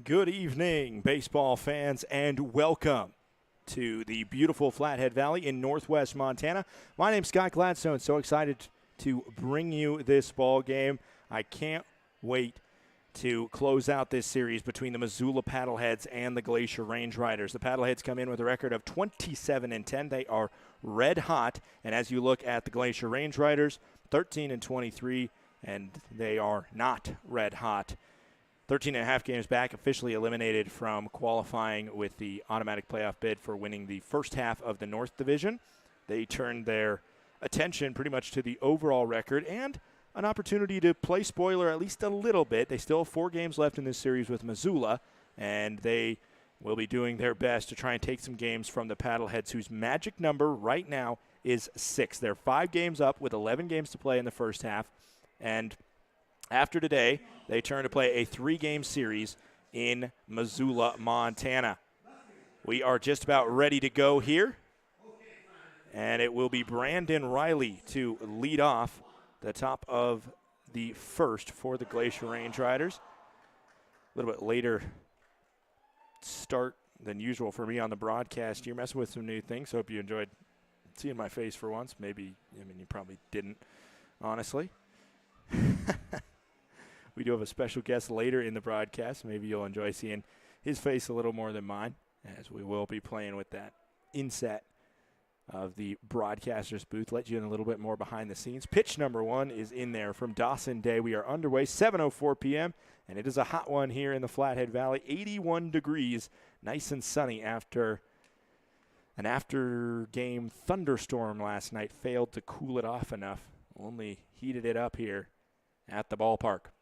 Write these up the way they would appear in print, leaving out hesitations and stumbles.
Good evening, baseball fans, and welcome to the beautiful Flathead Valley in northwest Montana. My name's Scott Gladstone. So excited to bring you this ball game. I can't wait to close out this series between the Missoula Paddleheads and the Glacier Range Riders. The Paddleheads come in with a record of 27-10. They are red hot, and as you look at the Glacier Range Riders, 13-23, and they are not red hot. 13 and a half games back, officially eliminated from qualifying with the automatic playoff bid for winning the first half of the North Division. They turned their attention pretty much to the overall record and an opportunity to play spoiler at least a little bit. They still have 4 games left in this series with Missoula, and they will be doing their best to try and take some games from the Paddleheads, whose magic number right now is 6. They're 5 games up with 11 games to play in the first half, and after today, they turn to play a 3-game series in Missoula, Montana. We are just about ready to go here, and it will be Brandon Riley to lead off the top of the first for the Glacier Range Riders. A little bit later start than usual for me on the broadcast. You're messing with some new things. Hope you enjoyed seeing my face for once. Maybe, you probably didn't, honestly. We do have a special guest later in the broadcast. Maybe you'll enjoy seeing his face a little more than mine, as we will be playing with that inset of the broadcaster's booth. Let you in a little bit more behind the scenes. Pitch number 1 is in there from Dawson Day. We are underway, 7:04 p.m., and it is a hot one here in the Flathead Valley. 81 degrees, nice and sunny after an after-game thunderstorm last night. Failed to cool it off enough. Only heated it up here at the ballpark.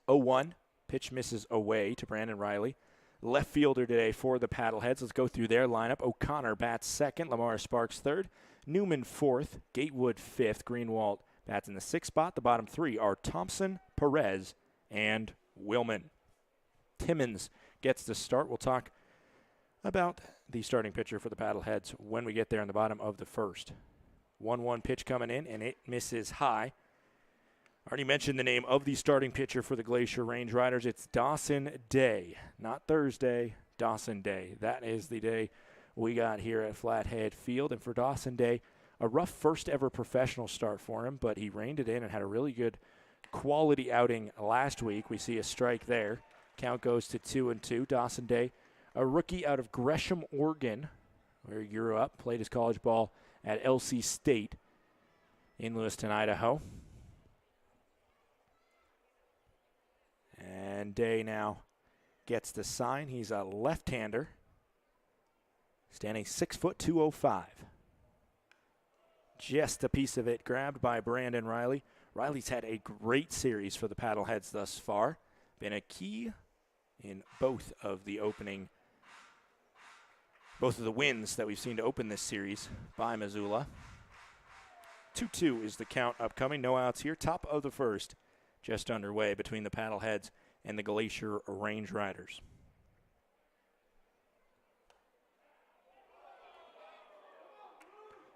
0-1, pitch misses away to Brandon Riley. Left fielder today for the Paddleheads. Let's go through their lineup. O'Connor bats second, Lamar Sparks third, Newman fourth, Gatewood fifth, Greenwald bats in the 6th spot. The bottom 3 are Thompson, Perez, and Willman. Timmons gets the start. We'll talk about the starting pitcher for the Paddleheads when we get there in the bottom of the first. 1-1 pitch coming in, and it misses high. Already mentioned the name of the starting pitcher for the Glacier Range Riders. It's Dawson Day. Not Thursday, Dawson Day. That is the day we got here at Flathead Field. And for Dawson Day, a rough first ever professional start for him, but he reined it in and had a really good quality outing last week. We see a strike there. Count goes to 2-2. Dawson Day, a rookie out of Gresham, Oregon, where he grew up, played his college ball at LC State in Lewiston, Idaho. And Day now gets the sign. He's a left-hander, standing 6'205". Just a piece of it grabbed by Brandon Riley. Riley's had a great series for the Paddleheads thus far. Been a key in both of the wins that we've seen to open this series by Missoula. 2-2 is the count upcoming. No outs here. Top of the first. Just underway between the Paddleheads and the Glacier Range Riders.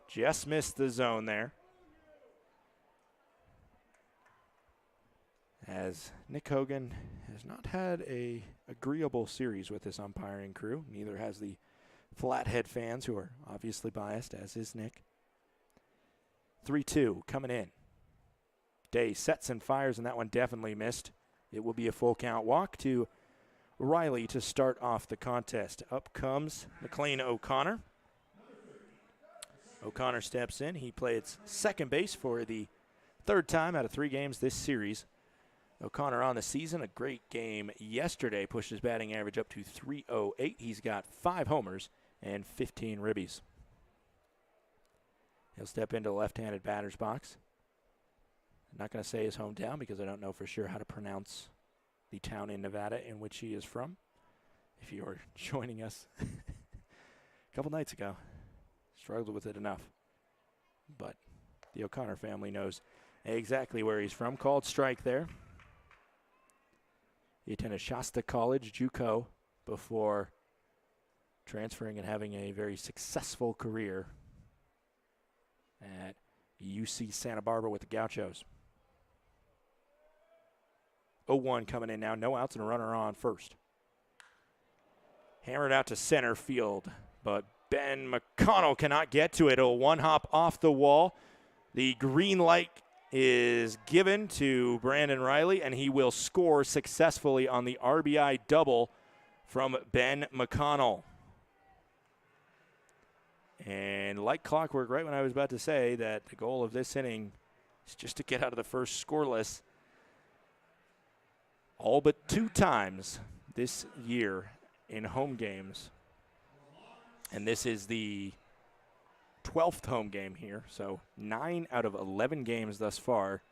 Just missed the zone there, as Nick Hogan has not had a agreeable series with this umpiring crew. Neither has the Flathead fans, who are obviously biased, as is Nick. 3-2 coming in. Day sets and fires, and that one definitely missed. It will be a full count walk to Riley to start off the contest. Up comes McLean O'Connor. O'Connor steps in. He plays second base for the 3rd time out of 3 games this series. O'Connor on the season, a great game yesterday, pushed his batting average up to .308. He's got 5 homers and 15 ribbies. He'll step into the left-handed batter's box. I'm not going to say his hometown because I don't know for sure how to pronounce the town in Nevada in which he is from. If you are joining us a couple nights ago, struggled with it enough. But the O'Connor family knows exactly where he's from. Called strike there. He attended Shasta College, JUCO, before transferring and having a very successful career at UC Santa Barbara with the Gauchos. 0-1 coming in now. No outs and a runner on first. Hammered out to center field, but Ben McConnell cannot get to it. A one-hop off the wall. The green light is given to Brandon Riley, and he will score successfully on the RBI double from Ben McConnell. And like clockwork, right when I was about to say that the goal of this inning is just to get out of the first scoreless, all but 2 times this year in home games. And this is the 12th home game here, so 9 out of 11 games thus far,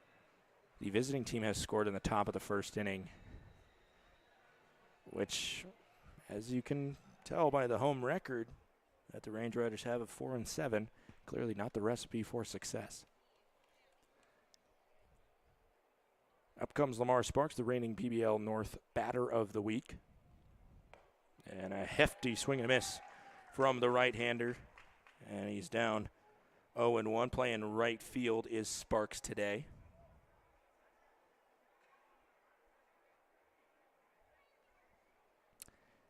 the visiting team has scored in the top of the first inning, which, as you can tell by the home record that the Range Riders have of 4-7, clearly not the recipe for success. Up comes Lamar Sparks, the reigning PBL North batter of the week. And a hefty swing and a miss from the right-hander. And he's down 0-1. Playing right field is Sparks today.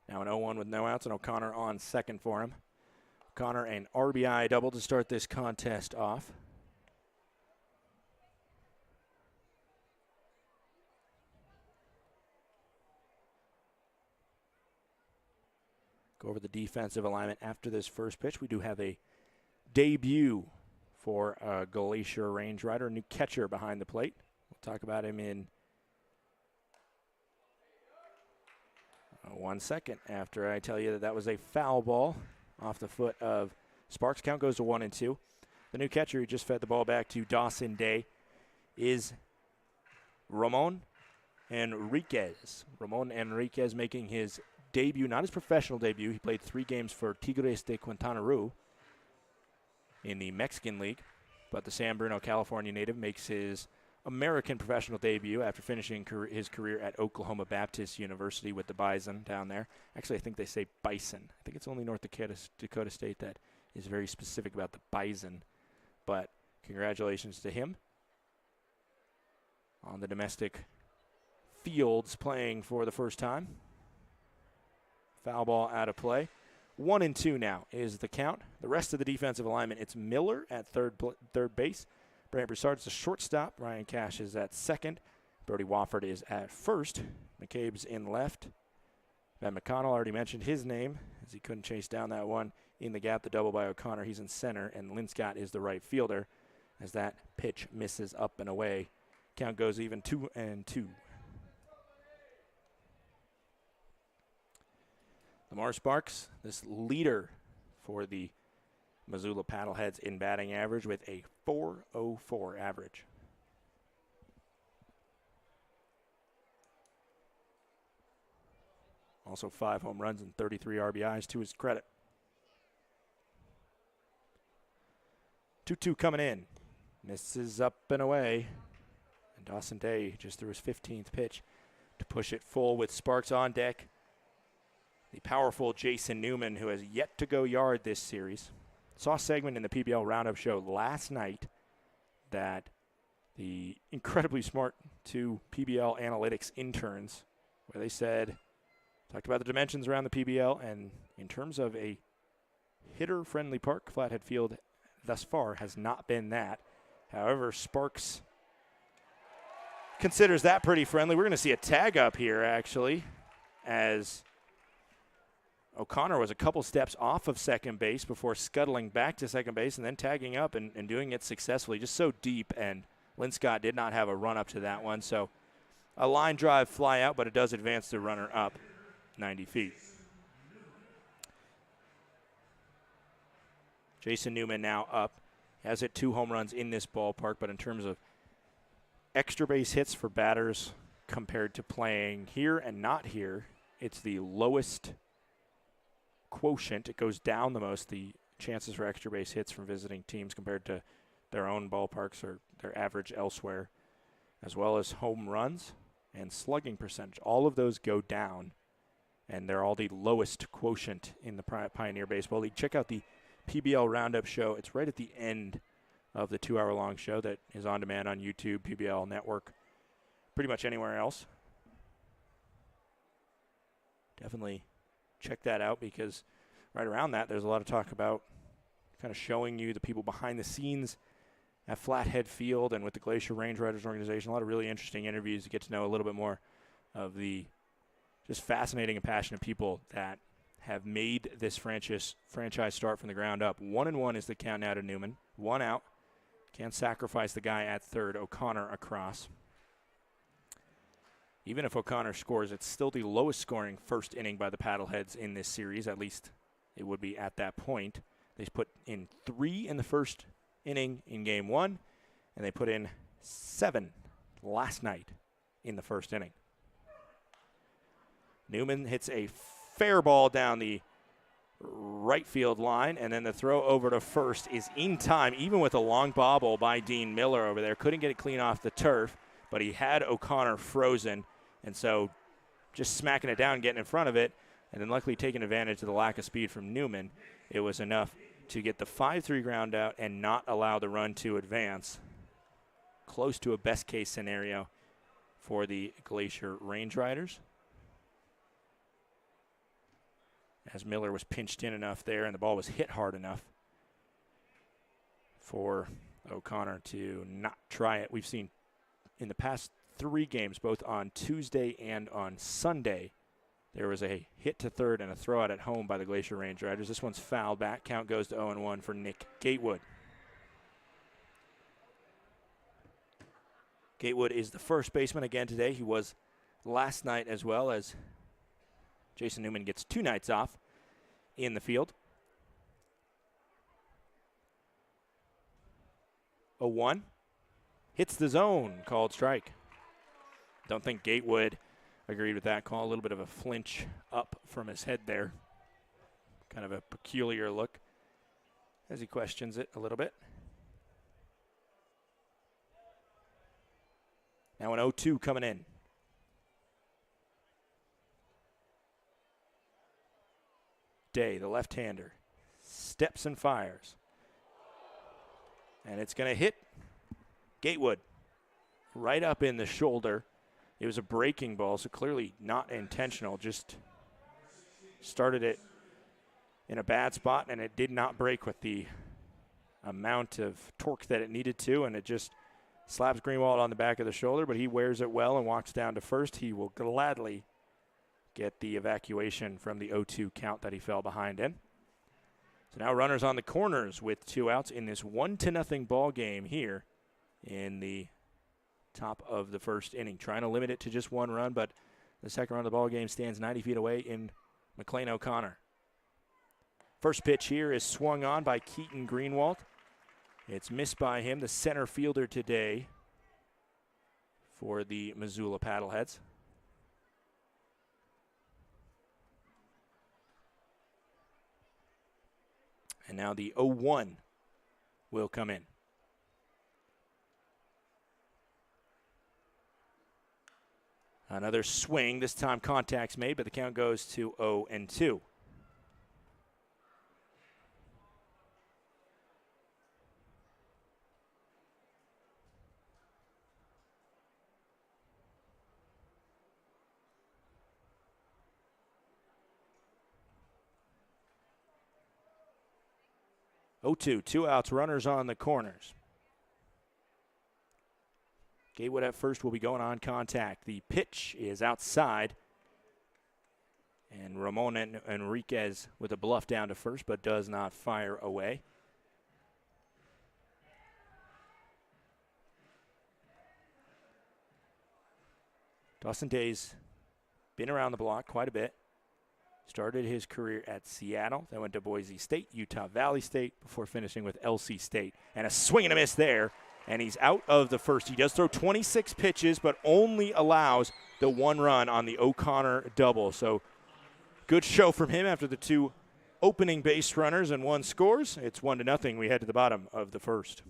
Now an 0-1 with no outs, and O'Connor on second for him. O'Connor an RBI double to start this contest off. Go over the defensive alignment after this first pitch. We do have a debut for a Glacier Range Rider, a new catcher behind the plate. We'll talk about him in 1 second after I tell you that was a foul ball off the foot of Sparks. Count goes to 1-2. The new catcher who just fed the ball back to Dawson Day is Ramon Enriquez. Ramon Enriquez making his debut, not his professional debut. He played 3 games for Tigres de Quintana Roo in the Mexican League, but the San Bruno, California native makes his American professional debut after finishing his career at Oklahoma Baptist University with the Bison down there. Actually, I think they say Bison. I think it's only North Dakota State that is very specific about the Bison, but congratulations to him on the domestic fields playing for the first time. Foul ball out of play. 1-2 now is the count. The rest of the defensive alignment, it's Miller at third base. Brant Broussard's the shortstop. Ryan Cash is at second. Brody Wofford is at first. McCabe's in left. Ben McConnell, already mentioned his name as he couldn't chase down that one in the gap. The double by O'Connor. He's in center, and Linscott is the right fielder as that pitch misses up and away. Count goes even 2-2. Lamar Sparks, this leader for the Missoula Paddleheads in batting average with a .404 average. Also 5 home runs and 33 RBIs to his credit. 2-2 coming in. Misses up and away. And Dawson Day just threw his 15th pitch to push it full with Sparks on deck. The powerful Jason Newman, who has yet to go yard this series. Saw a segment in the PBL Roundup show last night that the incredibly smart 2 PBL analytics interns, where they talked about the dimensions around the PBL, and in terms of a hitter-friendly park, Flathead Field thus far has not been that. However, Sparks considers that pretty friendly. We're going to see a tag up here, actually, as O'Connor was a couple steps off of second base before scuttling back to second base and then tagging up and doing it successfully. Just so deep, and Linscott did not have a run up to that one. So a line drive fly out, but it does advance the runner up 90 feet. Jason Newman now up. Has hit 2 home runs in this ballpark, but in terms of extra base hits for batters compared to playing here and not here, it's the lowest quotient. It goes down the most, the chances for extra base hits from visiting teams compared to their own ballparks or their average elsewhere, as well as home runs and slugging percentage. All of those go down, and they're all the lowest quotient in the Pioneer Baseball League. Check out the PBL Roundup show. It's right at the end of the 2-hour-long show that is on demand on YouTube, PBL Network, pretty much anywhere else. Definitely check that out, because right around that, there's a lot of talk about kind of showing you the people behind the scenes at Flathead Field and with the Glacier Range Riders organization. A lot of really interesting interviews to get to know a little bit more of the just fascinating and passionate people that have made this franchise start from the ground up. 1-1 is the count now to Newman. 1 out. Can't sacrifice the guy at third. O'Connor across. Even if O'Connor scores, it's still the lowest scoring first inning by the Paddleheads in this series. At least it would be at that point. They put in 3 in the first inning in game 1, and they put in 7 last night in the first inning. Newman hits a fair ball down the right field line, and then the throw over to first is in time, even with a long bobble by Dean Miller over there. Couldn't get it clean off the turf, but he had O'Connor frozen, and so just smacking it down, getting in front of it, and then luckily taking advantage of the lack of speed from Newman, it was enough to get the 5-3 ground out and not allow the run to advance. Close to a best-case scenario for the Glacier Range Riders, as Miller was pinched in enough there and the ball was hit hard enough for O'Connor to not try it. We've seen in the past 3 games, both on Tuesday and on Sunday, there was a hit to third and a throw out at home by the Glacier Range Riders. This one's fouled back. Count goes to 0-1 for Nick Gatewood. Gatewood is the first baseman again today. He was last night as well, as Jason Newman gets 2 nights off in the field. 0-1. Hits the zone. Called strike. Don't think Gatewood agreed with that call. A little bit of a flinch up from his head there. Kind of a peculiar look as he questions it a little bit. Now an 0-2 coming in. Day, the left-hander, steps and fires. And it's going to hit Gatewood right up in the shoulder. It was a breaking ball, so clearly not intentional. Just started it in a bad spot, and it did not break with the amount of torque that it needed to, and it just slaps Greenwald on the back of the shoulder, but he wears it well and walks down to first. He will gladly get the evacuation from the 0-2 count that he fell behind in. So now runners on the corners with 2 outs in this 1-0 ball game here in the top of the first inning. Trying to limit it to just 1 run, but the second run of the ball game stands 90 feet away in McLean O'Connor. First pitch here is swung on by Keaton Greenwald. It's missed by him, the center fielder today for the Missoula Paddleheads. And now the 0-1 will come in. Another swing. This time contact's made, but the count goes to 0-2. Oh, 2 outs, runners on the corners. Gatewood at first will be going on contact. The pitch is outside. And Ramon Enriquez with a bluff down to first, but does not fire away. Dawson Day's been around the block quite a bit. Started his career at Seattle, then went to Boise State, Utah Valley State, before finishing with LC State. And a swing and a miss there, and he's out of the first. He does throw 26 pitches, but only allows the 1 run on the O'Connor double. So good show from him after the 2 opening base runners and 1 scores. It's 1-0. We head to the bottom of the first.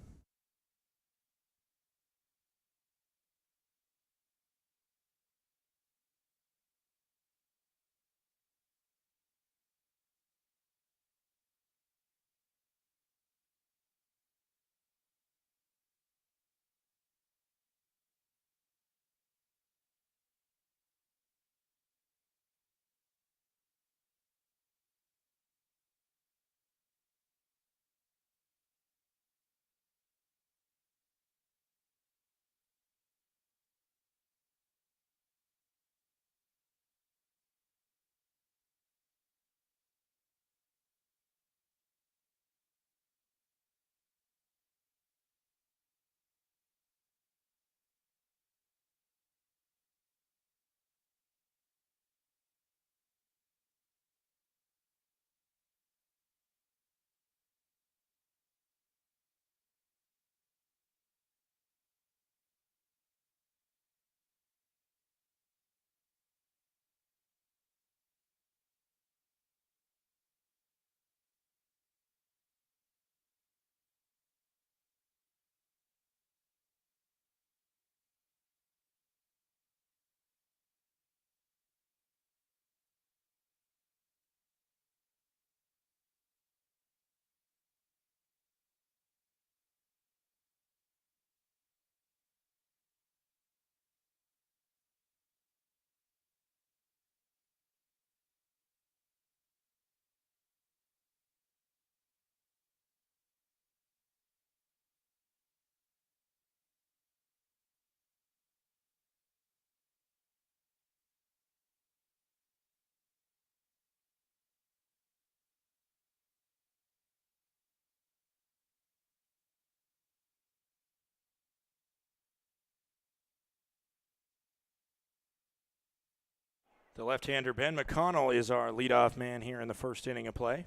The left-hander Ben McConnell is our leadoff man here in the first inning of play.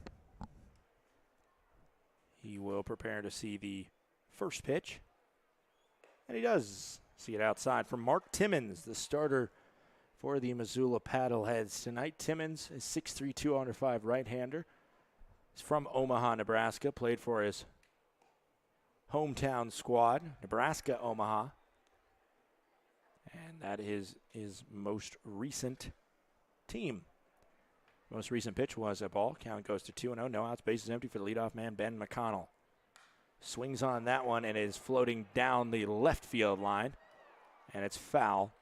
He will prepare to see the first pitch. And he does see it outside from Mark Timmons, the starter for the Missoula Paddleheads tonight. Timmons is 6'3", 205 right-hander. He's from Omaha, Nebraska, played for his hometown squad, Nebraska Omaha. And that is his most recent team. Most recent pitch was a ball. Count goes to 2-0. No outs, bases empty for the leadoff man, Ben McConnell. Swings on that one and is floating down the left field line. And it's foul,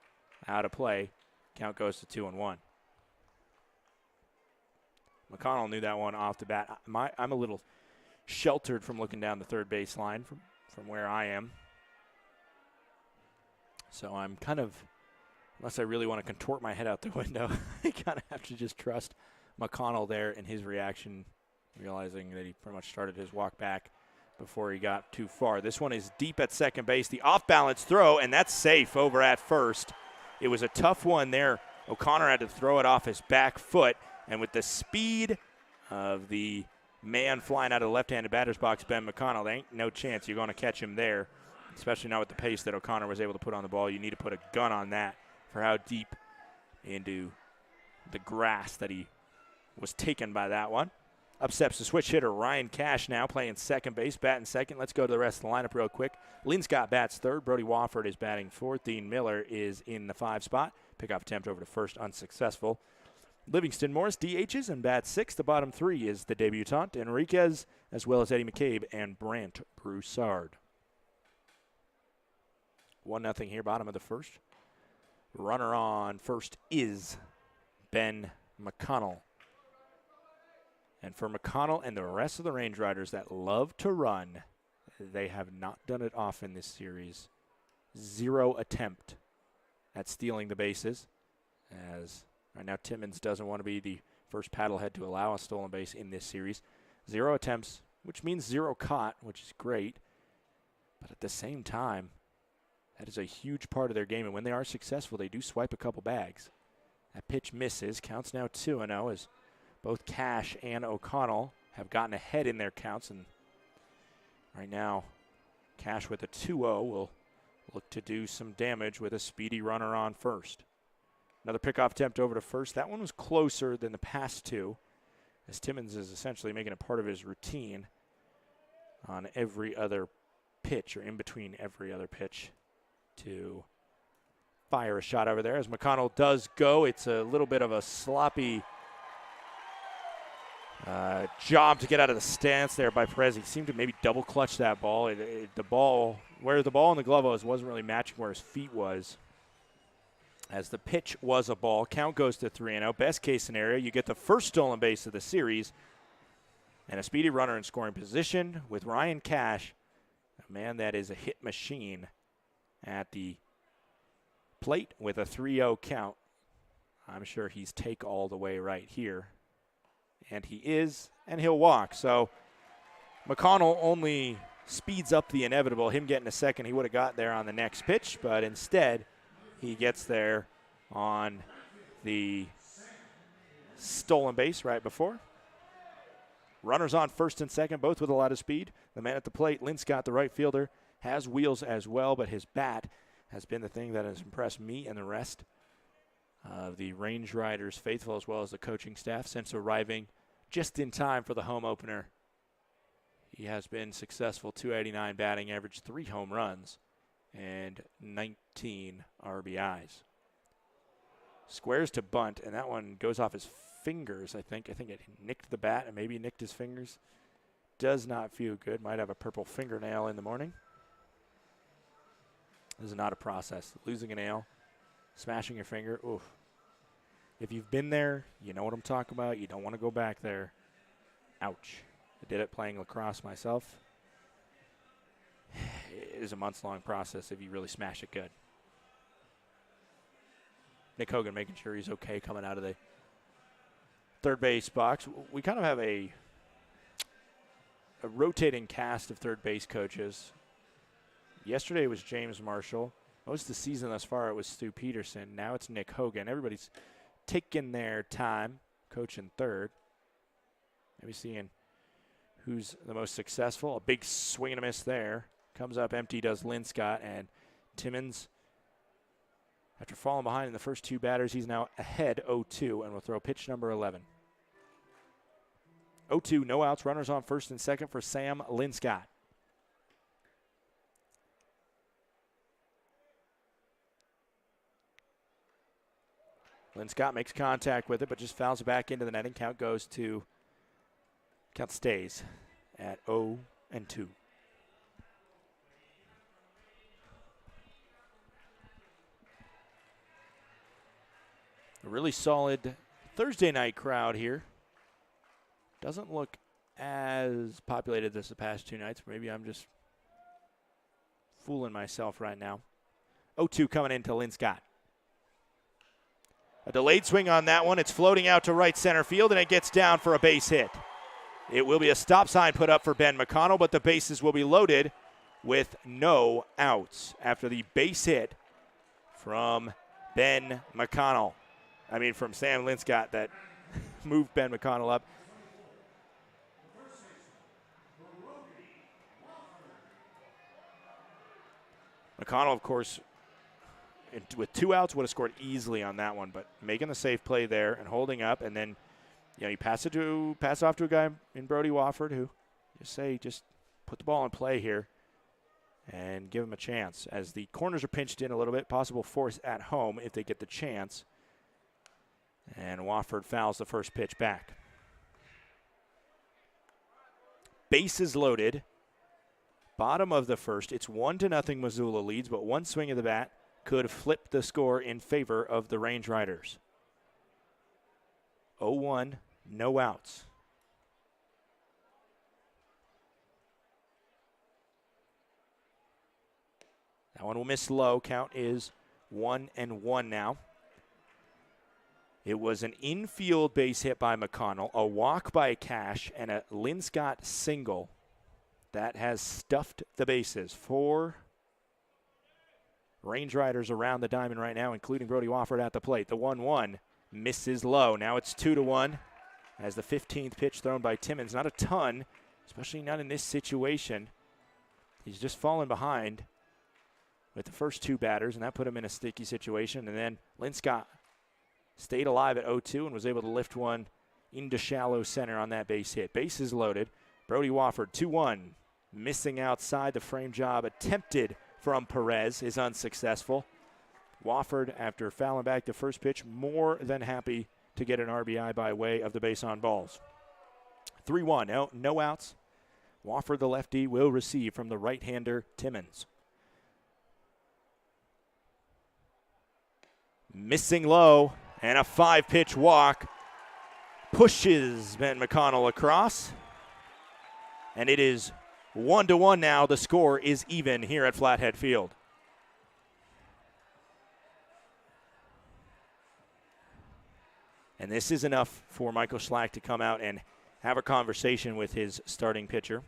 out of play. Count goes to 2-1. McConnell knew that one off the bat. I'm a little sheltered from looking down the third base line from where I am. So I'm kind of, unless I really want to contort my head out the window, I kind of have to just trust McConnell there in his reaction, realizing that he pretty much started his walk back before he got too far. This one is deep at second base. The off-balance throw, and that's safe over at first. It was a tough one there. O'Connor had to throw it off his back foot, and with the speed of the man flying out of the left-handed batter's box, Ben McConnell, there ain't no chance you're going to catch him there, especially not with the pace that O'Connor was able to put on the ball. You need to put a gun on that for how deep into the grass that he was taken by that one. Up steps the switch hitter, Ryan Cash, now playing second base, batting second. Let's go to the rest of the lineup real quick. Linscott bats third. Brody Wofford is batting fourth. Dean Miller is in the 5 spot. Pickoff attempt over to first, unsuccessful. Livingston Morris DHs and bats sixth. The bottom 3 is the debutant, Enriquez, as well as Eddie McCabe and Brant Broussard. 1-0 here, bottom of the first. Runner on first is Ben McConnell. And for McConnell and the rest of the Range Riders that love to run, they have not done it often this series. 0 attempt at stealing the bases, as right now Timmons doesn't want to be the first paddlehead to allow a stolen base in this series. 0 attempts, which means 0 caught, which is great. But at the same time, that is a huge part of their game. And when they are successful, they do swipe a couple bags. That pitch misses. Counts now 2-0 as both Cash and O'Connell have gotten ahead in their counts. And right now, Cash with a 2-0 will look to do some damage with a speedy runner on first. Another pickoff attempt over to first. That one was closer than the past 2, as Timmons is essentially making it part of his routine on every other pitch, or in between every other pitch, to fire a shot over there. As McConnell does go, it's a little bit of a sloppy job to get out of the stance there by Perez. He seemed to maybe double clutch that ball. The ball, where the ball in the glove wasn't really matching where his feet was. As the pitch was a ball, count goes to 3-0. Best case scenario, you get the first stolen base of the series and a speedy runner in scoring position with Ryan Cash, a man that is a hit machine at the plate with a 3-0 count. I'm sure he's take all the way right here. And he is, and he'll walk. So McConnell only speeds up the inevitable. Him getting a second, he would have got there on the next pitch, but instead he gets there on the stolen base right before. Runners on first and second, both with a lot of speed. The man at the plate, Linscott, the right fielder, has wheels as well, but his bat has been the thing that has impressed me and the rest of the Range Riders faithful, as well as the coaching staff, since arriving just in time for the home opener. He has been successful, 289 batting average, 3 home runs, and 19 RBIs. Squares to bunt, and that one goes off his fingers, I think. I think it nicked the bat and maybe nicked his fingers. Does not feel good. Might have a purple fingernail in the morning. This is not a process. Losing a nail, smashing your finger, oof. If you've been there, you know what I'm talking about. You don't want to go back there. Ouch. I did it playing lacrosse myself. It is a months-long process if you really smash it good. Nick Hogan making sure he's okay coming out of the third base box. We kind of have a rotating cast of third base coaches. Yesterday was James Marshall. Most of the season thus far it was Stu Peterson. Now it's Nick Hogan. Everybody's taking their time, coaching third. Maybe seeing who's the most successful. A big swing and a miss there. Comes up empty, does Linscott, and Timmons, after falling behind in the first two batters, he's now ahead 0-2 and will throw pitch number 11. 0-2, no outs, runners on first and second for Sam Linscott. Linscott makes contact with it, but just fouls it back into the netting. Count stays at 0-2. A really solid Thursday night crowd here. Doesn't look as populated as the past two nights. Maybe I'm just fooling myself right now. 0-2 coming into Linscott. A delayed swing on that one. It's floating out to right center field, and it gets down for a base hit. It will be a stop sign put up for Ben McConnell, but the bases will be loaded with no outs after the base hit from Ben McConnell. From Sam Linscott that moved Ben McConnell up. McConnell, of course, with two outs, would have scored easily on that one, but making the safe play there and holding up, and then you pass it off to a guy in Brody Wofford who just put the ball in play here and give him a chance. As the corners are pinched in a little bit, possible force at home if they get the chance. And Wofford fouls the first pitch back. Bases loaded. Bottom of the first. It's 1-0 Missoula leads, but one swing of the bat could flip the score in favor of the Range Riders. 0-1, no outs. That one will miss low. Count is 1-1 now. It was an infield base hit by McConnell, a walk by Cash, and a Linscott single that has stuffed the bases. 4 Range Riders around the diamond right now, including Brody Wofford at the plate. The 1-1 misses low. Now it's 2-1 as the 15th pitch thrown by Timmons. Not a ton, especially not in this situation. He's just fallen behind with the first two batters, and that put him in a sticky situation. And then Linscott stayed alive at 0-2 and was able to lift one into shallow center on that base hit. Bases loaded. Brody Wofford, 2-1. Missing outside. The frame job attempted from Perez is unsuccessful. Wofford, after fouling back the first pitch, more than happy to get an RBI by way of the base on balls. 3-1, no outs. Wofford, the lefty, will receive from the right-hander Timmons. Missing low, and a 5-pitch walk pushes Ben McConnell across. And it is 1-1 now. The score is even here at Flathead Field. And this is enough for Michael Schlack to come out and have a conversation with his starting pitcher.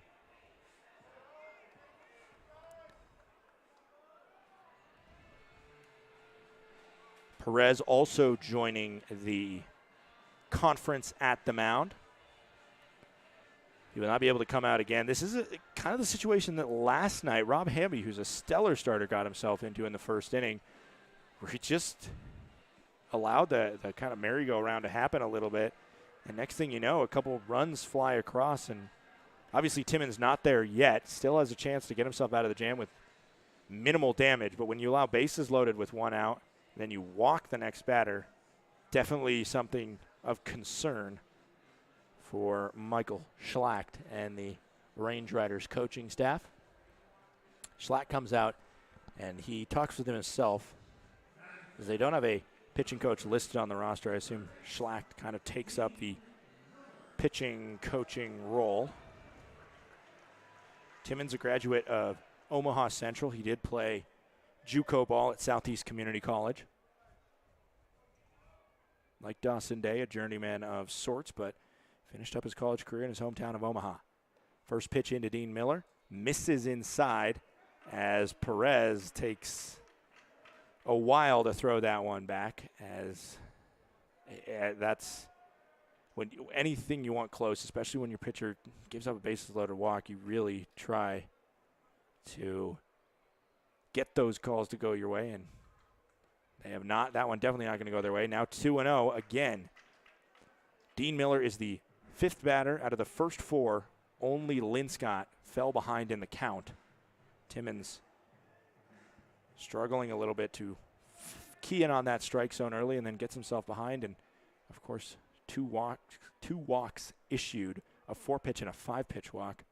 Perez also joining the conference at the mound. He will not be able to come out again. This is kind of the situation that last night Rob Hamby, who's a stellar starter, got himself into in the first inning, where he just allowed the kind of merry-go-round to happen a little bit. And next thing you know, a couple runs fly across. And obviously Timmons not there yet. Still has a chance to get himself out of the jam with minimal damage. But when you allow bases loaded with one out, then you walk the next batter, definitely something of concern for Michael Schlack and the Range Riders coaching staff. Schlack comes out and he talks with himself, because they don't have a pitching coach listed on the roster. I assume Schlack kind of takes up the pitching coaching role. Timmons, a graduate of Omaha Central. He did play JUCO ball at Southeast Community College. Like Dawson Day, a journeyman of sorts, but finished up his college career in his hometown of Omaha. First pitch into Dean Miller. Misses inside as Perez takes a while to throw that one back, as That's anything you want close, especially when your pitcher gives up a bases-loaded walk, you really try to get those calls to go your way, and they have not. That one definitely not going to go their way. Now 2-0 again. Dean Miller is the fifth batter out of the first four. Only Linscott fell behind in the count. Timmons struggling a little bit to key in on that strike zone early and then gets himself behind. And, of course, two walks issued, a 4-pitch and a 5-pitch walk.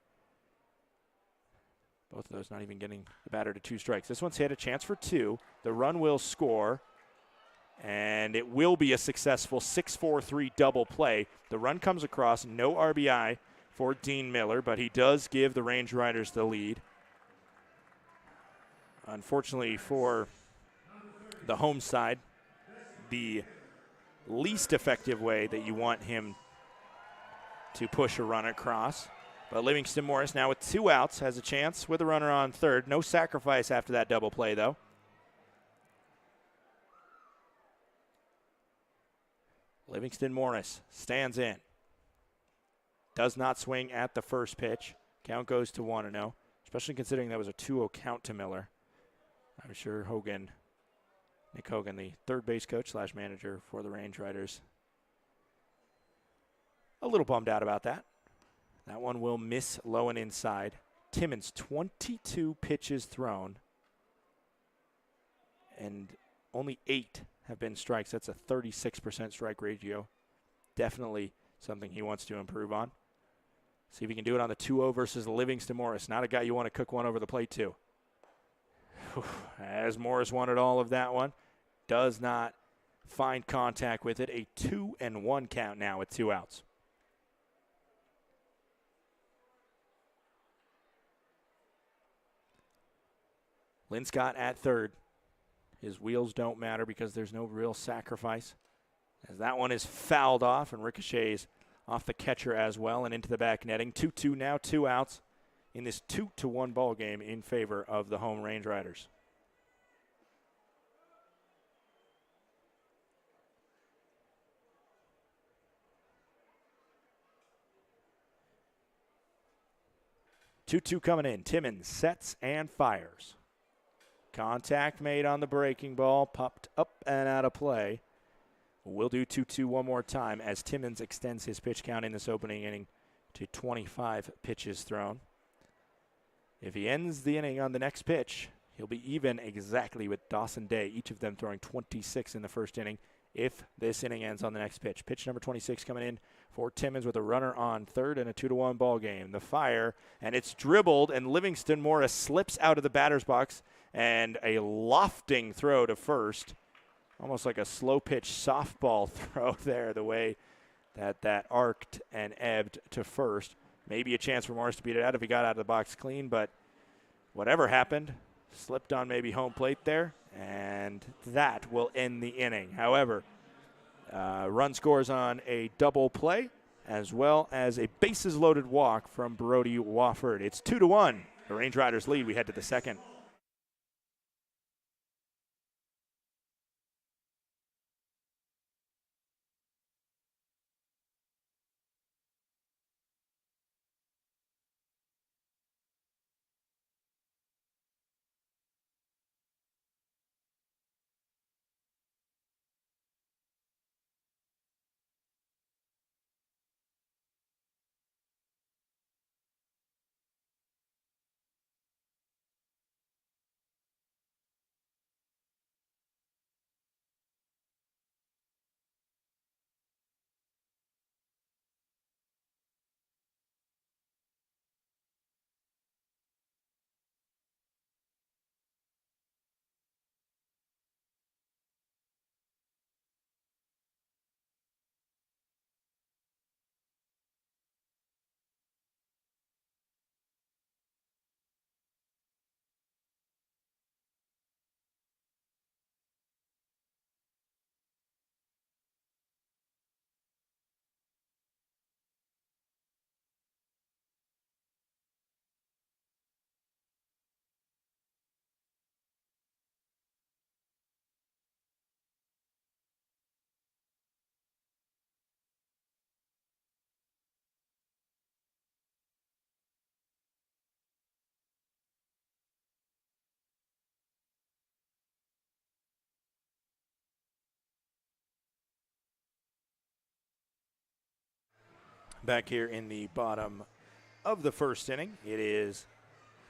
Both of those not even getting the batter to 2 strikes. This one's hit, a chance for 2. The run will score, and it will be a successful 6-4-3 double play. The run comes across, no RBI for Dean Miller, but he does give the Range Riders the lead. Unfortunately for the home side, the least effective way that you want him to push a run across. But Livingston Morris now with 2 outs has a chance with a runner on third. No sacrifice after that double play, though. Livingston Morris stands in. Does not swing at the first pitch. Count goes to 1-0, especially considering that was a 2-0 count to Miller. I'm sure Nick Hogan, the third base coach / manager for the Range Riders, a little bummed out about that. That one will miss low and inside. Timmons, 22 pitches thrown, and only 8 have been strikes. That's a 36% strike ratio. Definitely something he wants to improve on. See if he can do it on the 2-0 versus Livingston Morris. Not a guy you want to cook one over the plate to. As Morris wanted all of that one. Does not find contact with it. A 2-1 count now with 2 outs. Linscott at third. His wheels don't matter because there's no real sacrifice. As that one is fouled off and ricochets off the catcher as well and into the back netting. 2-2 now, 2 outs in this 2-1 ball game in favor of the home Range Riders. Two coming in. Timmons sets and fires. Contact made on the breaking ball, popped up and out of play. We'll do 2-2 one more time as Timmons extends his pitch count in this opening inning to 25 pitches thrown. If he ends the inning on the next pitch, he'll be even exactly with Dawson Day, each of them throwing 26 in the first inning if this inning ends on the next pitch. Pitch number 26 coming in for Timmons with a runner on third and a 2-1 ball game. The fire, and it's dribbled, and Livingston Morris slips out of the batter's box, and a lofting throw to first. Almost like a slow-pitch softball throw there, the way that arced and ebbed to first. Maybe a chance for Morris to beat it out if he got out of the box clean, but whatever happened, slipped on maybe home plate there, and that will end the inning. However, run scores on a double play as well as a bases-loaded walk from Brody Wofford. It's 2-1. The Range Riders lead. We head to the second. Back here in the bottom of the first inning, it is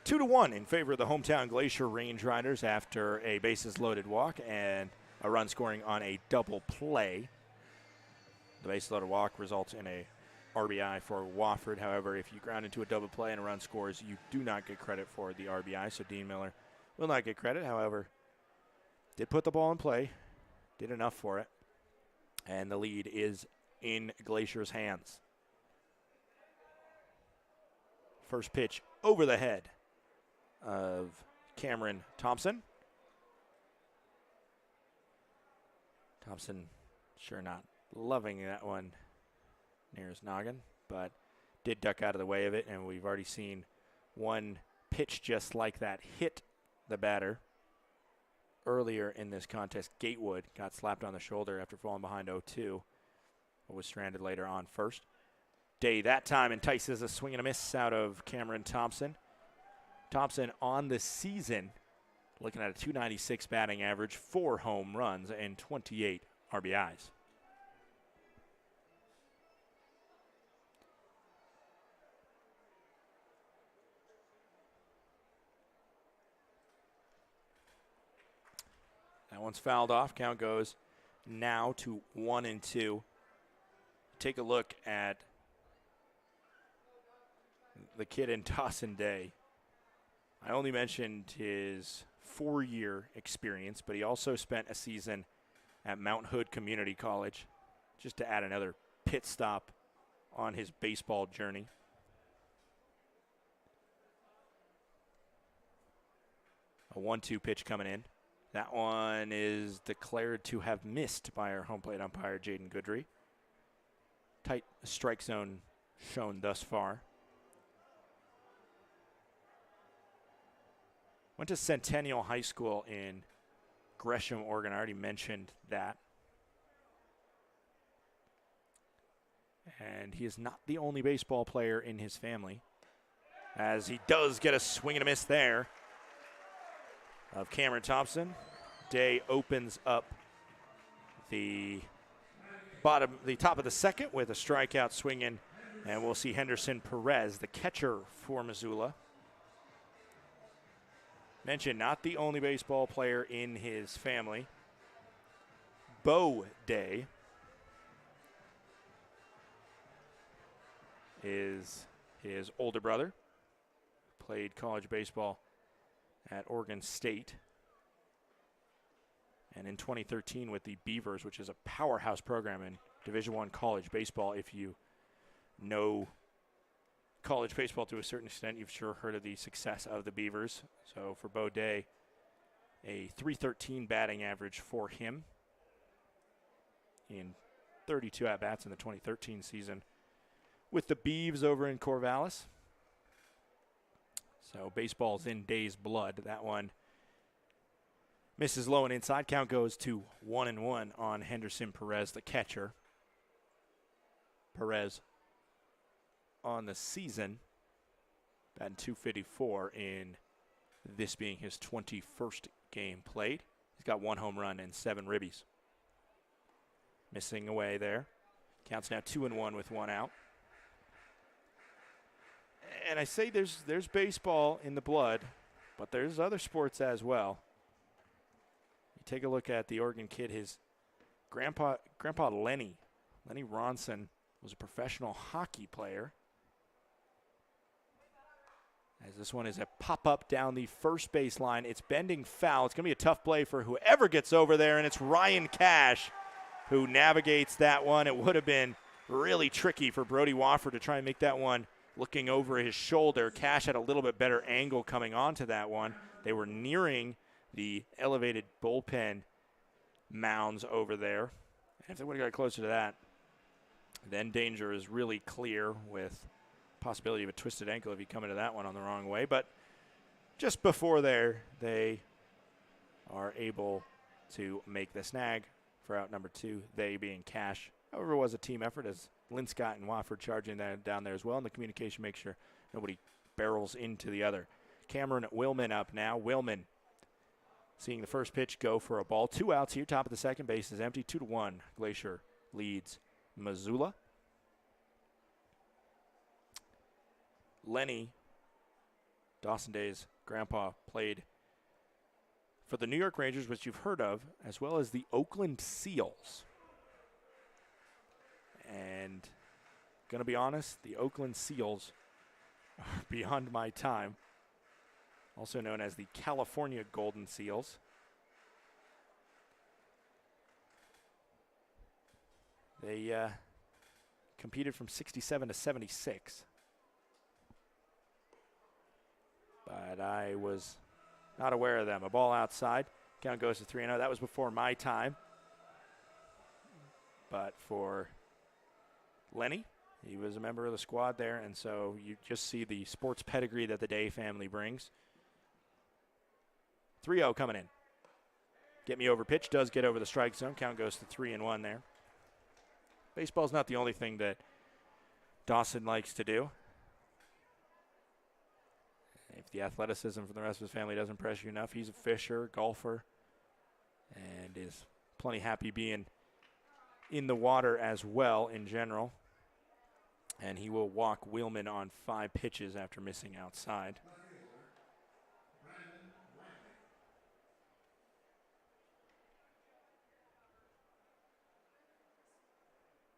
2-1 in favor of the hometown Glacier Range Riders after a bases-loaded walk and a run scoring on a double play. The bases-loaded walk results in a RBI for Wofford. However, if you ground into a double play and a run scores, you do not get credit for the RBI, so Dean Miller will not get credit. However, did put the ball in play, did enough for it, and the lead is in Glacier's hands. First pitch over the head of Cameron Thompson. Thompson sure not loving that one near his noggin, but did duck out of the way of it, and we've already seen one pitch just like that hit the batter earlier in this contest. Gatewood got slapped on the shoulder after falling behind 0-2, but was stranded later on first. Day that time entices a swing and a miss out of Cameron Thompson. Thompson on the season looking at a .296 batting average, 4 home runs, and 28 RBIs. That one's fouled off. Count goes now to 1-2. Take a look at the kid in Dawson Day. I only mentioned his 4-year experience, but he also spent a season at Mount Hood Community College, just to add another pit stop on his baseball journey. A 1-2 pitch coming in. That one is declared to have missed by our home plate umpire, Jaden Goodry. Tight strike zone shown thus far. Went to Centennial High School in Gresham, Oregon. I already mentioned that. And he is not the only baseball player in his family, as he does get a swing and a miss there of Cameron Thompson. Day opens up the top of the second with a strikeout swinging, and we'll see Henderson Perez, the catcher for Missoula. Mentioned not the only baseball player in his family. Bo Day is his older brother. Played college baseball at Oregon State. And in 2013 with the Beavers, which is a powerhouse program in Division I college baseball. If you know college baseball to a certain extent, you've sure heard of the success of the Beavers. So for Bo Day, a .313 batting average for him in 32 at-bats in the 2013 season with the Beavs over in Corvallis. So baseball's in Day's blood. That one misses low and inside. Count goes to 1-1 on Henderson Perez, the catcher. Perez on the season, batting .254 in this being his 21st game played. He's got 1 home run and 7 ribbies. Missing away there. Counts now 2-1 with 1 out. And I say there's baseball in the blood, but there's other sports as well. You take a look at the Oregon kid. His grandpa Lenny Ronson was a professional hockey player. As this one is a pop-up down the first base line. It's bending foul. It's going to be a tough play for whoever gets over there, and it's Ryan Cash who navigates that one. It would have been really tricky for Brody Wofford to try and make that one looking over his shoulder. Cash had a little bit better angle coming onto that one. They were nearing the elevated bullpen mounds over there. And if they would have got closer to that, then danger is really clear with possibility of a twisted ankle if you come into that one on the wrong way. But just before there, they are able to make the snag for out number 2, they being Cash. However, it was a team effort as Lynn Scott and Wofford charging that down there as well, and the communication makes sure nobody barrels into the other. Cameron Willman up now. Willman seeing the first pitch go for a ball. 2 outs here. Top of the second base is empty. 2-1. Glacier leads Missoula. Lenny, Dawson Day's grandpa, played for the New York Rangers, which you've heard of, as well as the Oakland Seals. And going to be honest, the Oakland Seals are beyond my time, also known as the California Golden Seals. They competed from 67 to 76. But I was not aware of them. A ball outside. Count goes to 3-0. That was before my time. But for Lenny, he was a member of the squad there, and so you just see the sports pedigree that the Day family brings. 3-0 coming in. Get me over pitch. Does get over the strike zone. Count goes to 3-1 there. Baseball's not the only thing that Dawson likes to do. If the athleticism from the rest of his family doesn't impress you enough, he's a fisher, golfer, and is plenty happy being in the water as well in general. And he will walk Wheelman on 5 pitches after missing outside.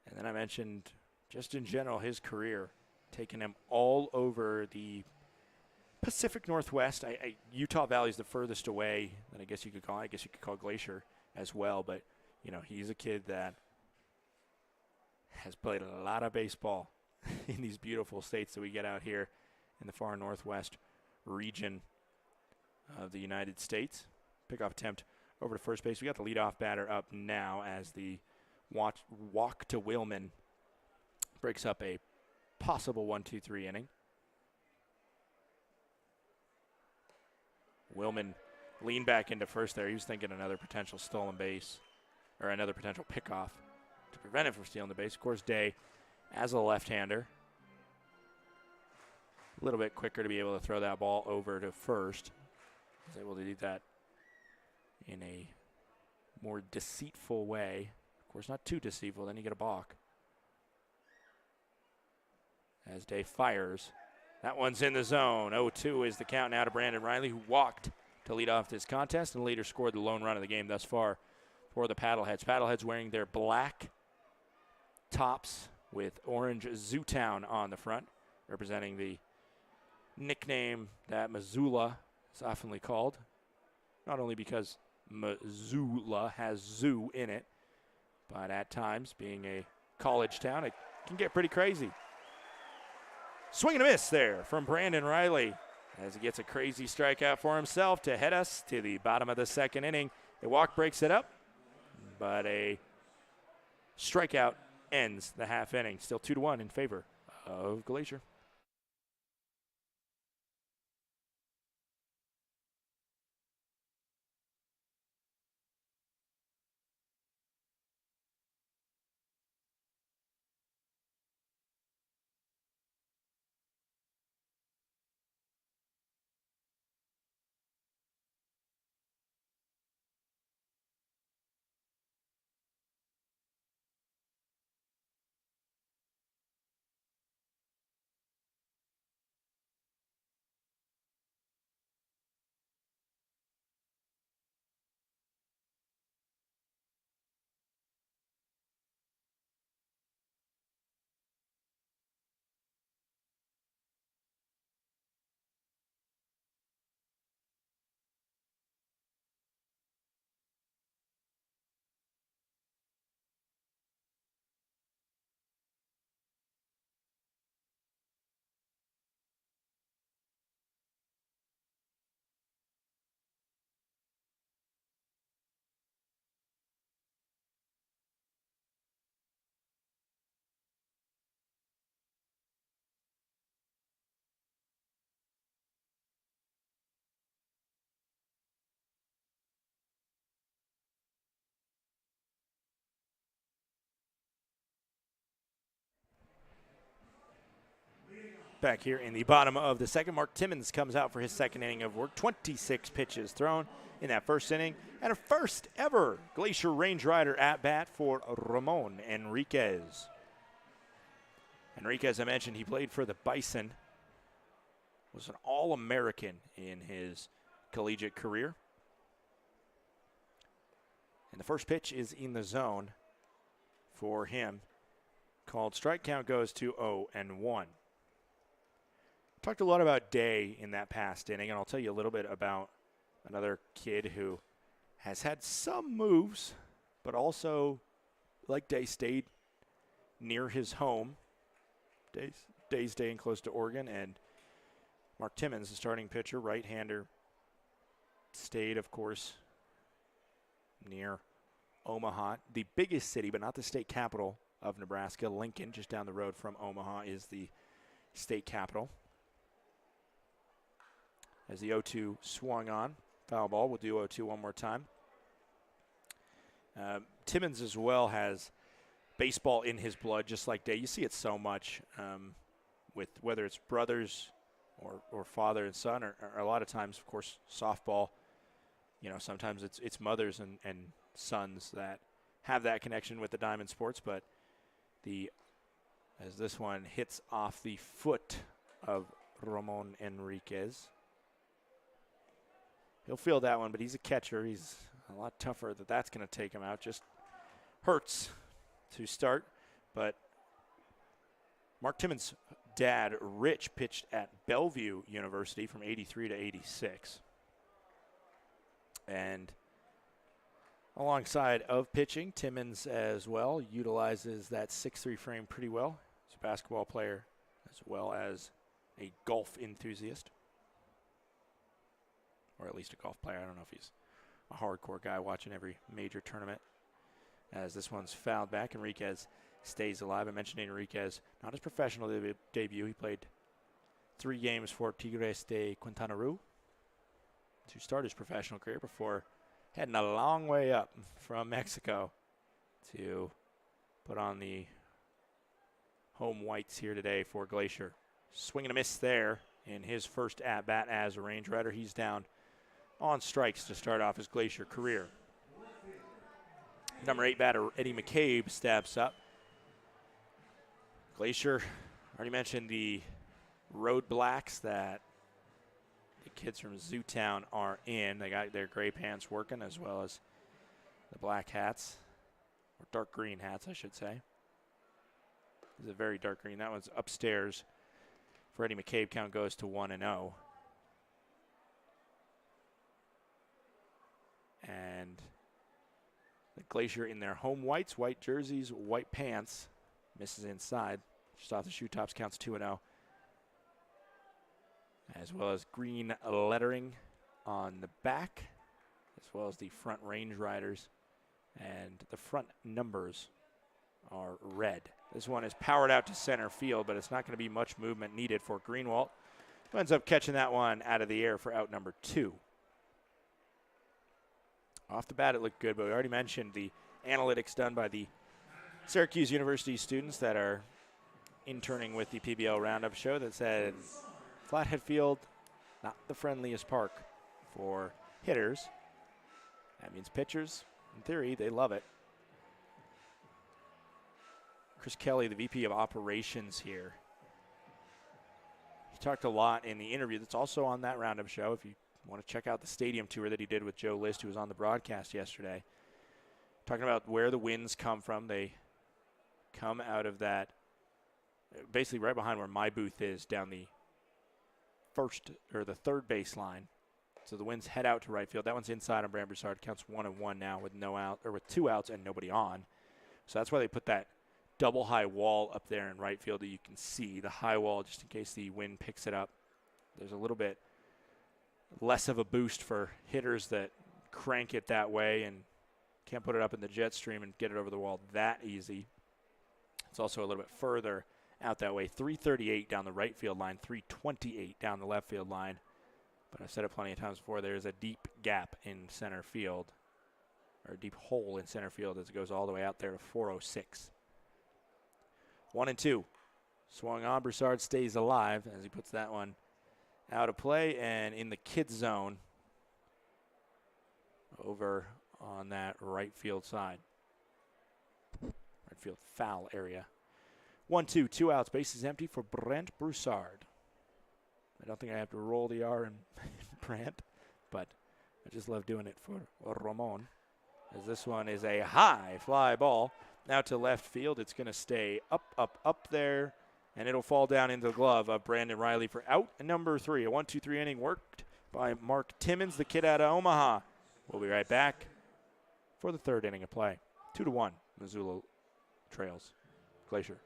And then I mentioned, just in general, his career, taking him all over the Pacific Northwest. Utah Valley is the furthest away that I guess you could call Glacier as well. But, you know, he's a kid that has played a lot of baseball in these beautiful states that we get out here in the far northwest region of the United States. Pickoff attempt over to first base. We got the leadoff batter up now as the walk to Wheelman breaks up a possible 1-2-3 inning. Wheelman leaned back into first there. He was thinking another potential stolen base or another potential pickoff to prevent him from stealing the base. Of course, Day, as a left-hander, a little bit quicker to be able to throw that ball over to first. He's able to do that in a more deceitful way. Of course, not too deceitful. Then you get a balk. As Day fires. That one's in the zone. 0-2 is the count now to Brandon Riley, who walked to lead off this contest and later scored the lone run of the game thus far for the Paddleheads. Paddleheads wearing their black tops with orange Zootown on the front, representing the nickname that Missoula is oftenly called, not only because Missoula has zoo in it, but at times, being a college town, it can get pretty crazy. Swing and a miss there from Brandon Riley as he gets a crazy strikeout for himself to head us to the bottom of the second inning. A walk breaks it up, but a strikeout ends the half inning. Still 2-1 in favor of Glacier. Back here in the bottom of the second, Mark Timmons comes out for his second inning of work. 26 pitches thrown in that first inning, and a first ever Glacier Range Rider at bat for Ramon Enriquez. Enriquez, I mentioned, he played for the Bison was an All-American in his collegiate career. And the first pitch is in the zone for him. Called strike, count goes to 0-1. Talked a lot about Day in that past inning, and I'll tell you a little bit about another kid who has had some moves, but also, like Day, stayed near his home. Day's staying close to Oregon, and Mark Timmons, the starting pitcher, right-hander, stayed, of course, near Omaha, the biggest city, but not the state capital of Nebraska. Lincoln, just down the road from Omaha, is the state capital. As the 0-2 swung on, foul ball. We'll do 0-2 one more time. Timmons as well has baseball in his blood, just like Day. You see it so much with whether it's brothers or father and son, or a lot of times, of course, softball. You know, sometimes it's mothers and sons that have that connection with the diamond sports. But as this one hits off the foot of Ramon Enriquez, he'll feel that one, but he's a catcher. He's a lot tougher that's going to take him out. Just hurts to start. But Mark Timmons' dad, Rich, pitched at Bellevue University from 83 to 86. And alongside of pitching, Timmons as well utilizes that 6'3" frame pretty well. He's a basketball player as well as a golf enthusiast. Or at least a golf player. I don't know if he's a hardcore guy watching every major tournament. As this one's fouled back, Enriquez stays alive. I mentioned Enriquez, not his professional debut. He played 3 games for Tigres de Quintana Roo to start his professional career before heading a long way up from Mexico to put on the home whites here today for Glacier. Swing and a miss there in his first at-bat as a Range Rider. He's down on strikes to start off his Glacier career. Number 8 batter Eddie McCabe steps up. Glacier, already mentioned the road blacks that the kids from Zootown are in. They got their gray pants working as well as the black hats, or dark green hats, I should say. This is a very dark green. That one's upstairs for Eddie McCabe. Count goes to 1-0. And the Glacier in their home whites, white jerseys, white pants. Misses inside. Just off the shoe tops, counts 2-0. As well as green lettering on the back, as well as the front Range Riders. And the front numbers are red. This one is powered out to center field, but it's not going to be much movement needed for Greenwald, who ends up catching that one out of the air for out number 2. Off the bat, it looked good, but we already mentioned the analytics done by the Syracuse University students that are interning with the PBL Roundup show that said Flathead Field, not the friendliest park for hitters. That means pitchers, in theory, they love it. Chris Kelly, the VP of Operations here, he talked a lot in the interview that's also on that Roundup show. If you want to check out the stadium tour that he did with Joe List, who was on the broadcast yesterday, talking about where the winds come from. They come out of that, basically right behind where my booth is, down the third baseline. So the winds head out to right field. That one's inside on Brand Broussard. Counts 1-1 now with with 2 outs and nobody on. So that's why they put that double high wall up there in right field that you can see, the high wall, just in case the wind picks it up. There's a little bit less of a boost for hitters that crank it that way and can't put it up in the jet stream and get it over the wall that easy. It's also a little bit further out that way. 338 down the right field line, 328 down the left field line. But I've said it plenty of times before, there's a deep gap in center field, or a deep hole in center field as it goes all the way out there to 406. 1-2. Swung on, Broussard stays alive as he puts that one out of play and in the kids zone over on that right field side. Right field foul area. 1-2, 2 outs, bases empty for Brent Broussard. I don't think I have to roll the R in Brant, but I just love doing it for Ramon. As this one is a high fly ball. Now to left field. It's going to stay up there, and it'll fall down into the glove of Brandon Riley for out number 3. A 1-2-3 inning worked by Mark Timmons, the kid out of Omaha. We'll be right back for the 3rd inning of play. 2-1, Missoula trails Glacier.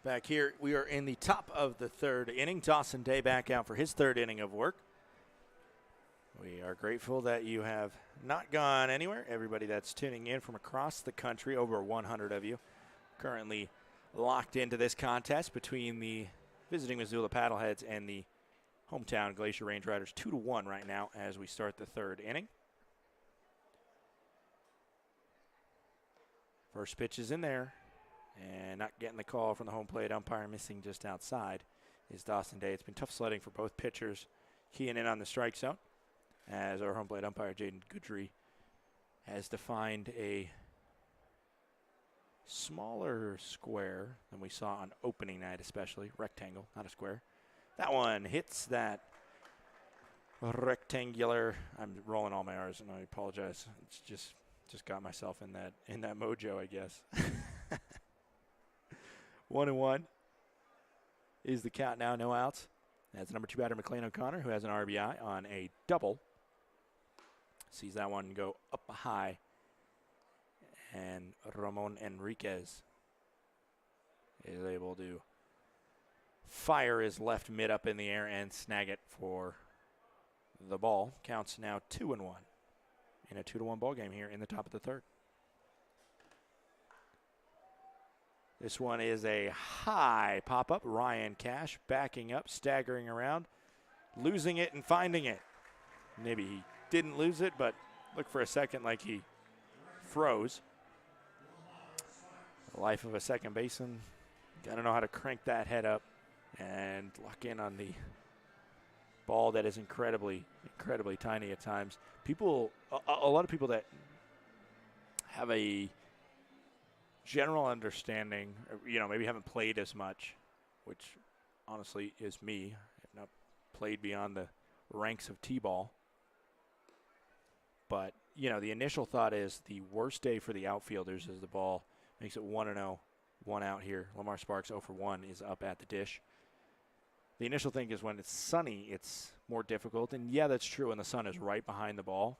Back here, we are in the top of the 3rd inning. Dawson Day back out for his 3rd inning of work. We are grateful that you have not gone anywhere. Everybody that's tuning in from across the country, over 100 of you, currently locked into this contest between the visiting Missoula Paddleheads and the hometown Glacier Range Riders. 2-1 right now as we start the 3rd inning. First pitch is in there. And not getting the call from the home plate umpire, missing just outside, is Dawson Day. It's been tough sledding for both pitchers, keying in on the strike zone, as our home plate umpire, Jaden Goodry, has defined a smaller square than we saw on opening night, especially. Rectangle, not a square. That one hits that rectangular. I'm rolling all my R's, and I apologize. It's just got myself in that mojo, I guess. 1-1 is the count now, no outs. That's number 2 batter McLean O'Connor, who has an RBI on a double. Sees that one go up high. And Ramon Enriquez is able to fire his left mid up in the air and snag it for the ball. Counts now 2-1 in a 2-1 ball game here in the top of the 3rd. This one is a high pop-up. Ryan Cash backing up, staggering around, losing it and finding it. Maybe he didn't lose it, but looked for a second like he froze. The life of a second baseman. Got to know how to crank that head up and lock in on the ball that is incredibly, incredibly tiny at times. A lot of people that have a general understanding, maybe haven't played as much, which honestly is me. I've not played beyond the ranks of T-ball. But, the initial thought is the worst day for the outfielders is the ball makes it 1-0, 1 out here. Lamar Sparks 0 for 1 is up at the dish. The initial thing is when it's sunny, it's more difficult. And, yeah, that's true when the sun is right behind the ball.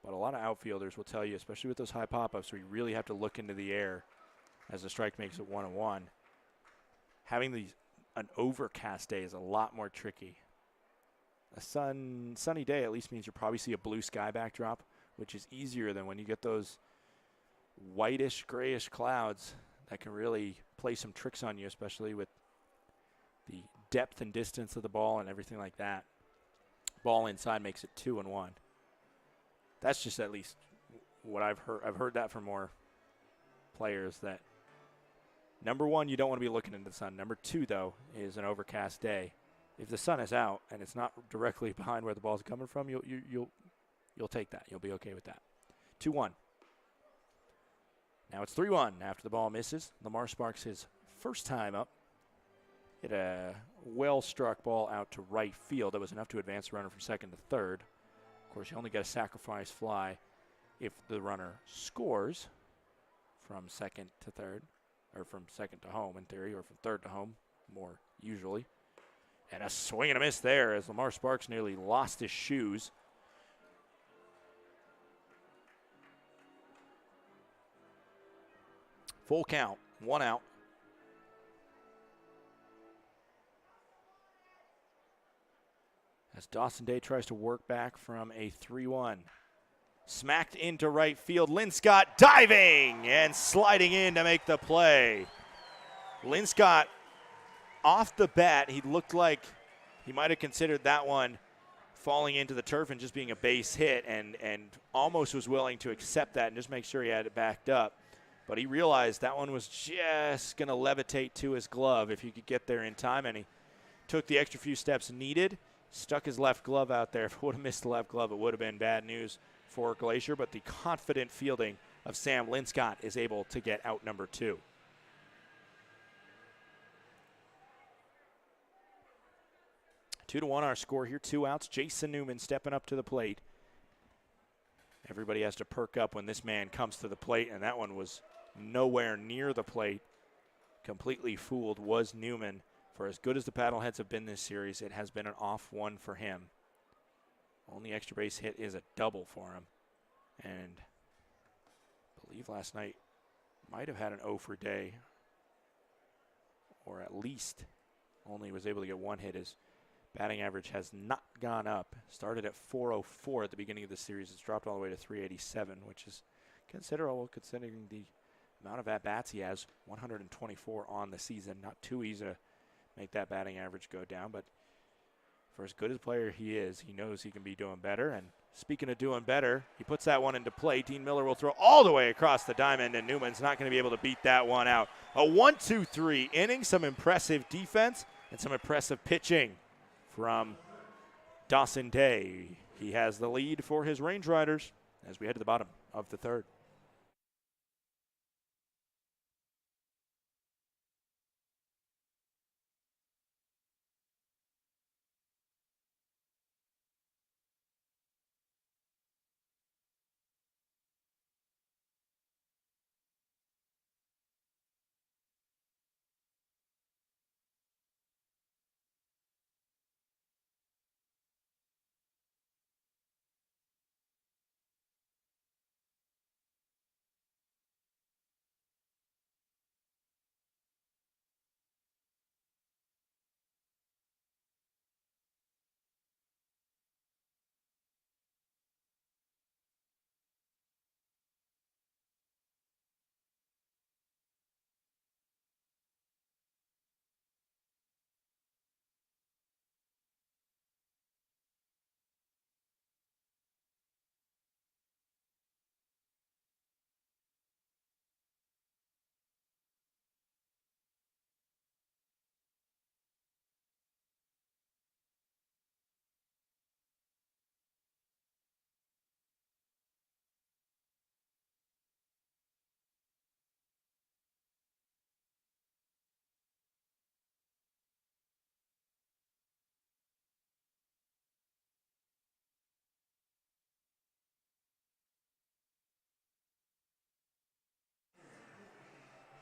But a lot of outfielders will tell you, especially with those high pop-ups, where you really have to look into the air as the strike makes it 1-1. Having an overcast day is a lot more tricky. A sunny day at least means you'll probably see a blue sky backdrop, which is easier than when you get those whitish, grayish clouds that can really play some tricks on you, especially with the depth and distance of the ball and everything like that. Ball inside makes it 2-1. That's just at least what I've heard. I've heard that from more players that number one, you don't want to be looking into the sun. Number two, though, is an overcast day. If the sun is out and it's not directly behind where the ball's coming from, you'll take that. You'll be okay with that. 2-1. Now it's 3-1 after the ball misses. Lamar Sparks his first time up. Hit a well-struck ball out to right field. That was enough to advance the runner from second to third. Of course, you only get a sacrifice fly if the runner scores from second to third, or from second to home in theory, or from third to home more usually. And a swing and a miss there as Lamar Sparks nearly lost his shoes. Full count, 1 out. As Dawson Day tries to work back from a 3-1. Smacked into right field. Linscott diving and sliding in to make the play. Linscott off the bat, he looked like he might have considered that one falling into the turf and just being a base hit, and almost was willing to accept that and just make sure he had it backed up. But he realized that one was just going to levitate to his glove if he could get there in time, and he took the extra few steps needed, stuck his left glove out there. If it would have missed the left glove, it would have been bad news for Glacier, but the confident fielding of Sam Linscott is able to get out number 2. Two to one our score here, 2 outs. Jason Newman stepping up to the plate. Everybody has to perk up when this man comes to the plate, and that one was nowhere near the plate. Completely fooled was Newman. For as good as the Paddleheads have been this series, it has been an off one for him. Only extra base hit is a double for him. And I believe last night might have had an 0 for day, or at least only was able to get 1 hit. His batting average has not gone up. Started at 404 at the beginning of the series. It's dropped all the way to 387, which is considerable considering the amount of at-bats he has. 124 on the season. Not too easy to make that batting average go down, but for as good as a player he is, he knows he can be doing better. And speaking of doing better, he puts that one into play. Dean Miller will throw all the way across the diamond, and Newman's not going to be able to beat that one out. A 1-2-3 inning, some impressive defense and some impressive pitching from Dawson Day. He has the lead for his Range Riders as we head to the bottom of the third.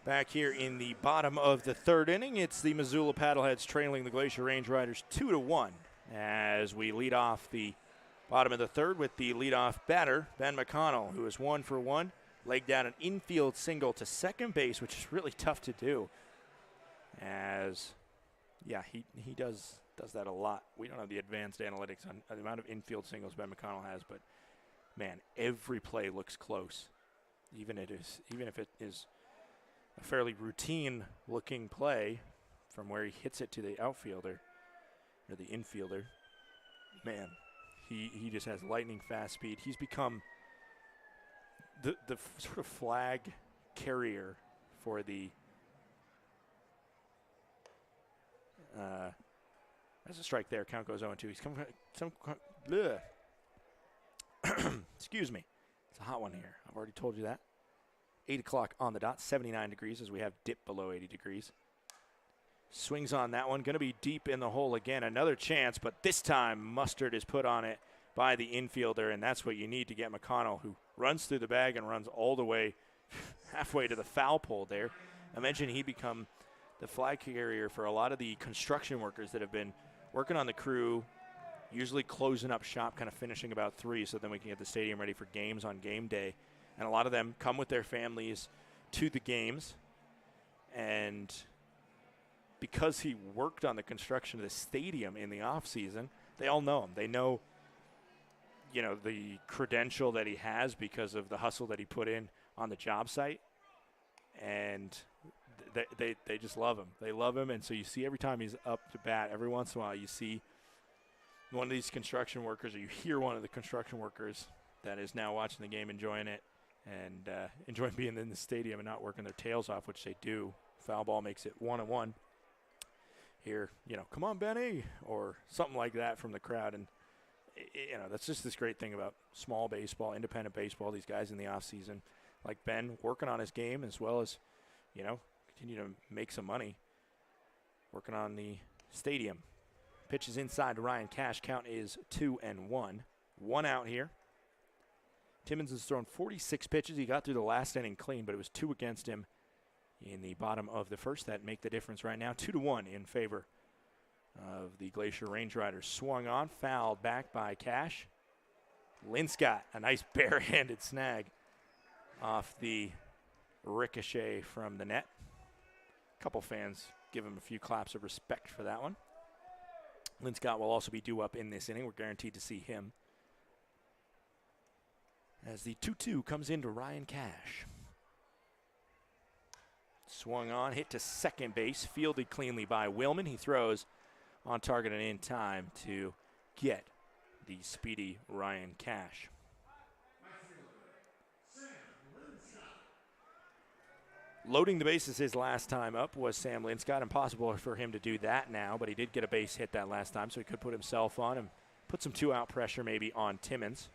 Back here in the bottom of the third inning, it's the Missoula Paddleheads trailing the Glacier Range Riders 2-1 as we lead off the bottom of the third with the leadoff batter, Ben McConnell, who is 1 for 1, legged out an infield single to second base, which is really tough to do. As, yeah, he does that a lot. We don't have the advanced analytics on the amount of infield singles Ben McConnell has, but man, every play looks close, even if it is a fairly routine-looking play. from where he hits it to the outfielder, or the infielder. Man, he just has lightning fast speed. He's become the sort of flag carrier for the there's a strike there. Count goes 0-2. He's coming. Excuse me. It's a hot one here. I've already told you that. 8 o'clock on the dot. 79 degrees as we have dipped below 80 degrees. Swings on that one. Going to be deep in the hole again. Another chance, but this time Mustard is put on it by the infielder, and that's what you need to get McConnell, who runs through the bag and runs all the way halfway to the foul pole there. I mentioned he'd become the flag carrier for a lot of the construction workers that have been working on the crew, usually closing up shop, kind of finishing about 3, so then we can get the stadium ready for games on game day. And a lot of them come with their families to the games. And because he worked on the construction of the stadium in the off season, they all know him. They know, the credential that he has because of the hustle that he put in on the job site. And they just love him. They love him. And so you see every time he's up to bat, every once in a while you see one of these construction workers, or you hear one of the construction workers that is now watching the game, enjoying it, and enjoying being in the stadium and not working their tails off, which they do. Foul ball makes it 1-1. Here, come on, Benny, or something like that from the crowd. And, that's just this great thing about small baseball, independent baseball, these guys in the offseason, like Ben, working on his game as well as, continue to make some money, working on the stadium. Pitches inside to Ryan Cash. Count is 2-1. 1 out here. Timmons has thrown 46 pitches. He got through the last inning clean, but it was 2 against him in the bottom of the first that make the difference right now. 2-1 in favor of the Glacier Range Riders. Swung on, fouled back by Cash. Linscott, a nice barehanded snag off the ricochet from the net. A couple fans give him a few claps of respect for that one. Linscott will also be due up in this inning. We're guaranteed to see him as the 2-2 comes into Ryan Cash. Swung on, hit to second base, fielded cleanly by Willman. He throws on target and in time to get the speedy Ryan Cash. Loading the bases his last time up was Sam Linscott. Impossible for him to do that now, but he did get a base hit that last time, so he could put himself on and put some 2-out pressure maybe on Timmons.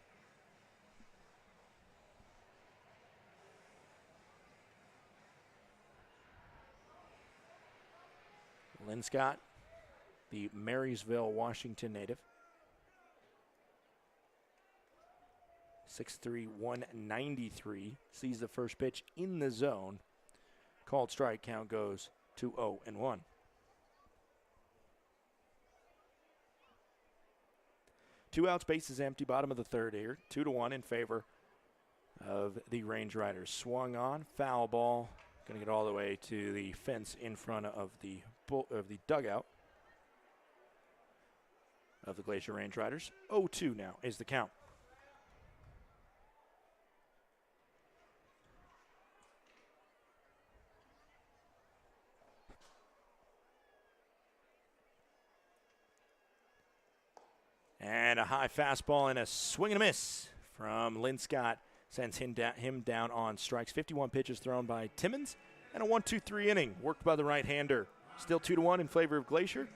Linscott, the Marysville, Washington native. 6'3", 193. Sees the first pitch in the zone. Called strike. Count goes to 0-1. Two outs, bases empty, bottom of the third here. 2-1 in favor of the Range Riders. Swung on, foul ball. Going to get all the way to the fence in front of the dugout of the Glacier Range Riders. 0-2 now is the count. And a high fastball and a swing and a miss from Linscott sends him down on strikes. 51 pitches thrown by Timmons, and a 1-2-3 inning worked by the right-hander. Still 2-1 in favor of Glacier.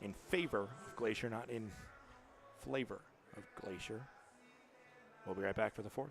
In favor of Glacier, not in flavor of Glacier. We'll be right back for the fourth.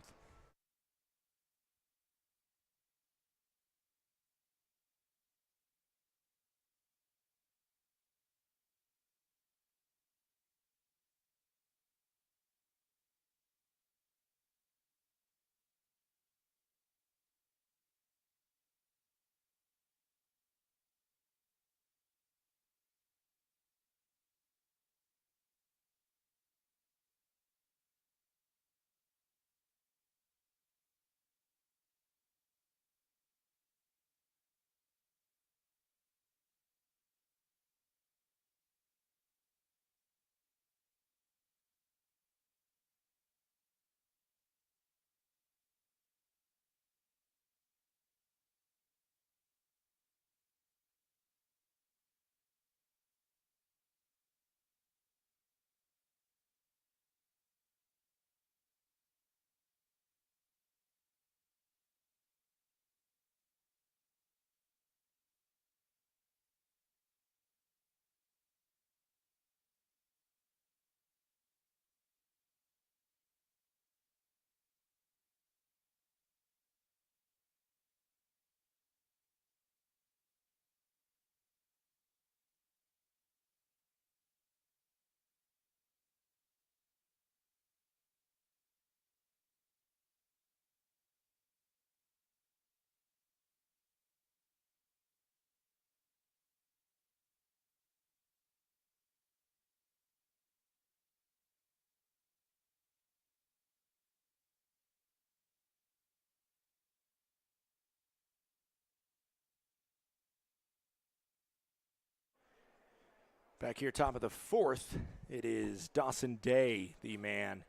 Back here, top of the fourth, it is Dawson Day, the man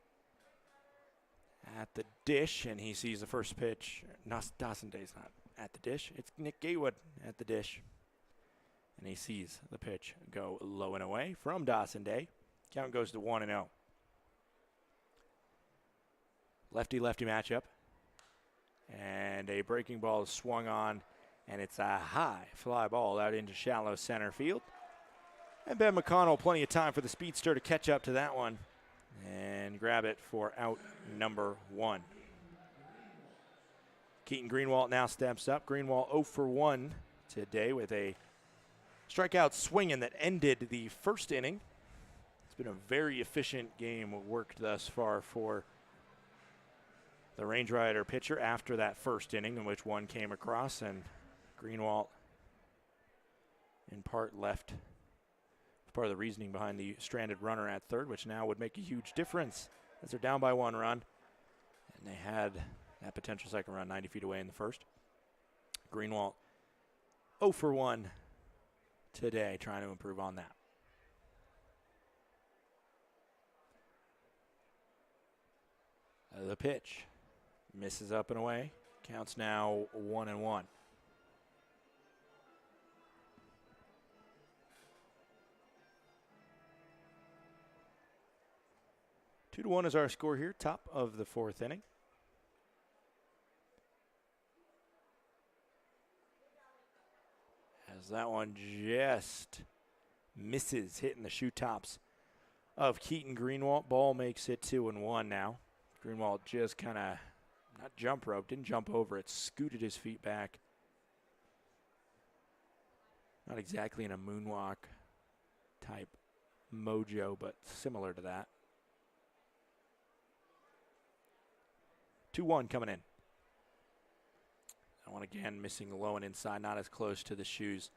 at the dish, and he sees the first pitch. No, Dawson Day's not at the dish. It's Nick Gaywood at the dish. And he sees the pitch go low and away from Dawson Day. Count goes to 1-0. Lefty-lefty matchup. And a breaking ball is swung on, and it's a high fly ball out into shallow center field. And Ben McConnell, plenty of time for the speedster to catch up to that one and grab it for out number 1. Keaton Greenwald now steps up. Greenwald 0 for 1 today with a strikeout swinging that ended the first inning. It's been a very efficient game worked thus far for the Range Rider pitcher after that first inning in which one came across, and Greenwald in part left part of the reasoning behind the stranded runner at third, which now would make a huge difference as they're down by 1 run. And they had that potential second run 90 feet away in the first. Greenwald 0 for 1 today, trying to improve on that. The pitch misses up and away. Counts now 1-1. 2-1 is our score here, top of the fourth inning. As that one just misses, hitting the shoe tops of Keaton Greenwald. Ball makes it 2-1 now. Greenwald just kind of, not jump rope, didn't jump over it, scooted his feet back. Not exactly in a moonwalk type mojo, but similar to that. 2-1 coming in. That one again missing low and inside, not as close to the shoes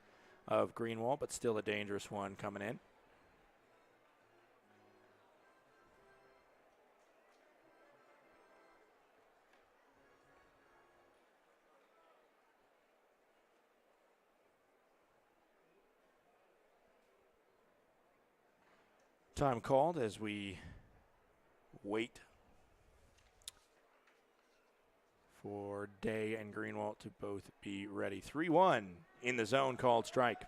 of Greenwald, but still a dangerous one coming in. Time called as we wait for Day and Greenwald to both be ready. 3-1 in the zone, called strike.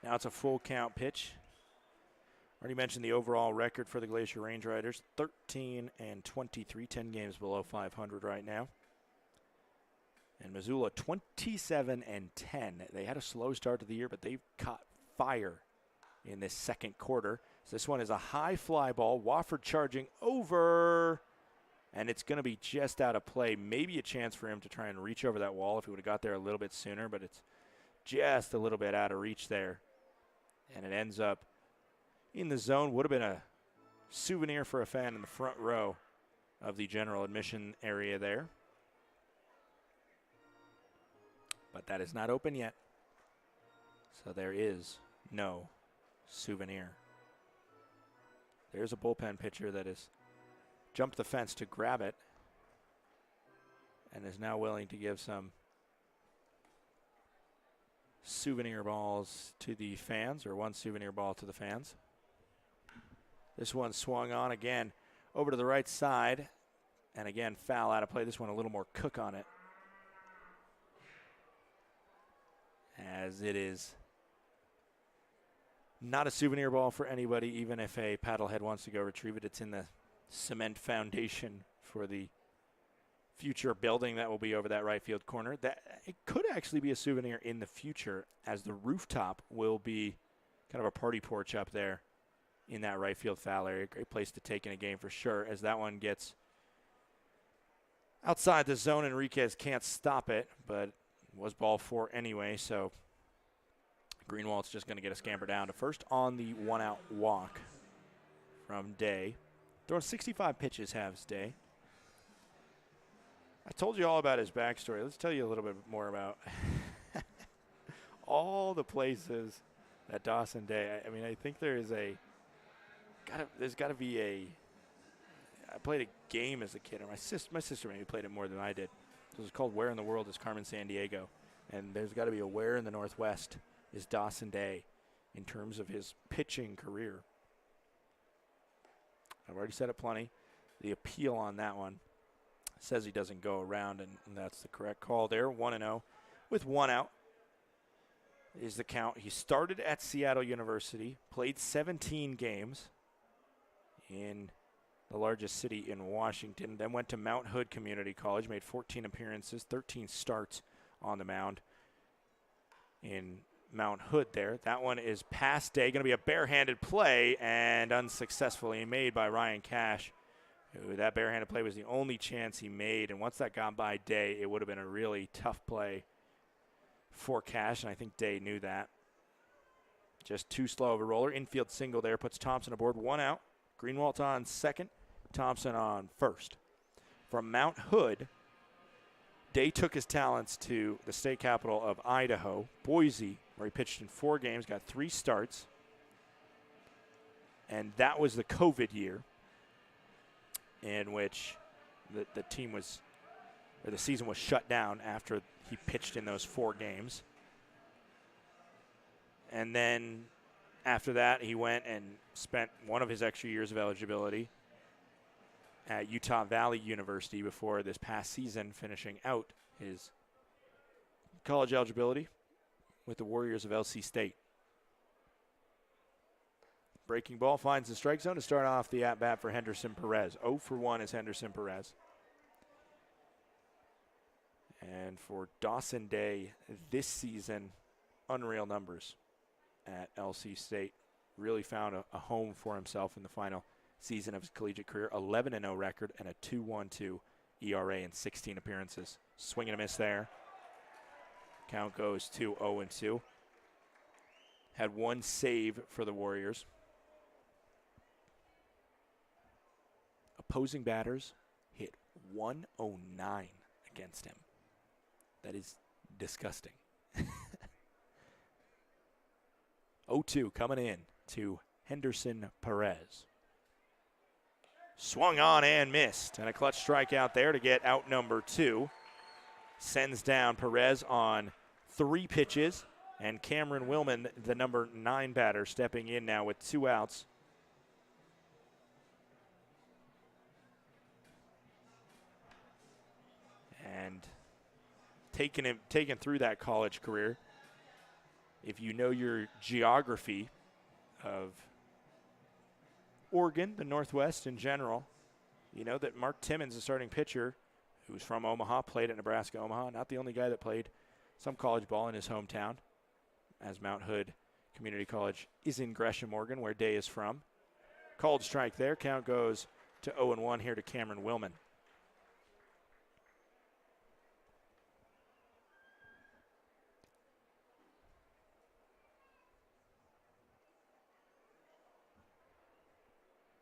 Now it's a full count pitch. Already mentioned the overall record for the Glacier Range Riders, 13-23, 10 games below 500 right now. And Missoula 27-10. They had a slow start to the year, but they've caught fire in this second quarter. So this one is a high fly ball. Wofford charging over, and it's going to be just out of play. Maybe a chance for him to try and reach over that wall if he would have got there a little bit sooner, but it's just a little bit out of reach there. And it ends up in the zone. Would have been a souvenir for a fan in the front row of the general admission area there. But that is not open yet. So there is no souvenir. There's a bullpen pitcher that has jumped the fence to grab it and is now willing to give some souvenir balls to the fans, or one souvenir ball to the fans. This one swung on again over to the right side, and again foul out of play. This one a little more cook on it, as it is not a souvenir ball for anybody, even if a paddlehead wants to go retrieve it. It's in the cement foundation for the future building that will be over that right field corner. That it could actually be a souvenir in the future, as the rooftop will be kind of a party porch up there in that right field foul area. Great place to take in a game for sure, as that one gets outside the zone. Enriquez can't stop it, but was ball 4 anyway, so Greenwald's just going to get a scamper down to first on the 1-out walk from Day. Throwing 65 pitches, has Day. I told you all about his backstory. Let's tell you a little bit more about all the places that Dawson Day. I mean, I think there's got to be a. I played a game as a kid, and my sister maybe played it more than I did. It was called Where in the World is Carmen Sandiego, and there's got to be a Where in the Northwest is Dawson Day, in terms of his pitching career. I've already said it plenty. The appeal on that one says he doesn't go around, and that's the correct call there. 1-0 with 1 out is the count. He started at Seattle University, played 17 games in the largest city in Washington, then went to Mount Hood Community College, made 14 appearances, 13 starts on the mound in Mount Hood there. That one is past Day, going to be a barehanded play and unsuccessfully made by Ryan Cash. That barehanded play was the only chance he made, and once that got by Day, it would have been a really tough play for Cash, and I think Day knew that. Just too slow of a roller. Infield single there puts Thompson aboard. 1 out. Greenwalt on second. Thompson on first. From Mount Hood, Day took his talents to the state capital of Idaho, Boise, where he pitched in 4 games, got 3 starts. And that was the COVID year in which the team was, or the season was shut down after he pitched in those 4 games. And then after that, he went and spent one of his extra years of eligibility at Utah Valley University before this past season, finishing out his college eligibility with the Warriors of LC State. Breaking ball finds the strike zone to start off the at-bat for Henderson Perez. 0 for 1 is Henderson Perez. And for Dawson Day this season, unreal numbers at LC State. Really found a home for himself in the final season of his collegiate career. 11-0 record and a 2.12 ERA in 16 appearances. Swing and a miss there. Count goes to 0-2. Had 1 save for the Warriors. Opposing batters hit 109 against him. That is disgusting. 0-2 coming in to Henderson Perez. Swung on and missed. And a clutch strikeout there to get out number 2. Sends down Perez on 3 pitches. And Cameron Willman, the number 9 batter, stepping in now with 2 outs. And taken through that college career, if you know your geography of Oregon, the Northwest in general, you know that Mark Timmons, the starting pitcher, who's from Omaha, played at Nebraska Omaha, not the only guy that played some college ball in his hometown, as Mount Hood Community College is in Gresham, Oregon, where Day is from. Called strike there. Count goes to 0-1 here to Cameron Willman.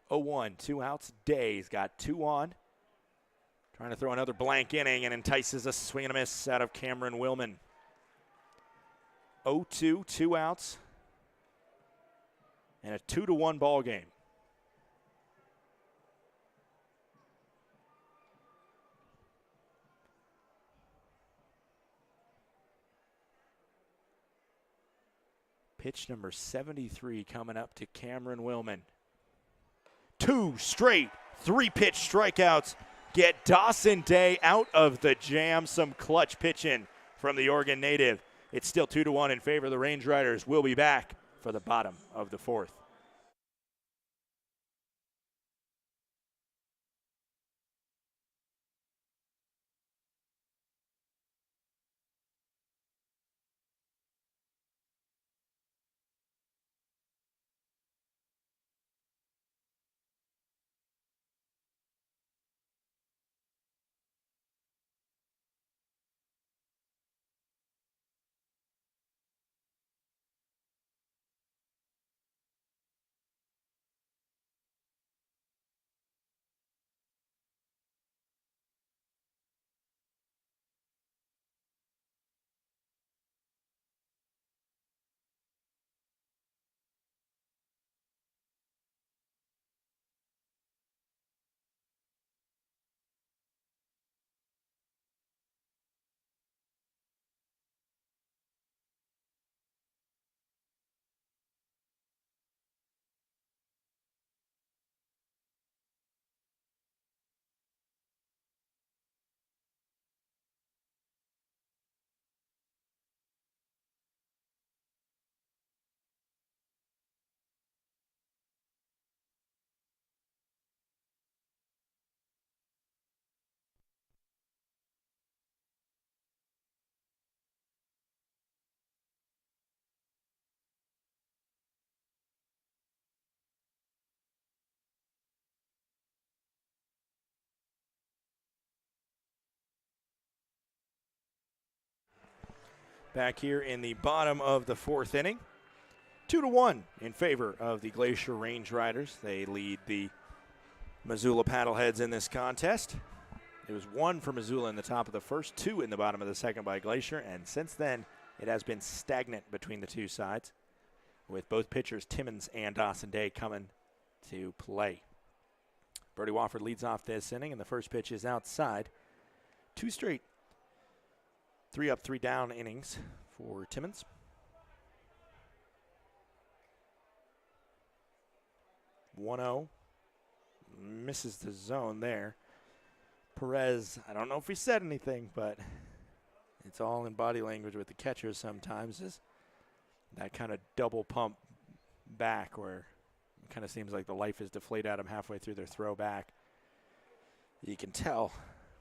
Oh, 1, 2 outs. Day's got 2 on. Trying to throw another blank inning and entices a swing and a miss out of Cameron Willman. 0-2, 2 outs. And a 2-1 ball game. Pitch number 73 coming up to Cameron Willman. 2 straight 3-pitch strikeouts get Dawson Day out of the jam. Some clutch pitching from the Oregon native. It's still 2-1 in favor of the Range Riders. We'll be back for the bottom of the 4th. back here in the bottom of the fourth inning. 2-1 in favor of the Glacier Range Riders. They lead the Missoula Paddleheads in this contest. It was 1 for Missoula in the top of the first, 2 in the bottom of the second by Glacier, and since then it has been stagnant between the two sides, with both pitchers Timmons and Dawson Day coming to play. Brody Wofford leads off this inning, and the first pitch is outside. 2 straight 3 up, 3 down innings for Timmons. 1-0. Misses the zone there. Perez, I don't know if he said anything, but it's all in body language with the catchers sometimes, is that kind of double pump back where it kind of seems like the life is deflated out of them halfway through their throw back. You can tell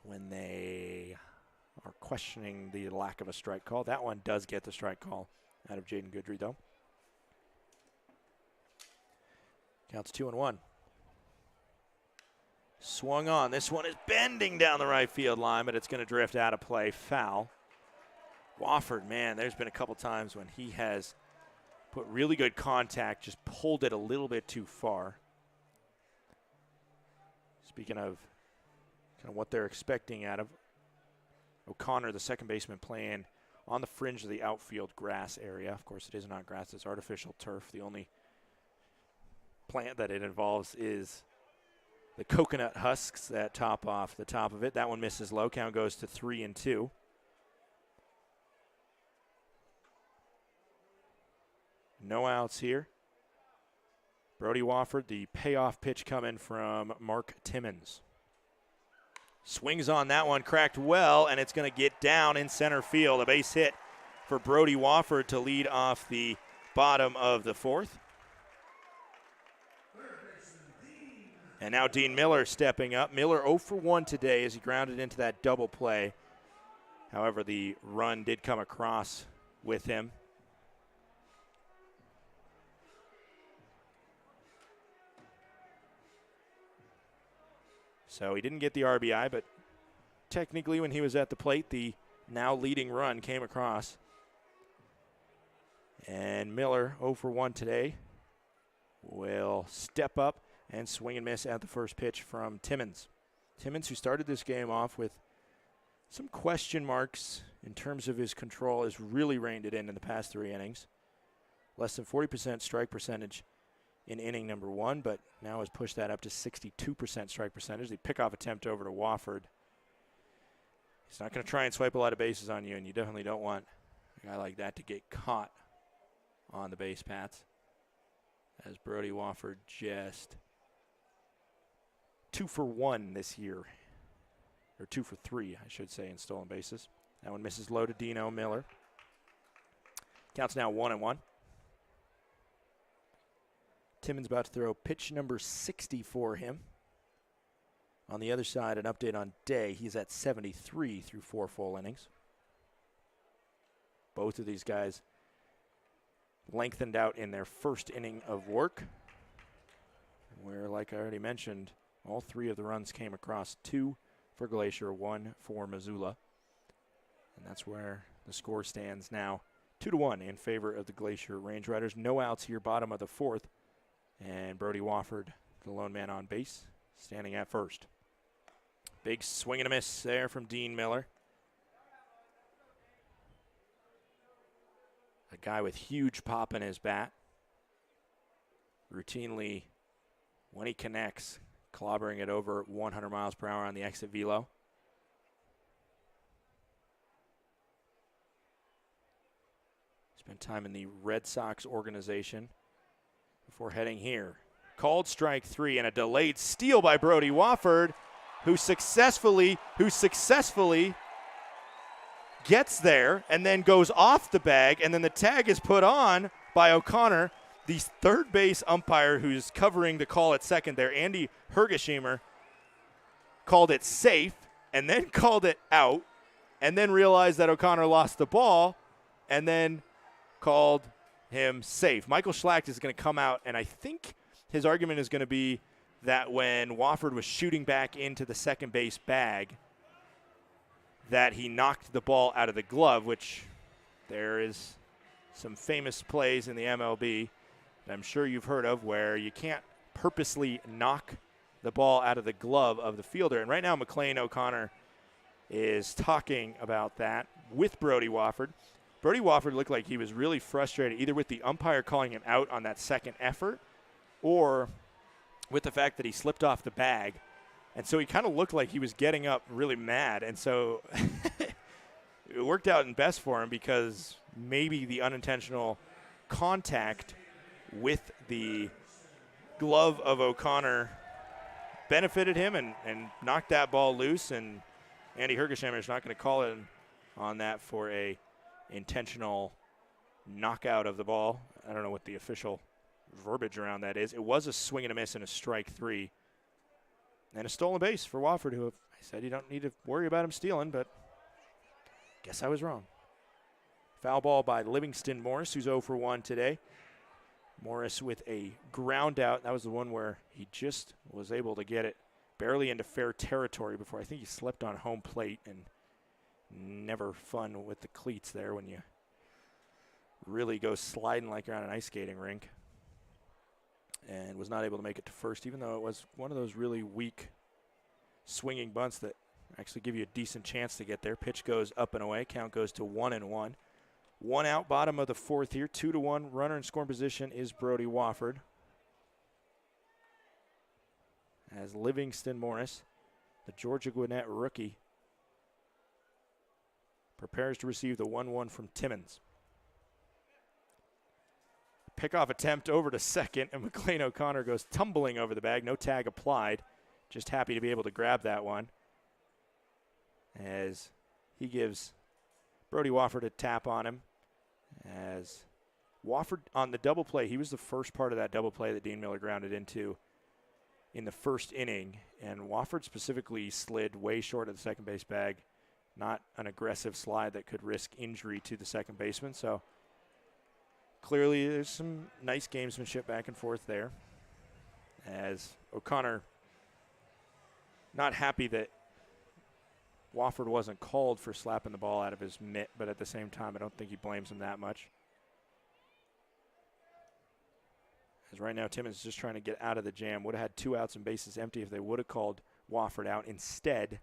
when they are questioning the lack of a strike call. That one does get the strike call out of Jaden Goodry, though. Counts 2-1. Swung on. This one is bending down the right field line, but it's going to drift out of play. Foul. Wofford, man, there's been a couple times when he has put really good contact, just pulled it a little bit too far. Speaking of kind of what they're expecting out of O'Connor, the second baseman, playing on the fringe of the outfield grass area. Of course, it is not grass, it's artificial turf. The only plant that it involves is the coconut husks that top off the top of it. That one misses low. Count goes to 3-2. No outs here. Brody Wofford, the payoff pitch coming from Mark Timmons. Swings on that one, cracked well, and it's going to get down in center field. A base hit for Brody Wofford to lead off the bottom of the fourth. And now Dean Miller stepping up. Miller 0 for 1 today as he grounded into that double play. However, the run did come across with him. So he didn't get the RBI, but technically when he was at the plate, the now leading run came across. And Miller 0 for 1 today will step up and swing and miss at the first pitch from Timmons. Timmons, who started this game off with some question marks in terms of his control, has really reined it in the past 3 innings. Less than 40% strike percentage in inning number 1, but now has pushed that up to 62% strike percentage. The pickoff attempt over to Wofford. He's not going to try and swipe a lot of bases on you, and you definitely don't want a guy like that to get caught on the base paths. As Brody Wofford just 2 for 1 this year, or 2 for 3, I should say, in stolen bases. That one misses low to Dino Miller. Counts now 1-1. Timmons about to throw pitch number 60 for him. On the other side, an update on Day. He's at 73 through 4 full innings. Both of these guys lengthened out in their first inning of work, where, like I already mentioned, all 3 of the runs came across. 2 for Glacier, 1 for Missoula. And that's where the score stands now. 2-1 in favor of the Glacier Range Riders. No outs here, bottom of the fourth. And Brody Wofford, the lone man on base, standing at first. Big swing and a miss there from Dean Miller. A guy with huge pop in his bat. Routinely, when he connects, clobbering it over 100 miles per hour on the exit velo. Spent time in the Red Sox organization before heading here. Called strike 3 and a delayed steal by Brody Wofford, who successfully gets there and then goes off the bag, and then the tag is put on by O'Connor. The third base umpire who's covering the call at second there, Andy Hergesheimer, called it safe and then called it out and then realized that O'Connor lost the ball and then called him safe. Michael Schlacht is going to come out, and I think his argument is going to be that when Wofford was shooting back into the second base bag, that he knocked the ball out of the glove, which There is some famous plays in the MLB that I'm sure you've heard of where you can't purposely knock the ball out of the glove of the fielder. And right now, McLean O'Connor is talking about that with Brody Wofford. Brody Wofford looked like he was really frustrated either with the umpire calling him out on that second effort or with the fact that he slipped off the bag. And so he kind of looked like he was getting up really mad. And so it worked out in best for him because maybe the unintentional contact with the glove of O'Connor benefited him and knocked that ball loose. And Andy Hergesheimer is not going to call it on that for a intentional knockout of the ball. I don't know what the official verbiage around that is. It was a swing and a miss and a strike 3. And a stolen base for Wofford, who I said you don't need to worry about him stealing, but guess I was wrong. Foul ball by Livingston Morris, who's 0 for 1 today. Morris with a ground out. That was the one where he just was able to get it barely into fair territory before I think he slipped on home plate, and never fun with the cleats there when you really go sliding like you're on an ice skating rink. And was not able to make it to first, even though it was one of those really weak swinging bunts that actually give you a decent chance to get there. Pitch goes up and away. Count goes to 1-1. 1 out, bottom of the 4th here. 2-1. Runner in scoring position is Brody Wofford. As Livingston Morris, the Georgia Gwinnett rookie, prepares to receive the 1-1 from Timmons. Pickoff attempt over to second, and McLean O'Connor goes tumbling over the bag. No tag applied. Just happy to be able to grab that one. As he gives Brody Wofford a tap on him. As Wofford on the double play, he was the first part of that double play that Dean Miller grounded into in the first inning. And Wofford specifically slid way short of the second base bag. Not an aggressive slide that could risk injury to the second baseman. So clearly there's some nice gamesmanship back and forth there. As O'Connor not happy that Wofford wasn't called for slapping the ball out of his mitt, but at the same time, I don't think he blames him that much. As right now, Timmons is just trying to get out of the jam. Would have had 2 outs and bases empty if they would have called Wofford out. Instead,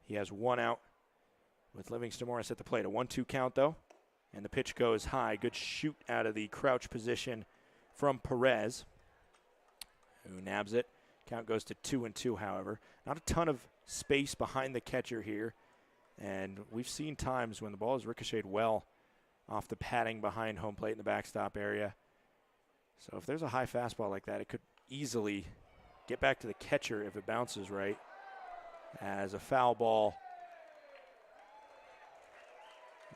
he has 1 out with Livingston Morris at the plate. A 1-2 count, though, and the pitch goes high. Good shoot out of the crouch position from Perez, who nabs it. Count goes to 2-2, however. Not a ton of space behind the catcher here. And we've seen times when the ball has ricocheted well off the padding behind home plate in the backstop area. So if there's a high fastball like that, it could easily get back to the catcher if it bounces right. As a foul ball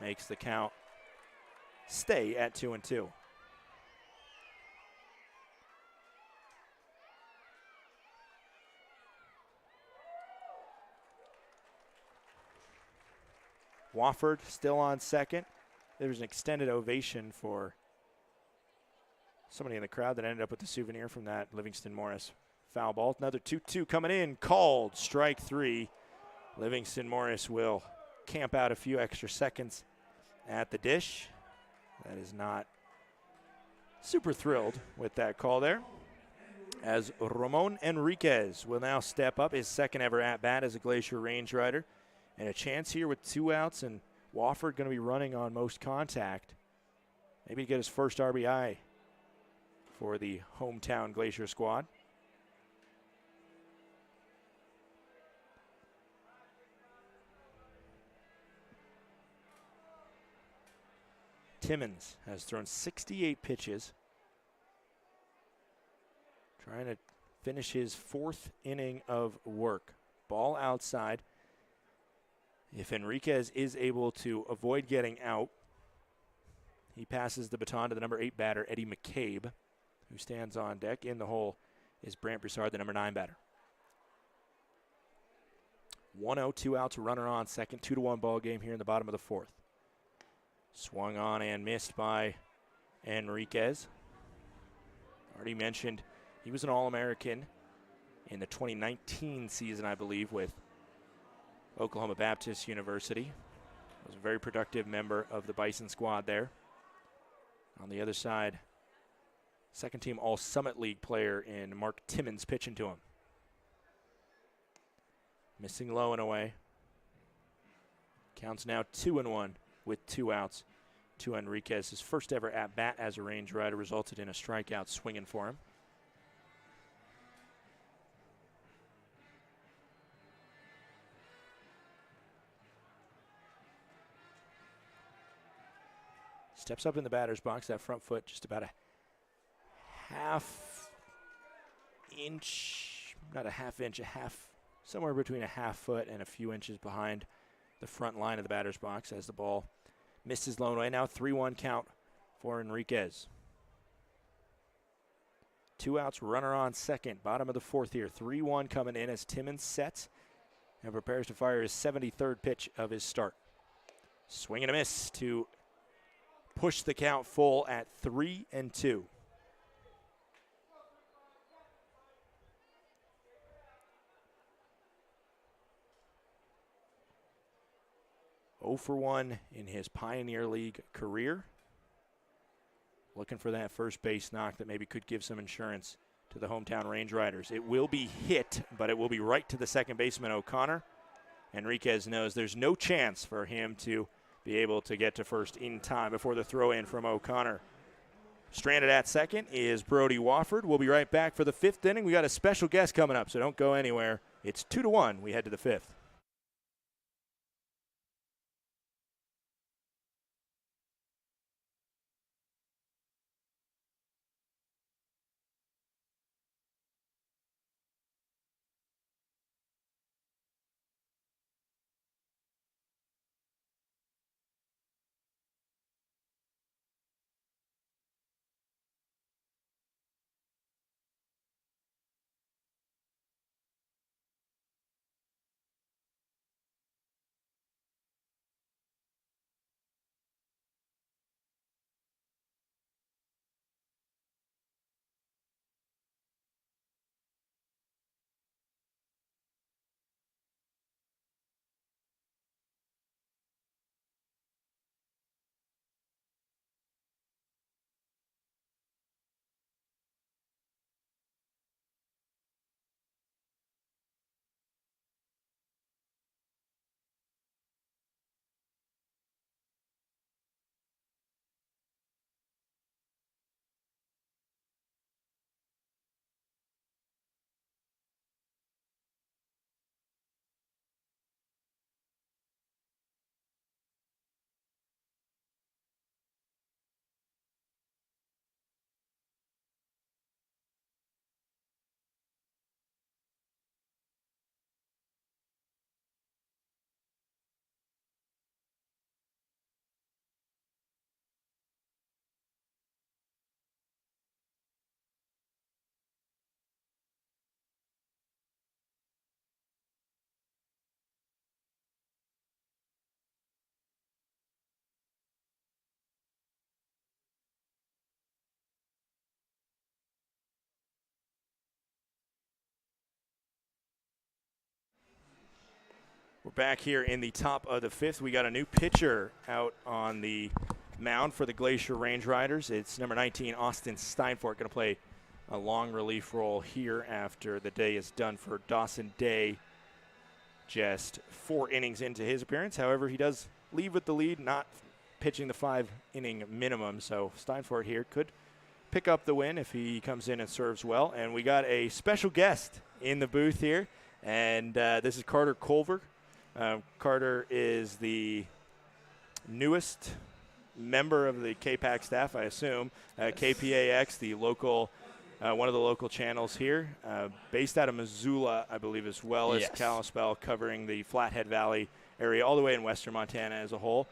makes the count stay at 2-2. Wofford still on second. There was an extended ovation for somebody in the crowd that ended up with the souvenir from that Livingston Morris foul ball. Another 2-2 coming in, called, strike 3. Livingston Morris will camp out a few extra seconds at the dish. That is not super thrilled with that call there. As Ramon Enriquez will now step up, his second ever at-bat as a Glacier Range Rider. And a chance here with 2 outs, and Wofford going to be running on most contact. Maybe get his first RBI for the hometown Glacier squad. Timmons has thrown 68 pitches, trying to finish his 4th inning of work. Ball outside. If Enriquez is able to avoid getting out, he passes the baton to the number 8 batter, Eddie McCabe, who stands on deck. In the hole is Brant Broussard, the number 9 batter. 1-0, 2 outs, runner on second, 2-1 ball game here in the bottom of the 4th. Swung on and missed by Enriquez. Already mentioned he was an All-American in the 2019 season, I believe, with Oklahoma Baptist University. Was a very productive member of the Bison squad there. On the other side, second team All-Summit League player in Mark Timmons pitching to him. Missing low and away. Counts now 2-1 with 2 outs to Enriquez. His first ever at-bat as a Range Rider resulted in a strikeout swinging for him. Steps up in the batter's box, that front foot just about a half inch, not a half inch, somewhere between a half foot and a few inches behind the front line of the batter's box as the ball misses low and away. Now 3-1 count for Enriquez. 2 outs, runner on second, bottom of the fourth here. 3-1 coming in as Timmons sets and prepares to fire his 73rd pitch of his start. Swing and a miss to push the count full at 3-2. Oh for 1 in his Pioneer League career. Looking for that first base knock that maybe could give some insurance to the hometown Range Riders. It will be hit, but it will be right to the second baseman, O'Connor. Enriquez knows there's no chance for him to be able to get to first in time before the throw in from O'Connor. Stranded at second is Brody Wofford. We'll be right back for the 5th inning. We got a special guest coming up, so don't go anywhere. It's 2-1. We head to the 5th. We're back here in the top of the 5th. We got a new pitcher out on the mound for the Glacier Range Riders. It's number 19, Austin Steinfort, going to play a long relief role here after the day is done for Dawson Day. Just 4 innings into his appearance. However, he does leave with the lead, not pitching the 5-inning minimum. So Steinfort here could pick up the win if he comes in and serves well. And we got a special guest in the booth here, and this is Carter Culver. Carter is the newest member of the KPAC staff, I assume. KPAX, the local, one of the local channels here, based out of Missoula, I believe, as well as Kalispell, covering the Flathead Valley area all the way in western Montana as a whole.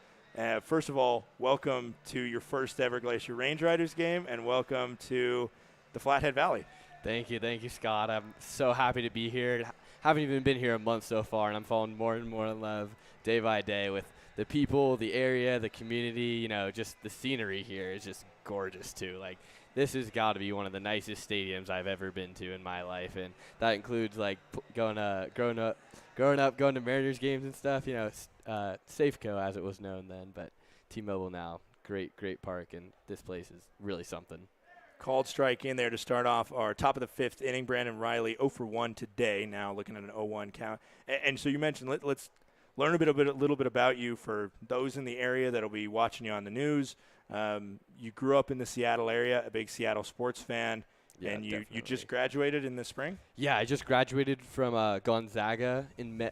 First of all, welcome to your first ever Glacier Range Riders game, and welcome to the Flathead Valley. Thank you, Scott. I'm so happy to be here. Haven't even been here a month so far, and I'm falling more and more in love day by day with the people, the area, the community. You know, just the scenery here is just gorgeous too. Like this has got to be one of the nicest stadiums I've ever been to in my life, and that includes like growing up, going to Mariners games and stuff. Safeco as it was known then, but T-Mobile now. Great park, and this place is really something. Called strike in there to start off our top of the fifth inning. Brandon Riley 0 for 1 today. Now looking at an 0-1 count. And so you mentioned let's learn a little bit about you for those in the area that'll be watching you on the news. You grew up in the Seattle area, a big Seattle sports fan, and you just graduated in the spring? Yeah, I just graduated from Gonzaga in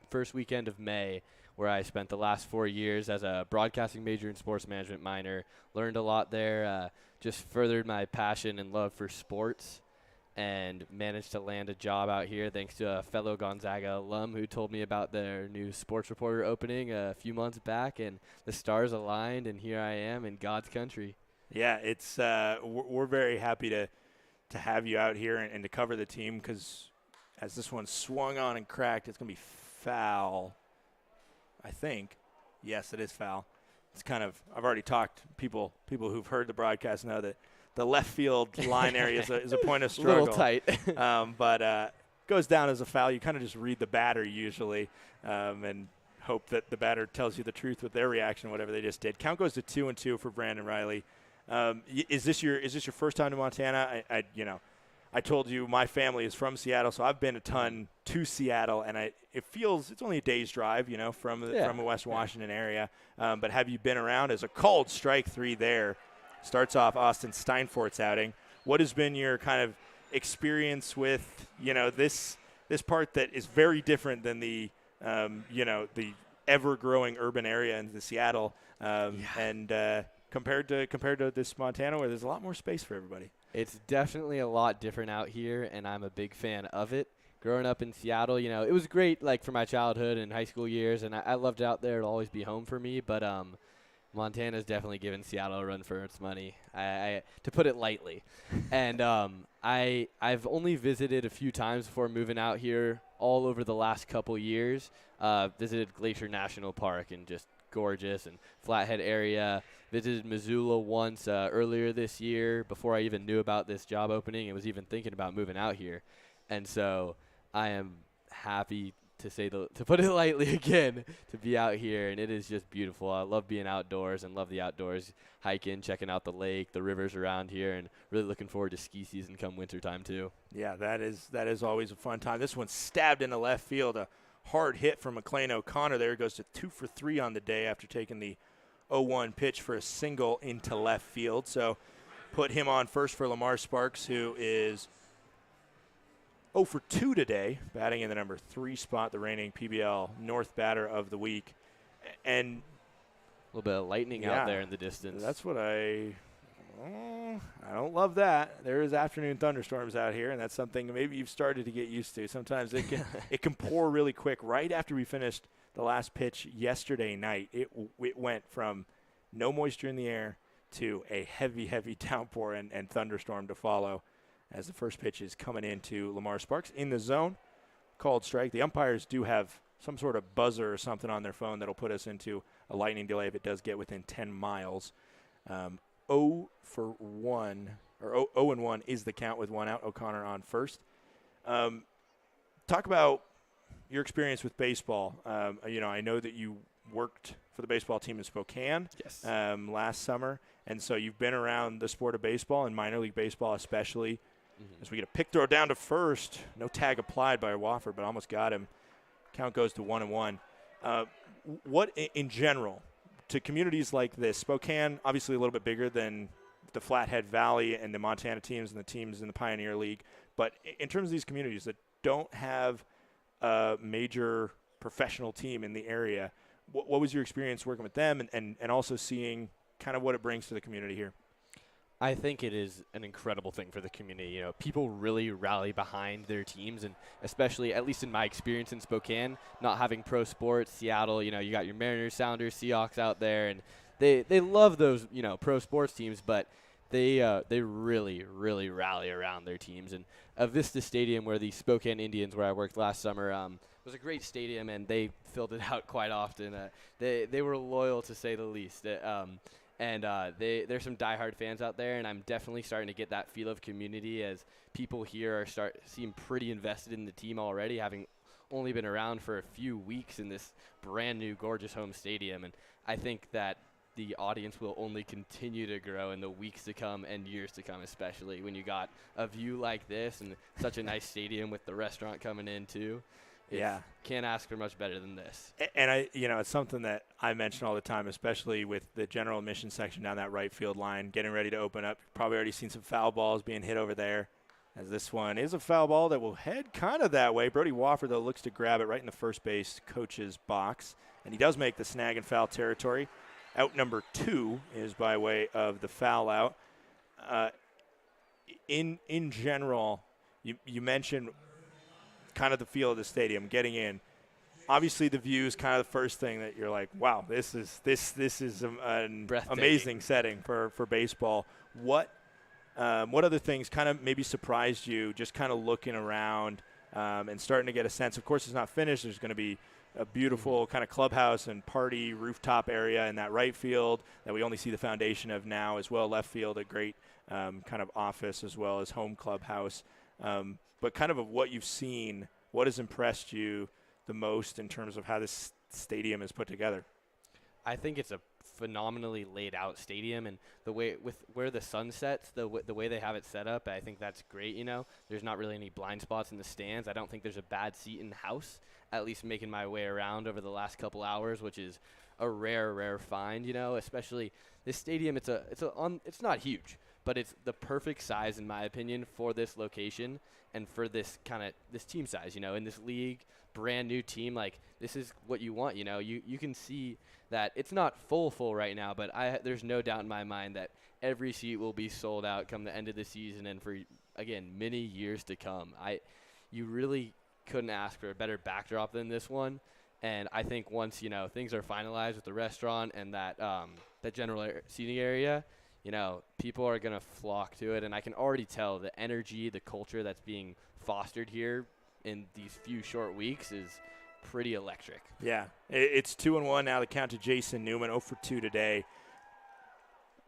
first weekend of May, where I spent the last 4 years as a broadcasting major and sports management minor. Learned a lot there, just furthered my passion and love for sports, and managed to land a job out here thanks to a fellow Gonzaga alum who told me about their new sports reporter opening a few months back, and the stars aligned, and here I am in God's country. Yeah, it's we're very happy to have you out here and to cover the team, because as this one swung on and cracked, it's going to be foul, I think. Yes, it is foul. It's kind of, I've already talked, people who've heard the broadcast know that the left field line area is a point of struggle. A little tight. But goes down as a foul. You kind of just read the batter usually and hope that the batter tells you the truth with their reaction, whatever they just did. Count goes to 2-2 for Brandon Riley. Is this your first time to Montana? I told you my family is from Seattle, so I've been a ton to Seattle, and it's only a day's drive, from the West Washington area. But have you been around? As a called strike 3 there, starts off Austin Steinfort's outing. What has been your kind of experience with this part that is very different than the the ever-growing urban area in the Seattle, and compared to this Montana where there's a lot more space for everybody? It's definitely a lot different out here, and I'm a big fan of it. Growing up in Seattle, it was great, like, for my childhood and high school years, and I loved it out there. It'll always be home for me, but Montana's definitely given Seattle a run for its money, to put it lightly. And I've only visited a few times before moving out here all over the last couple years. Visited Glacier National Park, and just gorgeous, and Flathead area. Visited Missoula once earlier this year before I even knew about this job opening and was even thinking about moving out here. And so I am happy, to put it lightly again, to be out here, and it is just beautiful. I love being outdoors and love the outdoors, hiking, checking out the lake, the rivers around here, and really looking forward to ski season come wintertime too. Yeah, that is always a fun time. This one's stabbed into left field, a hard hit from McLean O'Connor there. Goes to 2 for 3 on the day after taking the 0-1 pitch for a single into left field. So put him on first for Lamar Sparks, who is 0 for 2 today, batting in the number 3 spot, the reigning PBL North batter of the week. And a little bit of lightning out there in the distance. That's what I don't love that. There is afternoon thunderstorms out here, and that's something maybe you've started to get used to. Sometimes it can pour really quick. Right after we finished the last pitch yesterday night, it went from no moisture in the air to a heavy, heavy downpour and thunderstorm to follow as the first pitch is coming into Lamar Sparks in the zone. Called strike. The umpires do have some sort of buzzer or something on their phone that'll put us into a lightning delay if it does get within 10 miles. 0 for 1, or 0-1 is the count with 1 out. O'Connor on first. Talk about your experience with baseball. I know that you worked for the baseball team in Spokane last summer, and so you've been around the sport of baseball and minor league baseball especially. Mm-hmm. As we get a pick throw down to first, no tag applied by Wofford, but almost got him. Count goes to 1-1. What in general, to communities like this, Spokane obviously a little bit bigger than the Flathead Valley and the Montana teams and the teams in the Pioneer League, but in terms of these communities that don't have a major professional team in the area, what was your experience working with them and also seeing kind of what it brings to the community here? I think it is an incredible thing for the community. People really rally behind their teams, and especially, at least in my experience in Spokane, not having pro sports, Seattle, you got your Mariners, Sounders, Seahawks out there, and they love those, pro sports teams, but they really, really rally around their teams. And Vista Stadium, where the Spokane Indians, where I worked last summer, was a great stadium, and they filled it out quite often. They were loyal, to say the least. And there's some diehard fans out there, and I'm definitely starting to get that feel of community as people here seem pretty invested in the team already, having only been around for a few weeks in this brand new gorgeous home stadium. And I think that the audience will only continue to grow in the weeks to come and years to come, especially when you got a view like this and such a nice stadium with the restaurant coming in too. Yeah. Can't ask for much better than this. And it's something that I mention all the time, especially with the general admission section down that right field line, getting ready to open up. You've probably already seen some foul balls being hit over there, as this one is a foul ball that will head kind of that way. Brody Wofford, though, looks to grab it right in the first base coach's box, and he does make the snag in foul territory. Out number 2 is by way of the foul out. In general, you mentioned kind of the feel of the stadium getting in. Obviously, the view is kind of the first thing that you're like, wow, this is an amazing setting for baseball. What other things kind of maybe surprised you, just kind of looking around and starting to get a sense? Of course, it's not finished. There's going to be a beautiful kind of clubhouse and party rooftop area in that right field that we only see the foundation of now, as well. Left field, a great kind of office, as well as home clubhouse. But kind of what you've seen, what has impressed you the most in terms of how this stadium is put together? I think it's a phenomenally laid out stadium, and the way with where the sun sets, the way they have it set up, I think that's great. There's not really any blind spots in the stands. I don't think there's a bad seat in the house, at least making my way around over the last couple hours, which is a rare find, especially this stadium. It's not huge, but it's the perfect size in my opinion for this location and for this team size, in this league, brand new team. Like, this is what you want. You can see that it's not full right now, but there's no doubt in my mind that every seat will be sold out come the end of the season and for, again, many years to come. You really couldn't ask for a better backdrop than this one. And I think once, things are finalized with the restaurant and that general seating area, people are going to flock to it. And I can already tell the energy, the culture that's being fostered here in these few short weeks is pretty electric. Yeah, it's 2-1 now. The count to Jason Newman, 0 for 2 today.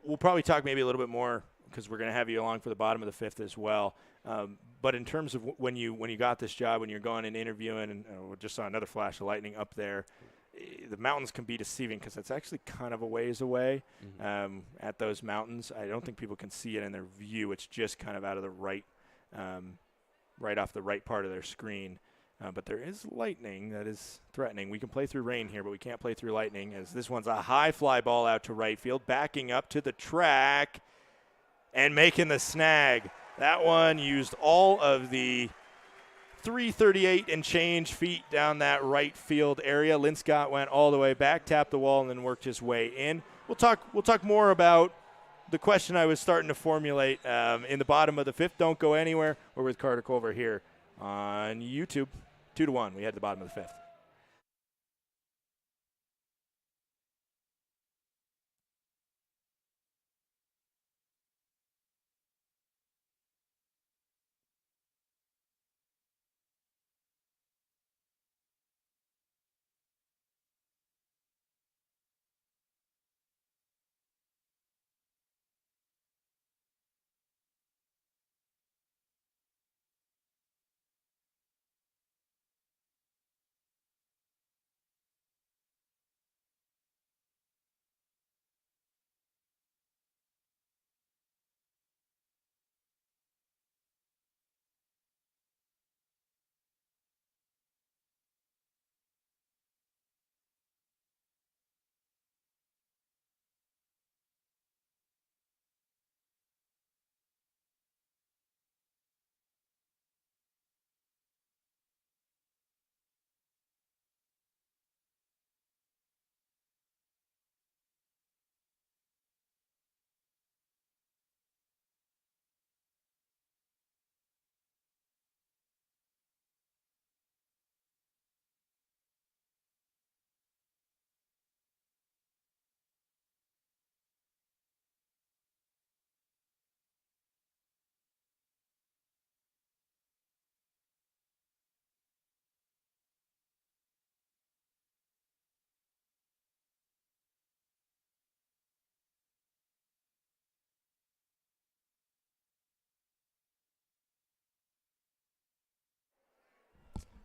We'll probably talk maybe a little bit more because we're going to have you along for the bottom of the fifth as well. But in terms of when you got this job, when you're going and interviewing, and we just saw another flash of lightning up there, the mountains can be deceiving because it's actually kind of a ways away at those mountains. I don't think people can see it in their view. It's just kind of out of the right off the right part of their screen. But there is lightning that is threatening. We can play through rain here, but we can't play through lightning, as this one's a high fly ball out to right field, backing up to the track and making the snag. That one used all of the 338 and change feet down that right field area. Linscott went all the way back, tapped the wall, and then worked his way in. We'll talk more about the question I was starting to formulate in the bottom of the fifth. Don't go anywhere. We're with Carter Culver here on YouTube. 2-1. We had the bottom of the fifth.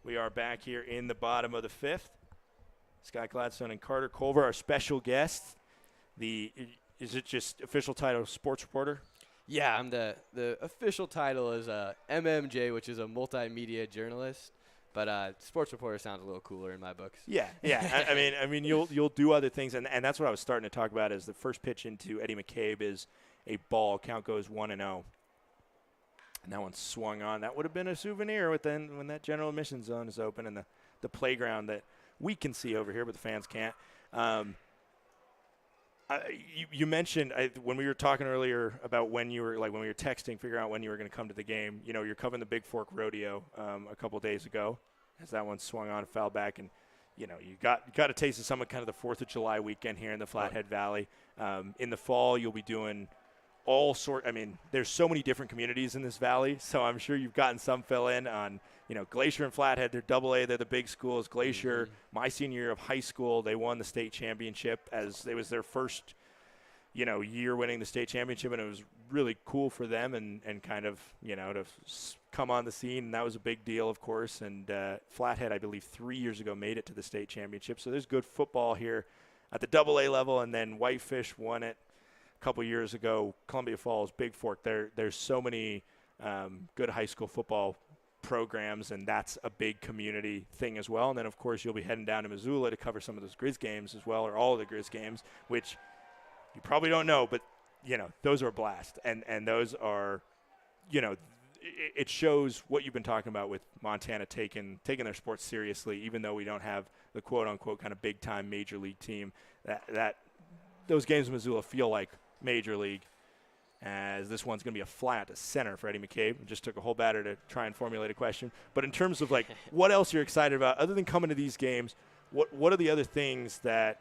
We are back here in the bottom of the fifth. Scott Gladstone and Carter Culver, our special guests. Is it just official title sports reporter? Yeah, I'm the official title is MMJ, which is a multimedia journalist. But sports reporter sounds a little cooler in my books. Yeah. I mean, you'll do other things, and that's what I was starting to talk about. Is the first pitch into Eddie McCabe is a ball. Count goes 1-0, and that one swung on. That would have been a souvenir when that general admission zone is open and the playground that we can see over here, but the fans can't. You mentioned when we were talking earlier about when we were texting, figuring out when you were going to come to the game. You know, you're covering the Big Fork Rodeo a couple days ago, as that one swung on and fell back, and you got a taste of some of kind of the 4th of July weekend here in the Flathead Valley. In the fall, you'll be doing all sort. I mean, there's so many different communities in this valley, so I'm sure you've gotten some fill in on. Glacier and Flathead, they're AA, they're the big schools. Glacier, my senior year of high school, they won the state championship as it was their first, year winning the state championship, and it was really cool for them and kind of, to come on the scene, and that was a big deal, of course. And Flathead, I believe, 3 years ago made it to the state championship. So there's good football here at the AA level, and then Whitefish won it a couple years ago. Columbia Falls, Big Fork, there's so many good high school football programs, and that's a big community thing as well. And then, of course, you'll be heading down to Missoula to cover some of those Grizz games as well, or all of the Grizz games, which you probably don't know, but, those are a blast. And those are, it shows what you've been talking about with Montana taking their sports seriously, even though we don't have the quote-unquote kind of big-time major league team. That those games in Missoula feel like major league. As this one's going to be a fly out to center for Eddie McCabe. It just took a whole batter to try and formulate a question. But in terms of, what else you're excited about, other than coming to these games, what are the other things that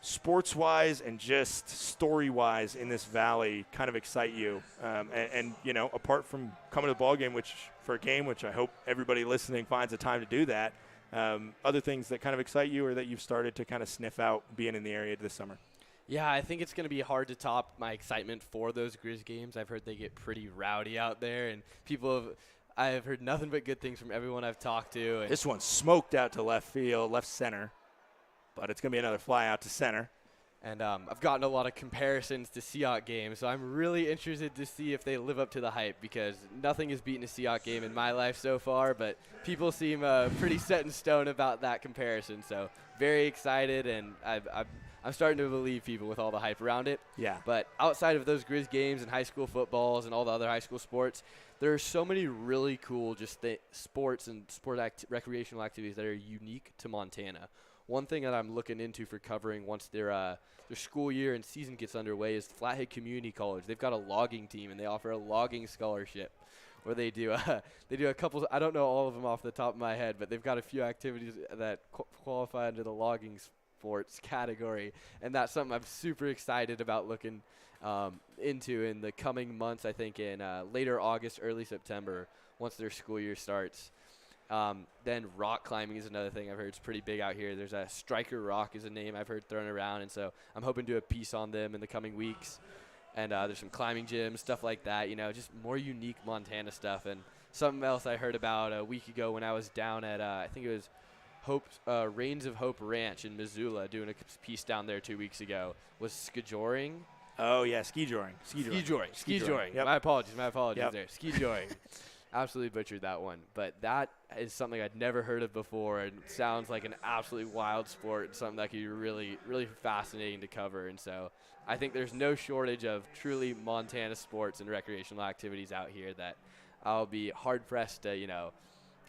sports-wise and just story-wise in this valley kind of excite you? And apart from coming to the ball game, which I hope everybody listening finds the time to do that, other things that kind of excite you or that you've started to kind of sniff out being in the area this summer? Yeah, I think it's going to be hard to top my excitement for those Grizz games. I've heard they get pretty rowdy out there, and I've heard nothing but good things from everyone I've talked to. And this one's smoked out to left center, but it's going to be another fly out to center. And I've gotten a lot of comparisons to Seahawk games, so I'm really interested to see if they live up to the hype, because nothing has beaten a Seahawk game in my life so far, but people seem pretty set in stone about that comparison. So very excited, and I'm starting to believe people with all the hype around it. Yeah. But outside of those Grizz games and high school footballs and all the other high school sports, there are so many really cool sports and recreational activities that are unique to Montana. One thing that I'm looking into for covering once their school year and season gets underway is Flathead Community College. They've got a logging team, and they offer a logging scholarship where they do a couple. I don't know all of them off the top of my head, but they've got a few activities that qualify under the logging sports category, and that's something I'm super excited about looking into in the coming months. I think in later August, early September, once their school year starts. Then rock climbing is another thing I've heard is pretty big out here. There's a Striker Rock is a name I've heard thrown around, and so I'm hoping to do a piece on them in the coming weeks. And there's some climbing gyms, stuff like that, just more unique Montana stuff. And something else I heard about a week ago when I was down at I think it was Reigns of Hope Ranch in Missoula, doing a piece down there 2 weeks ago, was skijoring. Oh, yeah, ski-joring. Yep. My apologies Yep. there. Ski-joring. Absolutely butchered that one. But that is something I'd never heard of before, and sounds like an absolutely wild sport and something that could be really, really fascinating to cover. And so I think there's no shortage of truly Montana sports and recreational activities out here that I'll be hard-pressed to,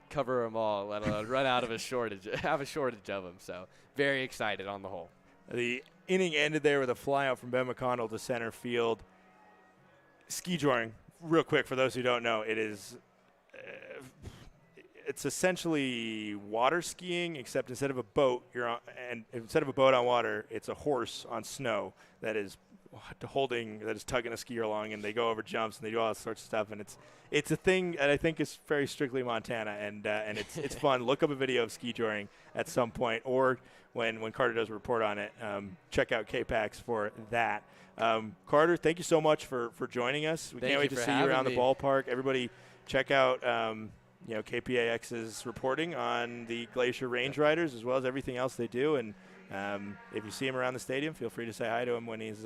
cover them all, let alone run out of a shortage of them. So very excited on the whole. The inning ended there with a flyout from Ben McConnell to center field. Ski-joring, real quick, for those who don't know, it's essentially water skiing, except instead of a boat, instead of a boat on water, it's a horse on snow that is tugging a skier along, and they go over jumps and they do all sorts of stuff, and it's a thing that I think is very strictly Montana, and it's fun. Look up a video of ski-joring at some point, or when Carter does a report on it, check out K-Pax for that. Carter, thank you so much for joining us. We can't wait to see you around the ballpark. Everybody check out KPAX's reporting on the Glacier Range Riders as well as everything else they do. And if you see him around the stadium, feel free to say hi to him when he's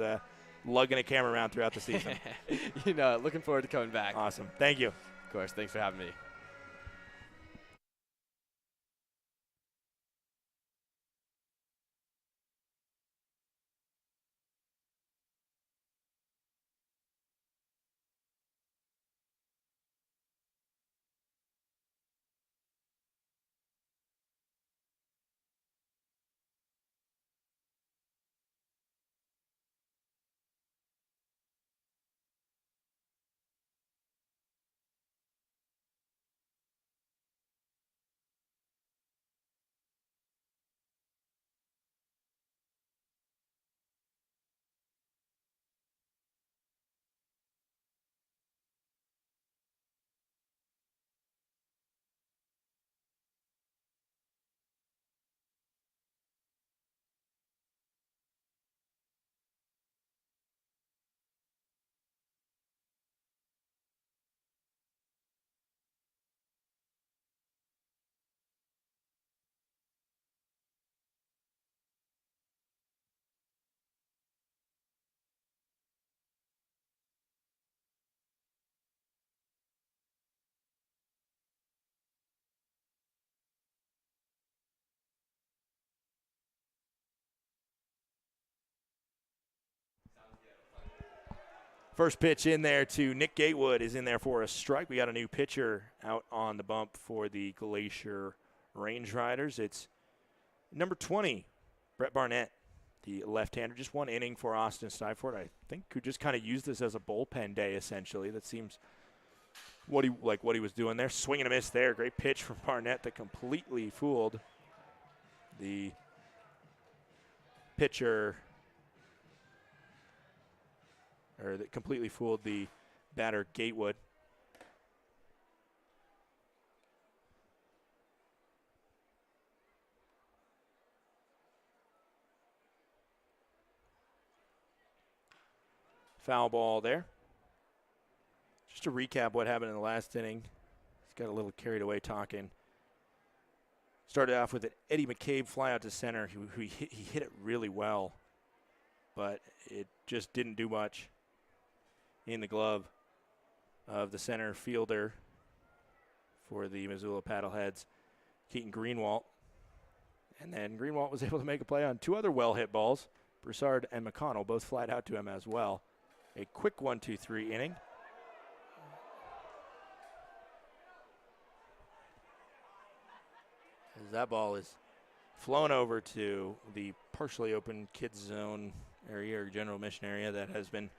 lugging a camera around throughout the season. Looking forward to coming back. Awesome. Thank you. Of course. Thanks for having me. First pitch in there to Nick Gatewood is in there for a strike. We got a new pitcher out on the bump for the Glacier Range Riders. It's number 20, Brett Barnett, the left-hander. Just one inning for Austin Stiford. I think who just kind of used this as a bullpen day, essentially. That seems what he was doing there. Swing and a miss there. Great pitch from Barnett that completely fooled the pitcher, or that completely fooled the batter Gatewood. Foul ball there. Just to recap what happened in the last inning. He's got a little carried away talking. Started off with an Eddie McCabe fly out to center. He hit it really well, but it just didn't do much in the glove of the center fielder for the Missoula Paddleheads, Keaton Greenwalt. And then Greenwalt was able to make a play on two other well-hit balls. Broussard and McConnell both flied out to him as well. A quick 1-2-3 inning. As that ball is flown over to the partially open kids zone area or general mission area that has been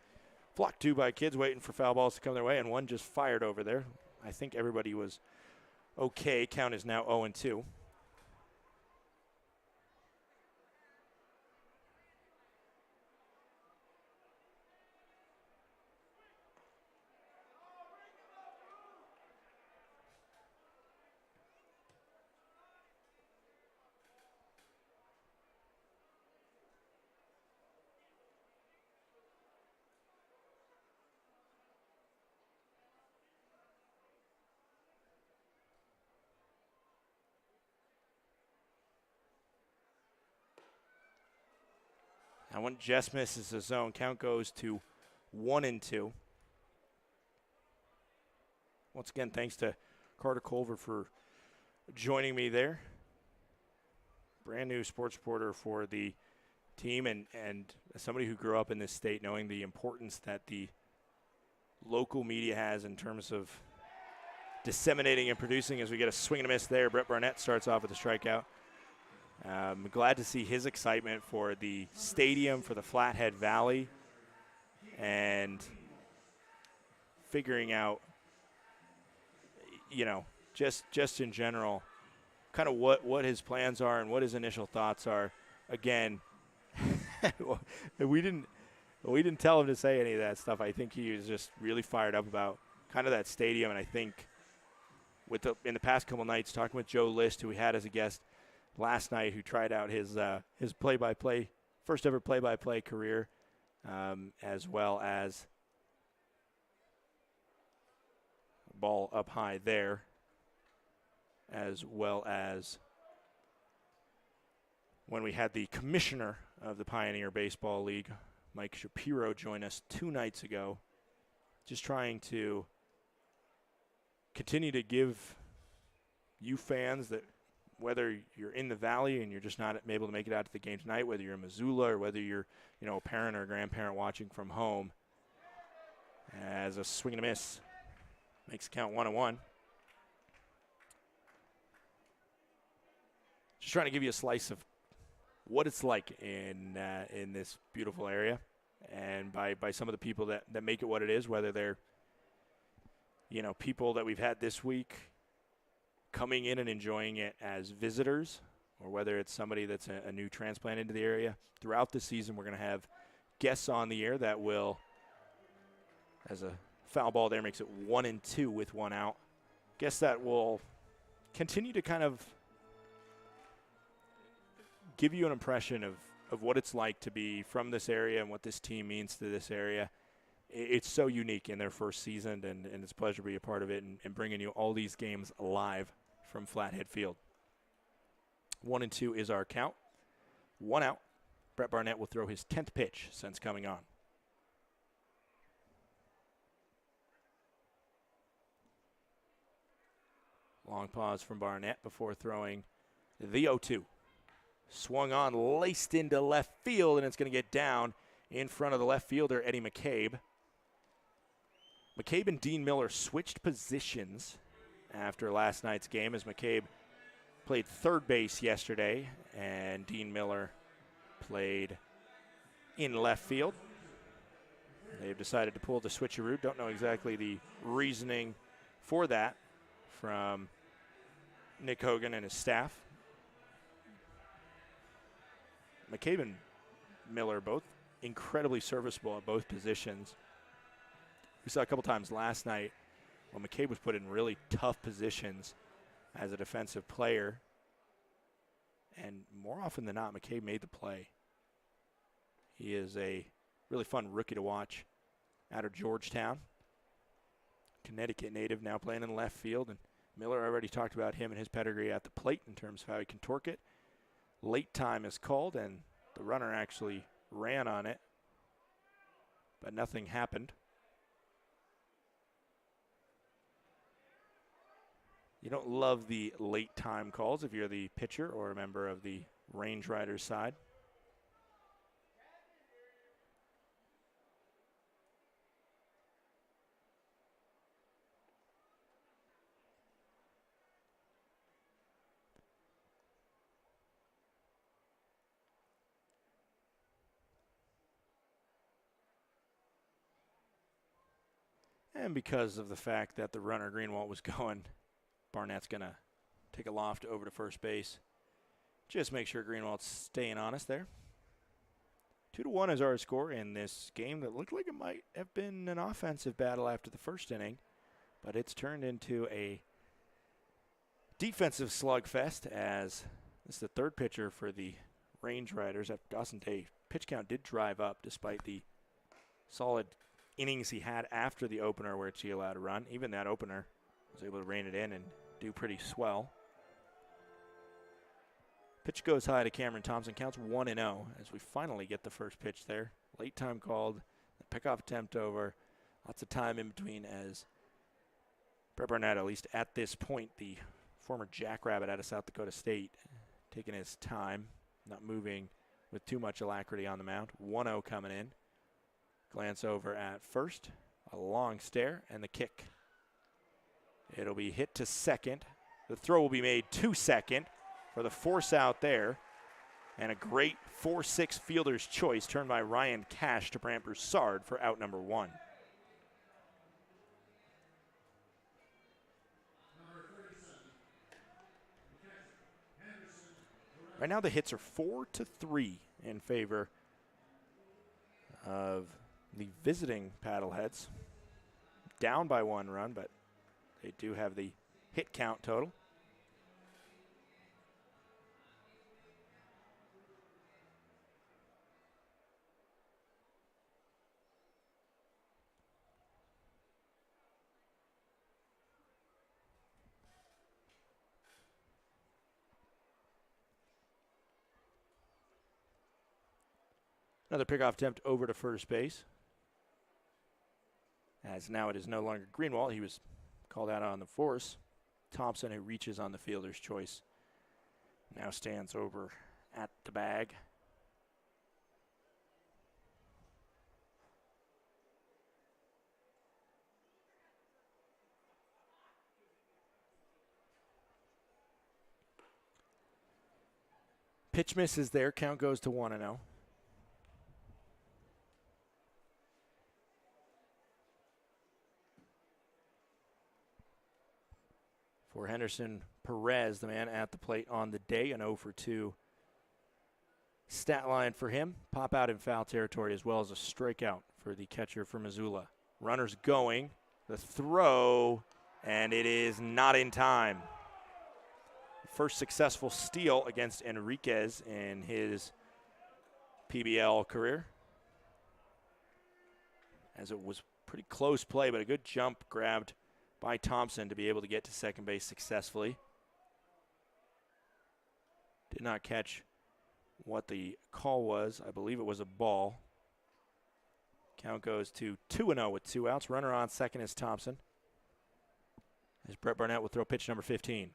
flocked to by kids waiting for foul balls to come their way, and one just fired over there. I think everybody was okay. Count is now 0-2. Now when Jess misses the zone, count goes to 1-2. Once again, thanks to Carter Culver for joining me there. Brand new sports reporter for the team, and as somebody who grew up in this state, knowing the importance that the local media has in terms of disseminating and producing. As we get a swing and a miss there, Brett Barnett starts off with a strikeout. I'm glad to see his excitement for the stadium, for the Flathead Valley, and figuring out, just in general, kind of what his plans are and what his initial thoughts are. Again, we didn't tell him to say any of that stuff. I think he was just really fired up about kind of that stadium, and I think in the past couple nights, talking with Joe List, who we had as a guest last night, who tried out his play-by-play, first ever play-by-play career, as well as ball up high there. as well as when we had the commissioner of the Pioneer Baseball League, Mike Shapiro, join us 2 nights ago, just trying to continue to give you fans that, whether you're in the Valley and you're just not able to make it out to the game tonight, whether you're in Missoula or whether you're, a parent or a grandparent watching from home, as a swing and a miss makes the count 1-1. Just trying to give you a slice of what it's like in this beautiful area, and by some of the people that make it what it is, whether they're, people that we've had this week coming in and enjoying it as visitors, or whether it's somebody that's a new transplant into the area. Throughout the season, we're going to have guests on the air that will, as a foul ball there makes it 1-2 with 1 out, guests that will continue to kind of give you an impression of what it's like to be from this area and what this team means to this area. It's so unique in their first season, and it's a pleasure to be a part of it and bringing you all these games live from Flathead Field. 1-2 is our count. 1 out. Brett Barnett will throw his 10th pitch since coming on. Long pause from Barnett before throwing the 0-2. Swung on, laced into left field, and it's going to get down in front of the left fielder, Eddie McCabe. McCabe and Dean Miller switched positions after last night's game, as McCabe played third base yesterday, and Dean Miller played in left field. They've decided to pull the switcheroo. Don't know exactly the reasoning for that from Nick Hogan and his staff. McCabe and Miller both incredibly serviceable at both positions. We saw a couple times last night when McCabe was put in really tough positions as a defensive player. And more often than not, McCabe made the play. He is a really fun rookie to watch out of Georgetown. Connecticut native, now playing in left field. And Miller already talked about him and his pedigree at the plate in terms of how he can torque it. Late time is called, and the runner actually ran on it, but nothing happened. You don't love the late time calls if you're the pitcher or a member of the Range Riders side. And because of the fact that the runner Greenwald was going, Barnett's going to take a loft over to first base. Just make sure Greenwald's staying honest there. 2-1 is our score in this game that looked like it might have been an offensive battle after the first inning, but it's turned into a defensive slugfest, as this is the third pitcher for the Range Riders. After Dawson Day, pitch count did drive up despite the solid innings he had after the opener, where he allowed a run. Even that opener was able to rein it in and do pretty swell. Pitch goes high to Cameron Thompson. Counts 1-0 as we finally get the first pitch there. Late time called. The pickoff attempt over. Lots of time in between, as Brett Barnett, at least at this point, the former Jackrabbit out of South Dakota State, taking his time, not moving with too much alacrity on the mound. 1-0 coming in. Glance over at first, a long stare, and the kick. It'll be hit to second. The throw will be made to second for the force out there. And a great 4-6 fielder's choice turned by Ryan Cash to Brant Broussard for out number 1. Right now the hits are 4-3 in favor of the visiting Paddleheads. Down by 1 run, but they do have the hit count total. Another pickoff attempt over to first base. As now it is no longer Greenwald. He was called out on the force. Thompson, who reaches on the fielder's choice, now stands over at the bag. Pitch misses there. Count goes to 1-0. For Henderson Perez, the man at the plate on the day, an 0 for 2 stat line for him. Pop out in foul territory as well as a strikeout for the catcher for Missoula. Runners going, the throw, and it is not in time. First successful steal against Enriquez in his PBL career. As it was pretty close play, but a good jump grabbed by Thompson to be able to get to second base successfully. Did not catch what the call was. I believe it was a ball. Count goes to 2-0 with 2 outs. Runner on second is Thompson. As Brett Barnett will throw pitch number 15.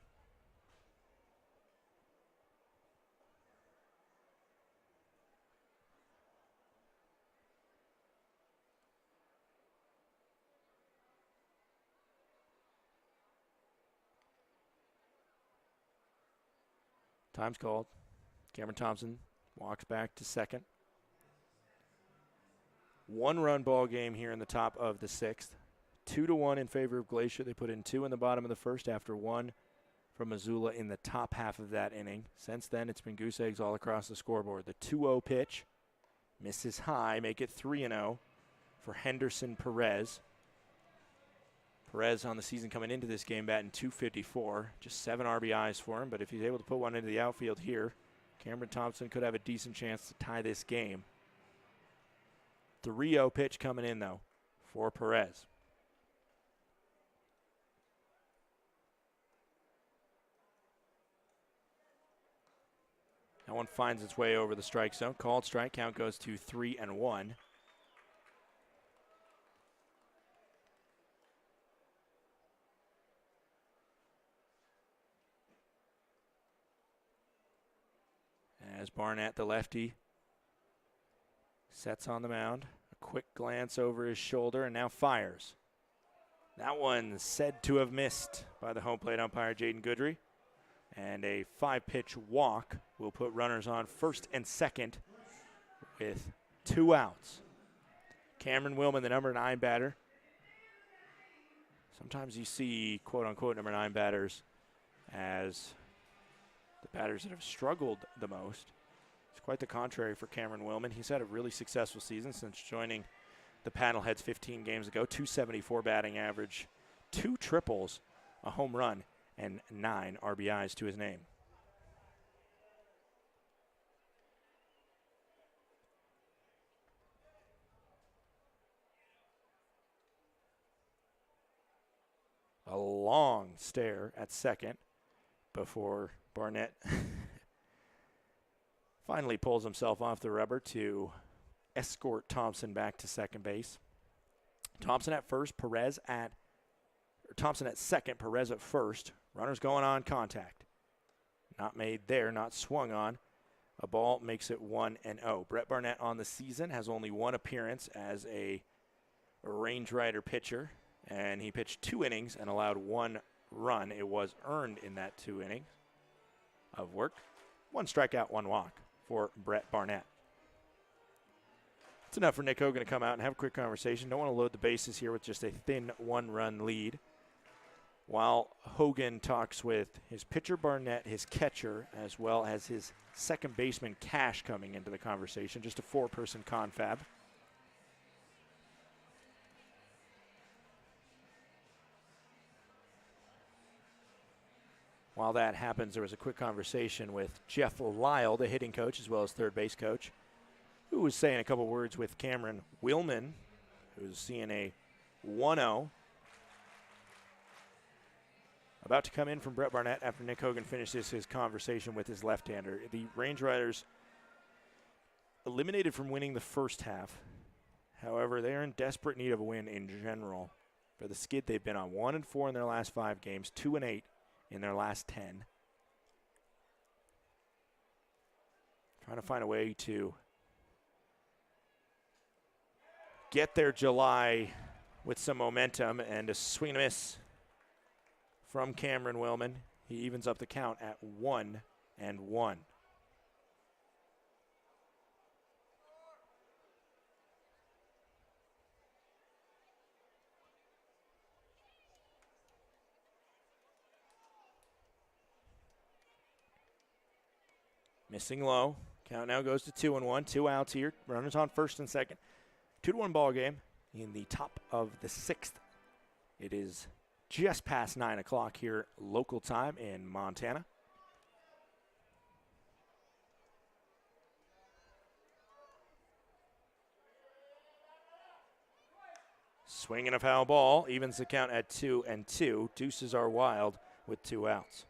Time's called. Cameron Thompson walks back to second. 1-run ball game here in the top of the 6th. 2-1 in favor of Glacier. They put in 2 in the bottom of the first after 1 from Missoula in the top half of that inning. Since then, it's been goose eggs all across the scoreboard. The 2-0 pitch misses high, make it 3-0 for Henderson Perez. Perez on the season coming into this game batting .254, just 7 RBIs for him, but if he's able to put one into the outfield here, Cameron Thompson could have a decent chance to tie this game. 3-0 pitch coming in, though, for Perez. That one finds its way over the strike zone. Called strike, count goes to 3-1. As Barnett, the lefty, sets on the mound. A quick glance over his shoulder and now fires. That one said to have missed by the home plate umpire, Jaden Goodry. And a 5-pitch walk will put runners on first and second with 2 outs. Cameron Willman, the number 9 batter. Sometimes you see quote-unquote number 9 batters as the batters that have struggled the most. It's quite the contrary for Cameron Willman. He's had a really successful season since joining the Paddleheads 15 games ago. .274 batting average, 2 triples, a home run, and 9 RBIs to his name. A long stare at second before Barnett finally pulls himself off the rubber to escort Thompson back to second base. Thompson at first, Thompson at second, Perez at first. Runners going on contact. Not made there, not swung on. A ball makes it 1-0. Brett Barnett on the season has only 1 appearance as a range rider pitcher, and he pitched 2 innings and allowed 1 run. It was earned in that 2 innings of work. 1 strikeout, 1 walk for Brett Barnett. It's enough for Nick Hogan to come out and have a quick conversation. Don't want to load the bases here with just a thin 1-run lead. While Hogan talks with his pitcher Barnett, his catcher, as well as his second baseman Cash coming into the conversation. Just a 4-person confab. While that happens, there was a quick conversation with Jeff Lyle, the hitting coach, as well as third base coach, who was saying a couple words with Cameron Willman, who's seeing a 1-0. About to come in from Brett Barnett after Nick Hogan finishes his conversation with his left-hander. The Range Riders eliminated from winning the first half. However, they are in desperate need of a win in general. For the skid they've been on, 1-4 in their last 5 games, 2-8 in their last 10. Trying to find a way to get their July with some momentum, and a swing and a miss from Cameron Willman. He evens up the count at 1-1. Missing low. Count now goes to 2-1. 2 outs here. Runners on first and second. 2-1 ball game in the top of the 6th. It is just past 9 o'clock here local time in Montana. Swinging a foul ball, evens the count at 2-2. Deuces are wild with 2 outs.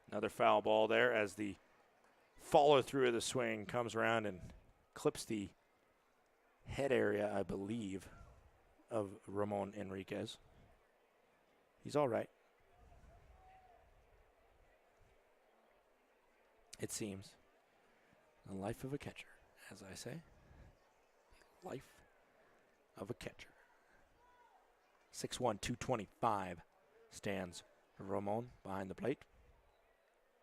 Another foul ball there as the follow through of the swing comes around and clips the head area, I believe, of Ramon Enriquez. He's all right. It seems. The life of a catcher, as I say. Life of a catcher. 6'1", 225 stands Ramon behind the plate.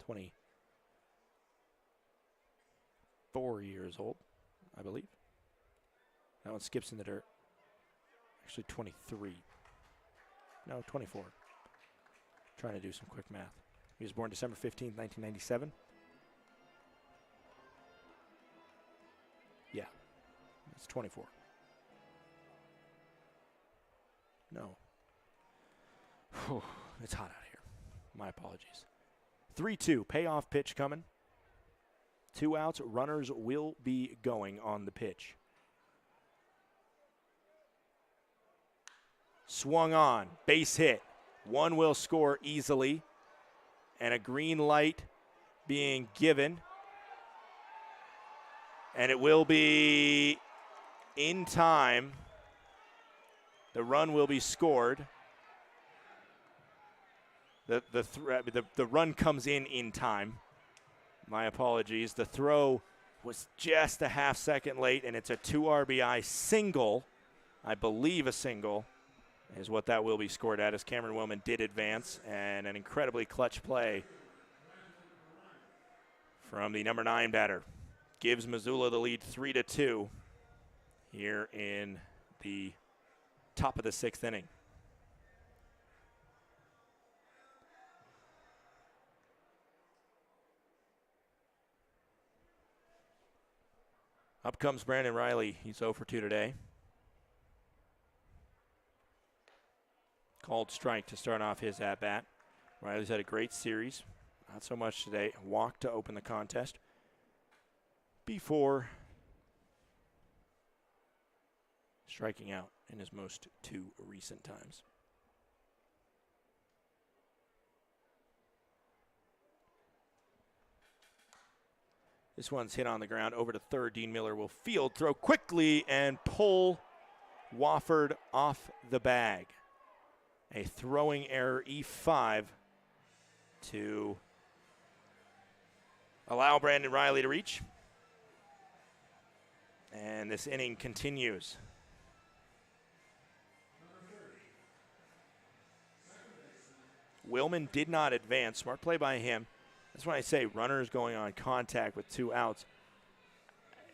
24 years old, I believe. That one skips in the dirt. Actually 23. No, 24. Trying to do some quick math. He was born December 15th, 1997. Yeah, it's 24. No. Whew, it's hot out here. My apologies. 3-2, payoff pitch coming. 2 outs, runners will be going on the pitch. Swung on, base hit. One will score easily. And a green light being given. And it will be in time. The run will be scored. The run comes in time. My apologies. The throw was just a half second late, and it's a 2 RBI single. I believe a single is what that will be scored at, as Cameron Willman did advance, and an incredibly clutch play from the number 9 batter. Gives Missoula the lead 3-2 here in the top of the 6th inning. Up comes Brandon Riley. He's 0 for 2 today. Called strike to start off his at-bat. Riley's had a great series. Not so much today. Walk to open the contest before striking out in his most 2 recent times. This one's hit on the ground. Over to third. Dean Miller will field, throw quickly, and pull Wofford off the bag. A throwing error, E5, to allow Brandon Riley to reach. And this inning continues. Willman did not advance. Smart play by him. That's why I say runners going on contact with 2 outs.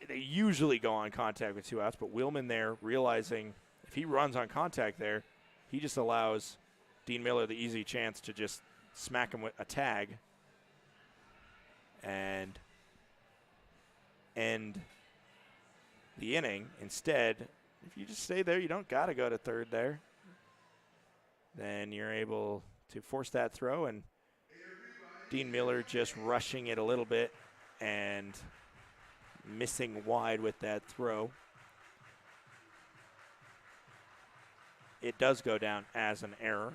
They usually go on contact with 2 outs, but Willman there realizing if he runs on contact there, he just allows Dean Miller the easy chance to just smack him with a tag and end the inning. Instead, if you just stay there, you don't got to go to third there. then you're able to force that throw, and Dean Miller just rushing it a little bit and missing wide with that throw. It does go down as an error.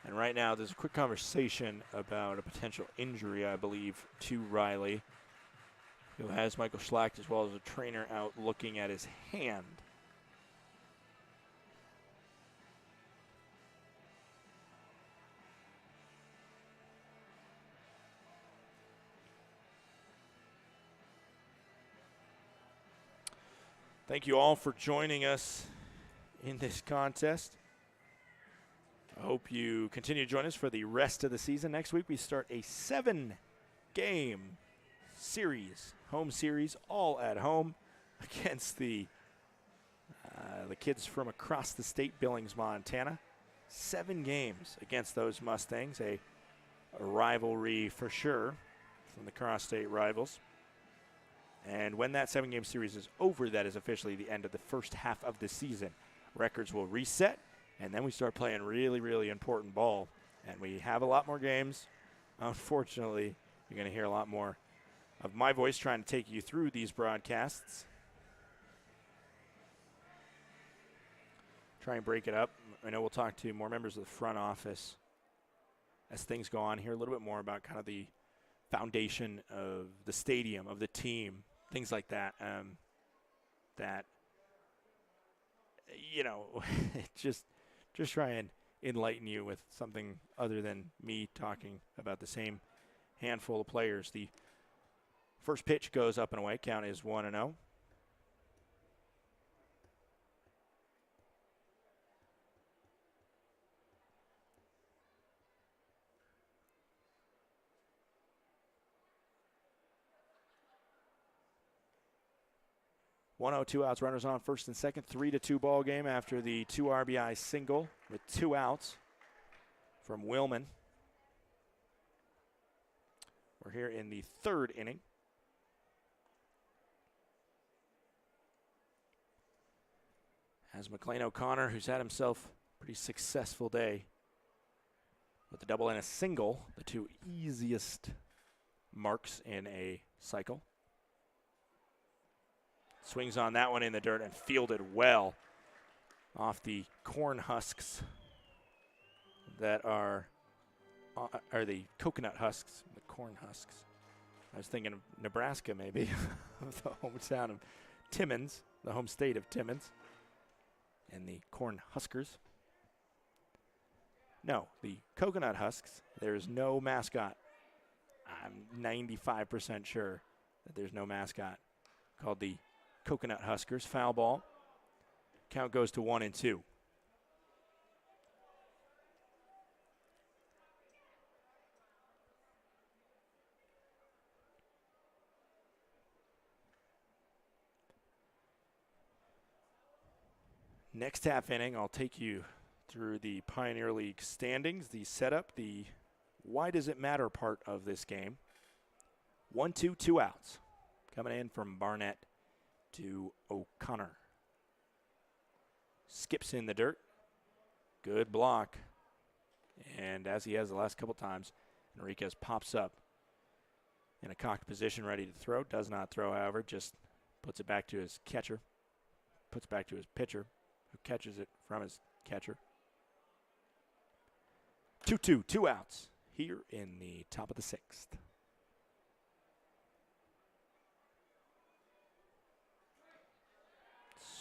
And right now there's a quick conversation about a potential injury, I believe, to Riley, who has Michael Schlacht as well as a trainer out looking at his hand. Thank you all for joining us in this contest. I hope you continue to join us for the rest of the season. Next week we start a 7-game series, home series, all at home against the kids from across the state, Billings, Montana. 7 games against those Mustangs, a rivalry for sure from the cross-state rivals. And when that 7-game series is over, that is officially the end of the first half of the season. Records will reset, and then we start playing really, really important ball. And we have a lot more games. Unfortunately, you're going to hear a lot more of my voice trying to take you through these broadcasts. Try and break it up. I know we'll talk to more members of the front office as things go on here, a little bit more about kind of the foundation of the stadium, of the team, things like that. That, you know, just try and enlighten you with something other than me talking about the same handful of players. The first pitch goes up and away. Count is 1-0. Two outs, runners on first and second. 3-2 ball game after the 2 RBI single with 2 outs from Willman. We're here in the 3rd inning. As McLean O'Connor, who's had himself a pretty successful day with a double and a single, the 2 easiest marks in a cycle. Swings on that one in the dirt and fielded well off the corn husks that are the coconut husks, the corn husks. I was thinking of Nebraska maybe, of the hometown of Timmins, the home state of Timmins, and the corn huskers. No, the coconut husks, there's no mascot. I'm 95% sure that there's no mascot called the Coconut Huskers. Foul ball. Count goes to 1-2. Next half inning, I'll take you through the Pioneer League standings, the setup, the why does it matter part of this game. 1-2, 2 outs. Coming in from Barnett to O'Connor. Skips in the dirt. Good block. And as he has the last couple times, Enriquez pops up in a cocked position ready to throw. Does not throw, however, just puts it back to his catcher. Puts it back to his pitcher, who catches it from his catcher. 2-2, 2 outs here in the top of the 6th.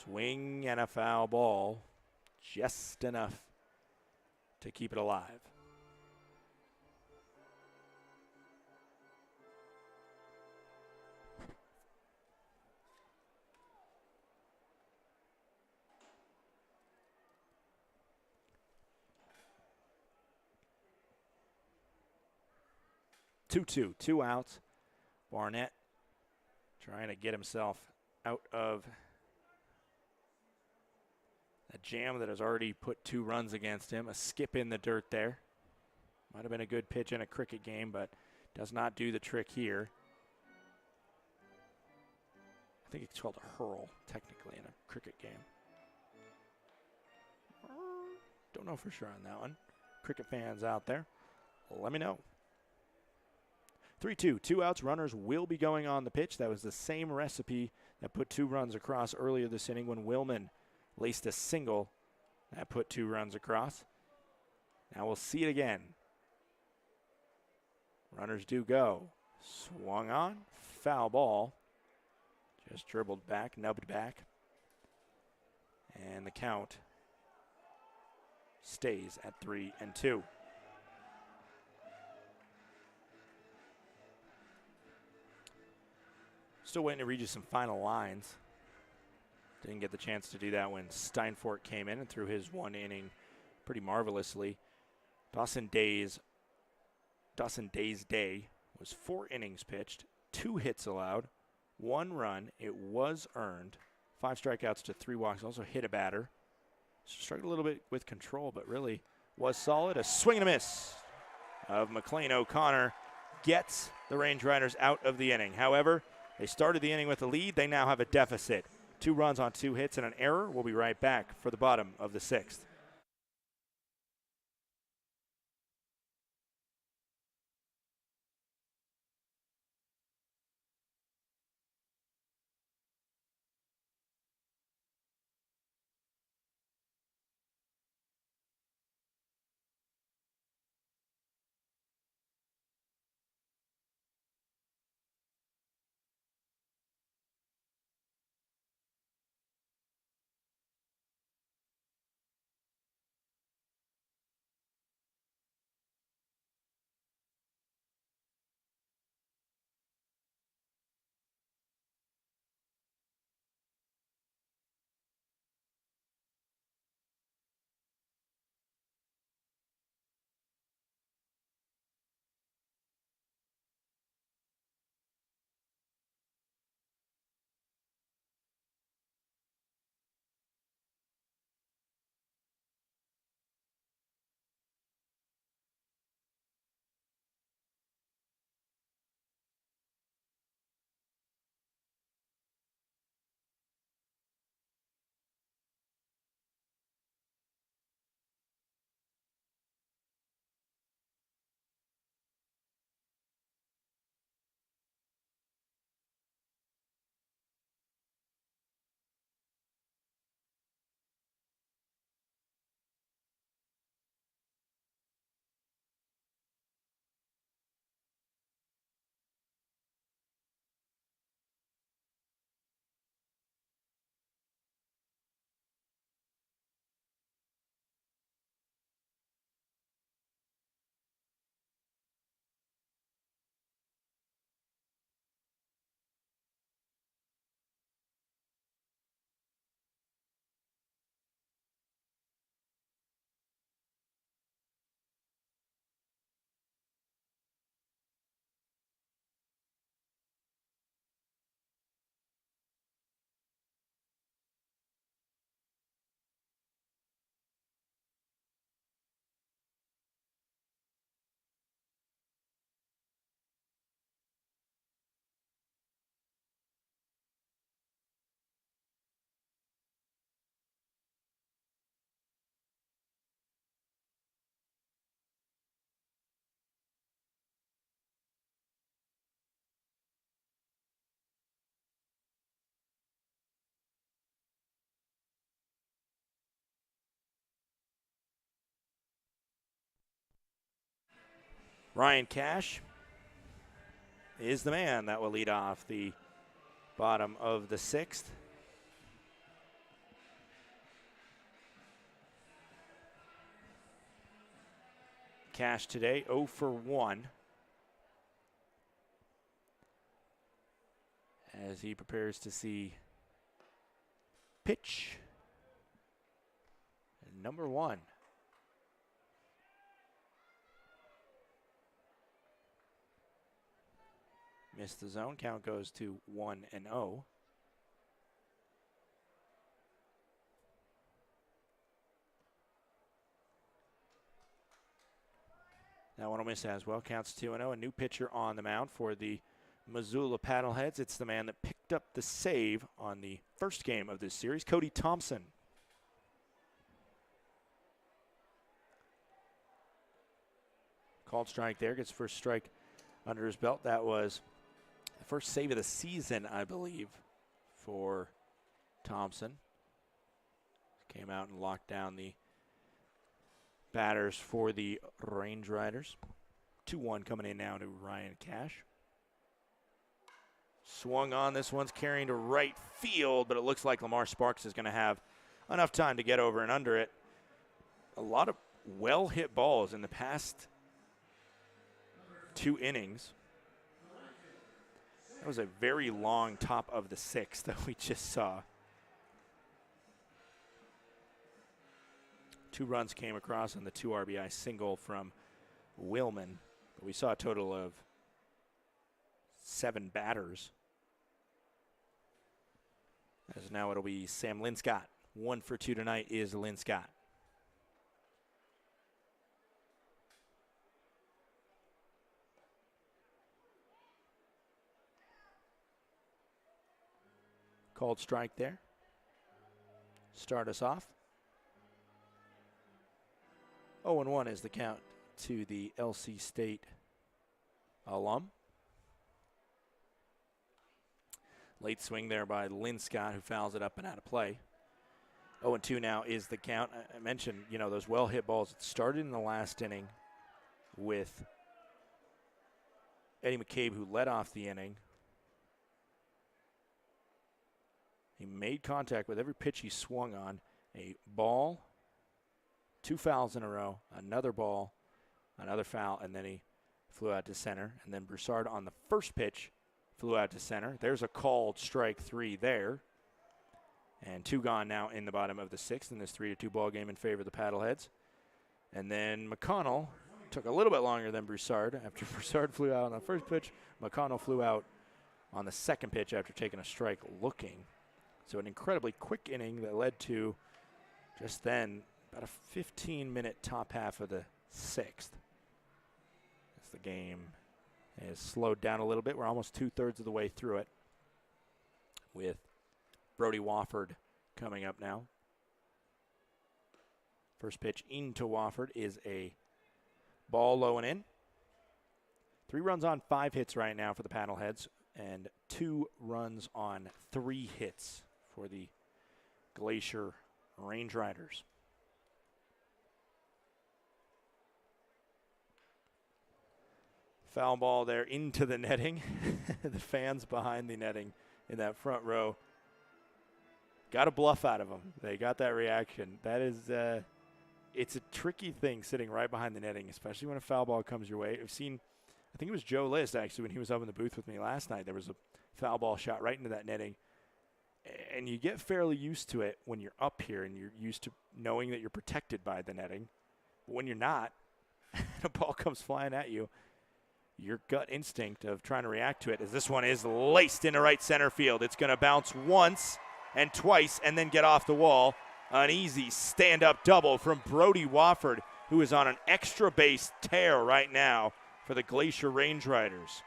Swing and a foul ball, just enough to keep it alive. Two outs. Barnett trying to get himself out of a jam that has already put 2 runs against him. A skip in the dirt there. Might have been a good pitch in a cricket game, but does not do the trick here. I think it's called a hurl, technically, in a cricket game. Don't know for sure on that one. Cricket fans out there, let me know. 3-2, 2 outs. Runners will be going on the pitch. That was the same recipe that put 2 runs across earlier this inning when Willman laced a single that put 2 runs across. Now we'll see it again. Runners do go. Swung on, foul ball. Just dribbled back, nubbed back. And the count stays at 3-2. Still waiting to read you some final lines. Didn't get the chance to do that when Steinfort came in and threw his 1 inning pretty marvelously. Dawson Day's day was 4 innings pitched, 2 hits allowed, 1 run. It was earned. 5 strikeouts to 3 walks. Also hit a batter. Struggled a little bit with control, but really was solid. A swing and a miss of McLean O'Connor gets the Range Riders out of the inning. However, they started the inning with a lead. They now have a deficit. 2 runs on 2 hits and an error. We'll be right back for the bottom of the 6th. Ryan Cash is the man that will lead off the bottom of the 6th. Cash today 0 for 1 as he prepares to see pitch number 1. Missed the zone. Count goes to 1-0. That one will miss as well. Counts 2-0. A new pitcher on the mound for the Missoula Paddleheads. It's the man that picked up the save on the first game of this series, Cody Thompson. Called strike there. Gets first strike under his belt. That was the first save of the season, I believe, for Thompson. Came out and locked down the batters for the Range Riders. 2-1 coming in now to Ryan Cash. Swung on. This one's carrying to right field, but it looks like Lamar Sparks is going to have enough time to get over and under it. A lot of well-hit balls in the past 2 innings. That was a very long top of the 6th that we just saw. 2 runs came across and the 2 RBI single from Willman. But we saw a total of 7 batters. As now it'll be Sam Linscott. 1 for 2 tonight is Linscott. Called strike there. Start us off. 0-1 is the count to the LC State alum. Late swing there by Linscott, who fouls it up and out of play. 0-2 now is the count. I mentioned, those well-hit balls. It started in the last inning with Eddie McCabe, who led off the inning. He made contact with every pitch he swung on. A ball, 2 fouls in a row, another ball, another foul, and then he flew out to center. And then Broussard on the first pitch flew out to center. There's a called strike 3 there. And 2 gone now in the bottom of the 6th in this 3-2 ball game in favor of the Paddleheads. And then McConnell took a little bit longer than Broussard. After Broussard flew out on the first pitch, McConnell flew out on the second pitch after taking a strike looking. So an incredibly quick inning that led to just then about a 15-minute top half of the 6th. As the game has slowed down a little bit. We're almost 2/3 of the way through it with Brody Wofford coming up now. First pitch into Wofford is a ball low and in. 3 runs on 5 hits right now for the Paddleheads and 2 runs on 3 hits for the Glacier Range Riders. Foul ball there into the netting. The fans behind the netting in that front row got a bluff out of them. They got that reaction. That is, it's a tricky thing sitting right behind the netting, especially when a foul ball comes your way. I've seen, I think it was Joe List actually when he was up in the booth with me last night. There was a foul ball shot right into that netting. And you get fairly used to it when you're up here and you're used to knowing that you're protected by the netting. But when you're not, and a ball comes flying at you, your gut instinct of trying to react to it as this one is laced into right center field. It's going to bounce once and twice and then get off the wall. An easy stand-up double from Brody Wofford, who is on an extra base tear right now for the Glacier Range Riders.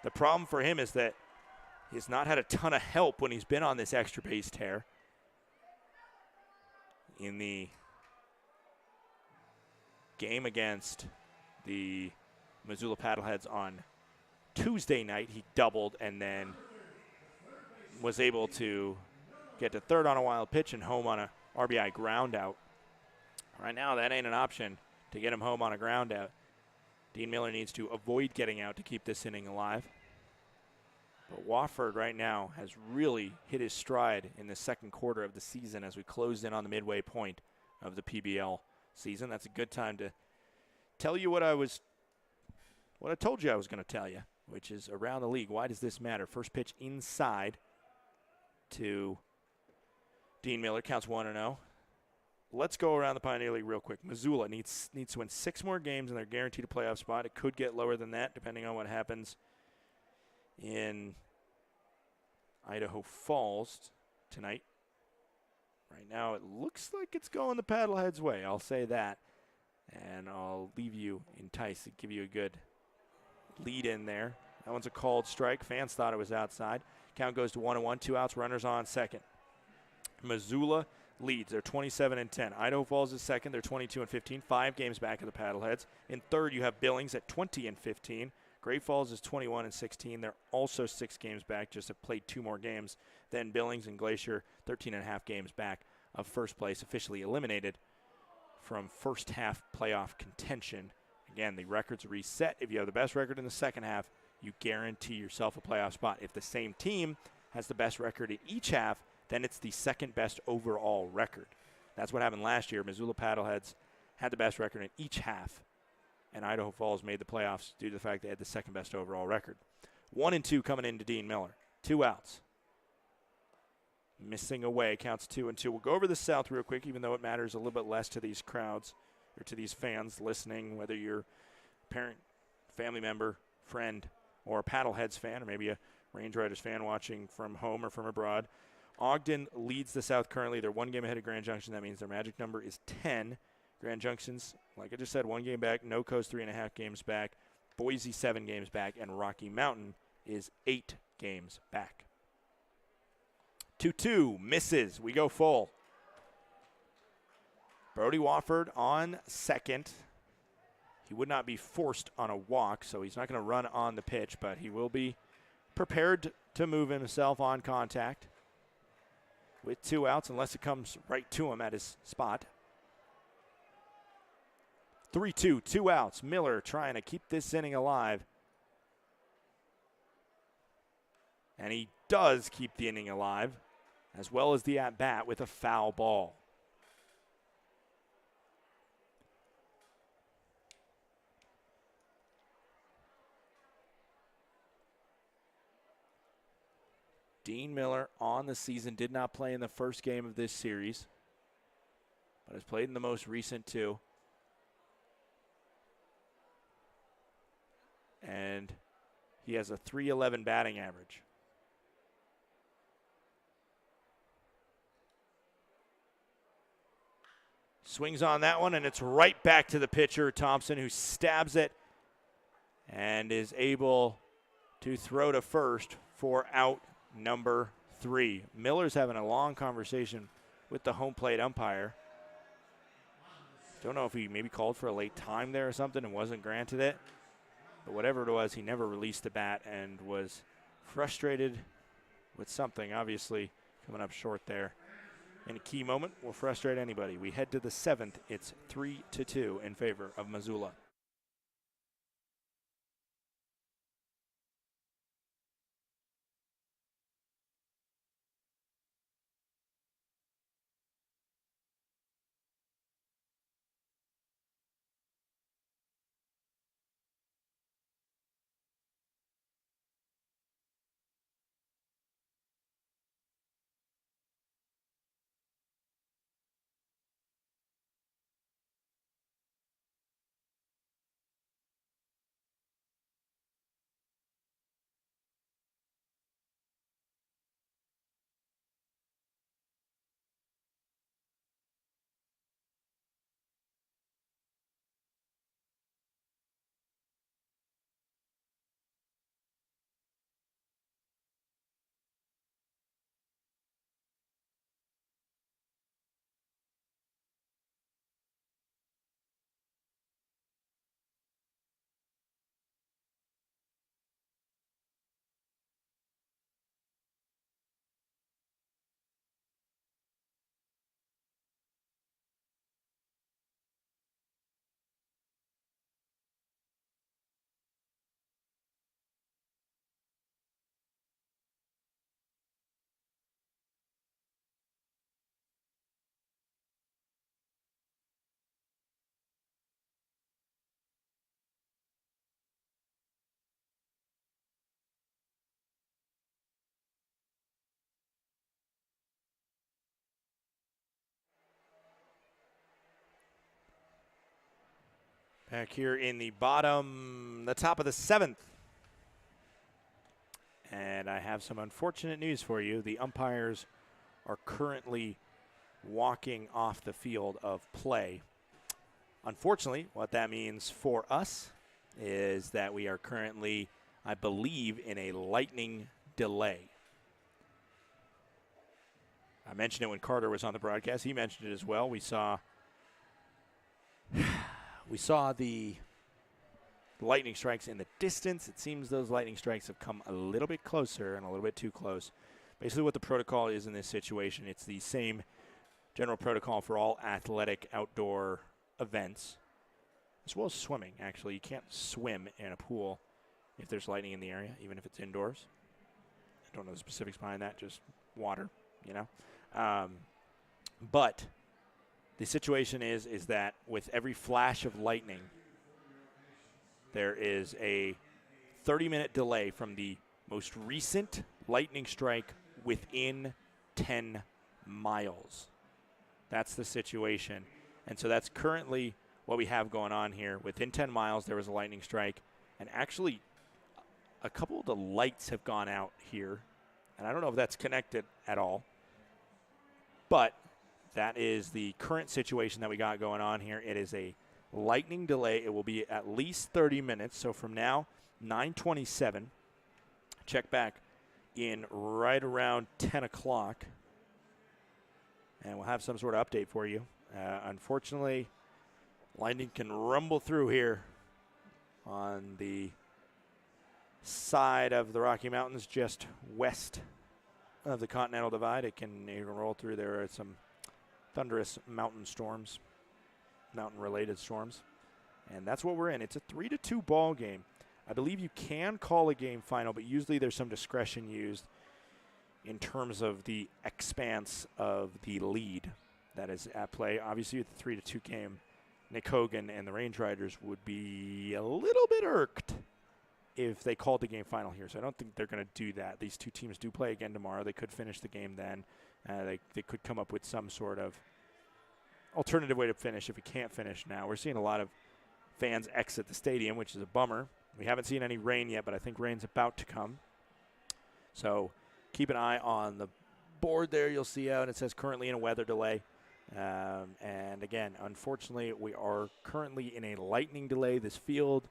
The problem for him is that he's not had a ton of help when he's been on this extra base tear. In the game against the Missoula Paddleheads on Tuesday night, he doubled and then was able to get to third on a wild pitch and home on a RBI ground out. Right now, that ain't an option to get him home on a ground out. Dean Miller needs to avoid getting out to keep this inning alive. But Wofford right now has really hit his stride in the second quarter of the season as we closed in on the midway point of the PBL season. That's a good time to tell you what I told you I was going to tell you, which is around the league. Why does this matter? First pitch inside to Dean Miller, counts 1-0. Let's go around the Pioneer League real quick. Missoula needs to win 6 more games and they're guaranteed a playoff spot. It could get lower than that depending on what happens in Idaho Falls tonight. Right now it looks like it's going the Paddleheads' way. I'll say that. And I'll leave you enticed to give you a good lead in there. That one's a called strike. Fans thought it was outside. Count goes to 1-1. 2 outs, runners on second. Missoula leads. They're 27-10. Idaho Falls is second. They're 22-15, 5 games back of the Paddleheads. In third, you have Billings at 20-15. Great Falls is 21-16. They're also 6 games back, just have played 2 more games than Billings, and Glacier 13.5 games back of first place, officially eliminated from first half playoff contention. Again, the records reset. If you have the best record in the second half, you guarantee yourself a playoff spot. If the same team has the best record in each half, then it's the second best overall record. That's what happened last year. Missoula Paddleheads had the best record in each half, and Idaho Falls made the playoffs due to the fact they had the second best overall record. 1-2 coming into Dean Miller. 2 outs. Missing away, counts 2-2. We'll go over the South real quick, even though it matters a little bit less to these crowds or to these fans listening, whether you're a parent, family member, friend, or a Paddleheads fan, or maybe a Range Riders fan watching from home or from abroad. Ogden leads the South currently. They're 1 game ahead of Grand Junction. That means their magic number is 10. Grand Junction's, like I just said, 1 game back. NoCo's 3.5 games back. Boise 7 games back. And Rocky Mountain is 8 games back. 2-2, misses. We go full. Brody Wofford on second. He would not be forced on a walk, so he's not going to run on the pitch, but he will be prepared to move himself on contact with 2 outs, unless it comes right to him at his spot. 3-2, 2 outs. Miller trying to keep this inning alive. And he does keep the inning alive, as well as the at-bat with a foul ball. Dean Miller on the season did not play in the first game of this series, but has played in the most recent 2. And he has a .311 batting average. Swings on that one, and it's right back to the pitcher, Thompson, who stabs it and is able to throw to first for out number 3. Miller's having a long conversation with the home plate umpire. Don't know if he maybe called for a late time there or something and wasn't granted it. But whatever it was, he never released the bat and was frustrated with something, obviously coming up short there. In a key moment will frustrate anybody. We head to the 7th. It's 3-2 in favor of Missoula. Back here in the top of the 7th. And I have some unfortunate news for you. The umpires are currently walking off the field of play. Unfortunately, what that means for us is that we are currently, I believe, in a lightning delay. I mentioned it when Carter was on the broadcast. He mentioned it as well. We saw the lightning strikes in the distance. It seems those lightning strikes have come a little bit closer and a little bit too close. Basically what the protocol is in this situation, it's the same general protocol for all athletic outdoor events, as well as swimming, actually. You can't swim in a pool if there's lightning in the area, even if it's indoors. I don't know the specifics behind that, just water, you know. But the situation is that with every flash of lightning, there is a 30-minute delay from the most recent lightning strike within 10 miles. That's the situation. And so that's currently what we have going on here. Within 10 miles, there was a lightning strike. And actually, a couple of the lights have gone out here. And I don't know if that's connected at all. But that is the current situation that we got going on here. It is a lightning delay. It will be at least 30 minutes. So from now, 9:27, check back in right around 10 o'clock. And we'll have some sort of update for you. Unfortunately, lightning can rumble through here on the side of the Rocky Mountains just west of the Continental Divide. It can roll through. There are some thunderous mountain-related storms. And that's what we're in. It's a 3-2 ball game. I believe you can call a game final, but usually there's some discretion used in terms of the expanse of the lead that is at play. Obviously, with the 3-2 game, Nick Hogan and the Range Riders would be a little bit irked if they called the game final here. So I don't think they're going to do that. These two teams do play again tomorrow. They could finish the game then. They could come up with some sort of alternative way to finish if we can't finish now. We're seeing a lot of fans exit the stadium, which is a bummer. We haven't seen any rain yet, but I think rain's about to come. So keep an eye on the board there. You'll see out it says currently in a weather delay. And again, unfortunately, we are currently in a lightning delay. This field,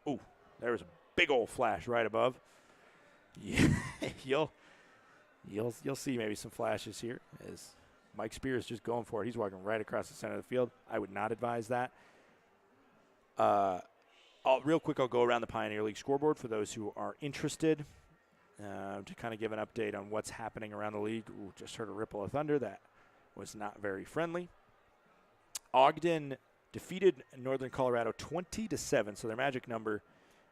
ooh, there was a big old flash right above. Yeah, you'll see maybe some flashes here as Mike Spears just going for it. He's walking right across the center of the field. I would not advise that. Real quick, I'll go around the Pioneer League scoreboard for those who are interested to kind of give an update on what's happening around the league. Ooh, just heard a ripple of thunder. That was not very friendly. Ogden defeated Northern Colorado 20-7, so their magic number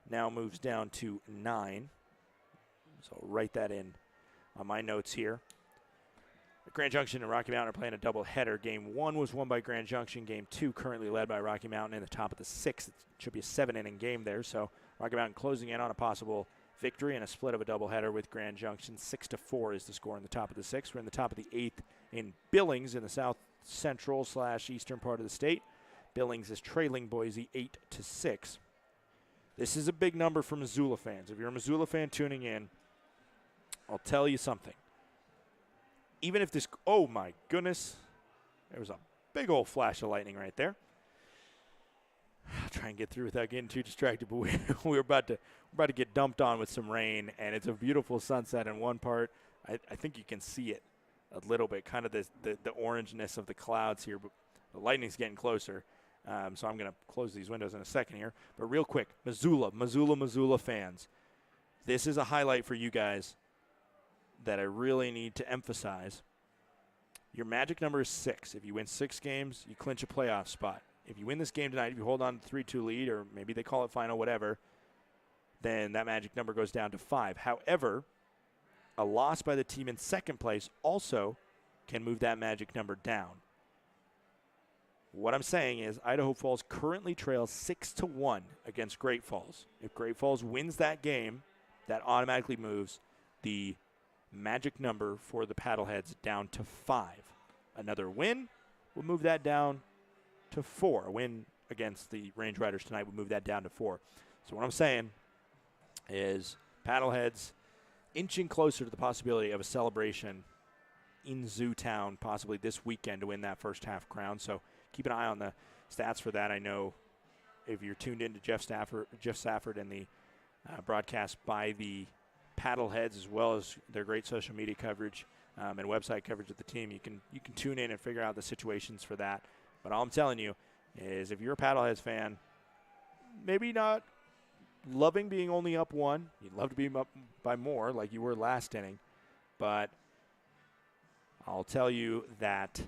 now moves down to 9. So I'll write that in on my notes here. Grand Junction and Rocky Mountain are playing a doubleheader. Game 1 was won by Grand Junction. Game 2 currently led by Rocky Mountain in the top of the 6th. It should be a 7-inning game there. So Rocky Mountain closing in on a possible victory and a split of a doubleheader with Grand Junction. 6-4 is the score in the top of the 6th. We're in the top of the 8th in Billings in the south central / eastern part of the state. Billings is trailing Boise 8-6. This is a big number for Missoula fans. If you're a Missoula fan tuning in, I'll tell you something. Even if this, oh my goodness, there was a big old flash of lightning right there. I'll try and get through without getting too distracted, but we're about to get dumped on with some rain, and it's a beautiful sunset in one part. I think you can see it a little bit, kind of the orangeness of the clouds here, but the lightning's getting closer. So I'm going to close these windows in a second here. But real quick, Missoula fans, this is a highlight for you guys that I really need to emphasize. Your magic number is 6. If you win 6 games, you clinch a playoff spot. If you win this game tonight, if you hold on to 3-2 lead, or maybe they call it final, whatever, then that magic number goes down to 5. However, a loss by the team in second place also can move that magic number down. What I'm saying is Idaho Falls currently trails 6-1 against Great Falls. If Great Falls wins that game, that automatically moves the magic number for the Paddleheads down to 5. Another win will move that down to 4. A win against the Range Riders tonight would move that down to 4. So what I'm saying is Paddleheads inching closer to the possibility of a celebration in Zootown possibly this weekend to win that first half crown. So keep an eye on the stats for that. I know if you're tuned in to Jeff Safford and the broadcast by the Paddleheads, as well as their great social media coverage, and website coverage of the team, you can tune in and figure out the situations for that. But all I'm telling you is if you're a Paddleheads fan, maybe not loving being only up one. You'd love to be up by more like you were last inning. But I'll tell you that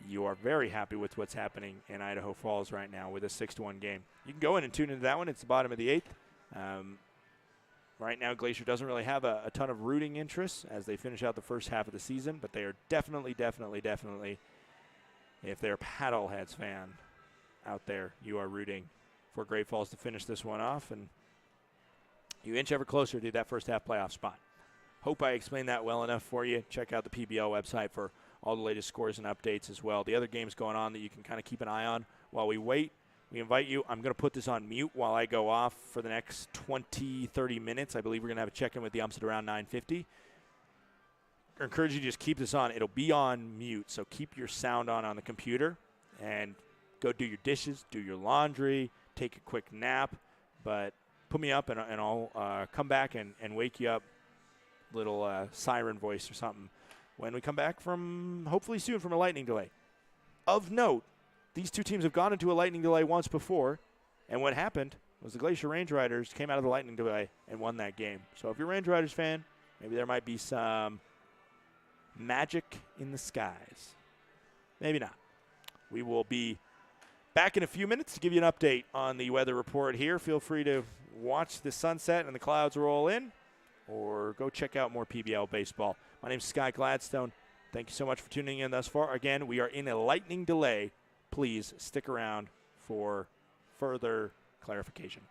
you are very happy with what's happening in Idaho Falls right now with a 6-1 game. You can go in and tune into that one. It's the bottom of the 8th. Right now, Glacier doesn't really have a ton of rooting interest as they finish out the first half of the season, but they are definitely, if they're a Paddleheads fan out there, you are rooting for Great Falls to finish this one off, and you inch ever closer to that first half playoff spot. Hope I explained that well enough for you. Check out the PBL website for all the latest scores and updates as well. The other games going on that you can kind of keep an eye on while we wait. We invite you. I'm going to put this on mute while I go off for the next 20, 30 minutes. I believe we're going to have a check-in with the umps at around 9:50. I encourage you to just keep this on. It'll be on mute, so keep your sound on the computer and go do your dishes, do your laundry, take a quick nap. But put me up, and I'll come back and wake you up, little siren voice or something, when we come back from, hopefully soon, from a lightning delay. Of note, these two teams have gone into a lightning delay once before, and what happened was the Glacier Range Riders came out of the lightning delay and won that game. So if you're a Range Riders fan, maybe there might be some magic in the skies. Maybe not. We will be back in a few minutes to give you an update on the weather report here. Feel free to watch the sunset and the clouds roll in, or go check out more PBL baseball. My name's Sky Gladstone. Thank you so much for tuning in thus far. Again, we are in a lightning delay. Please stick around for further clarification.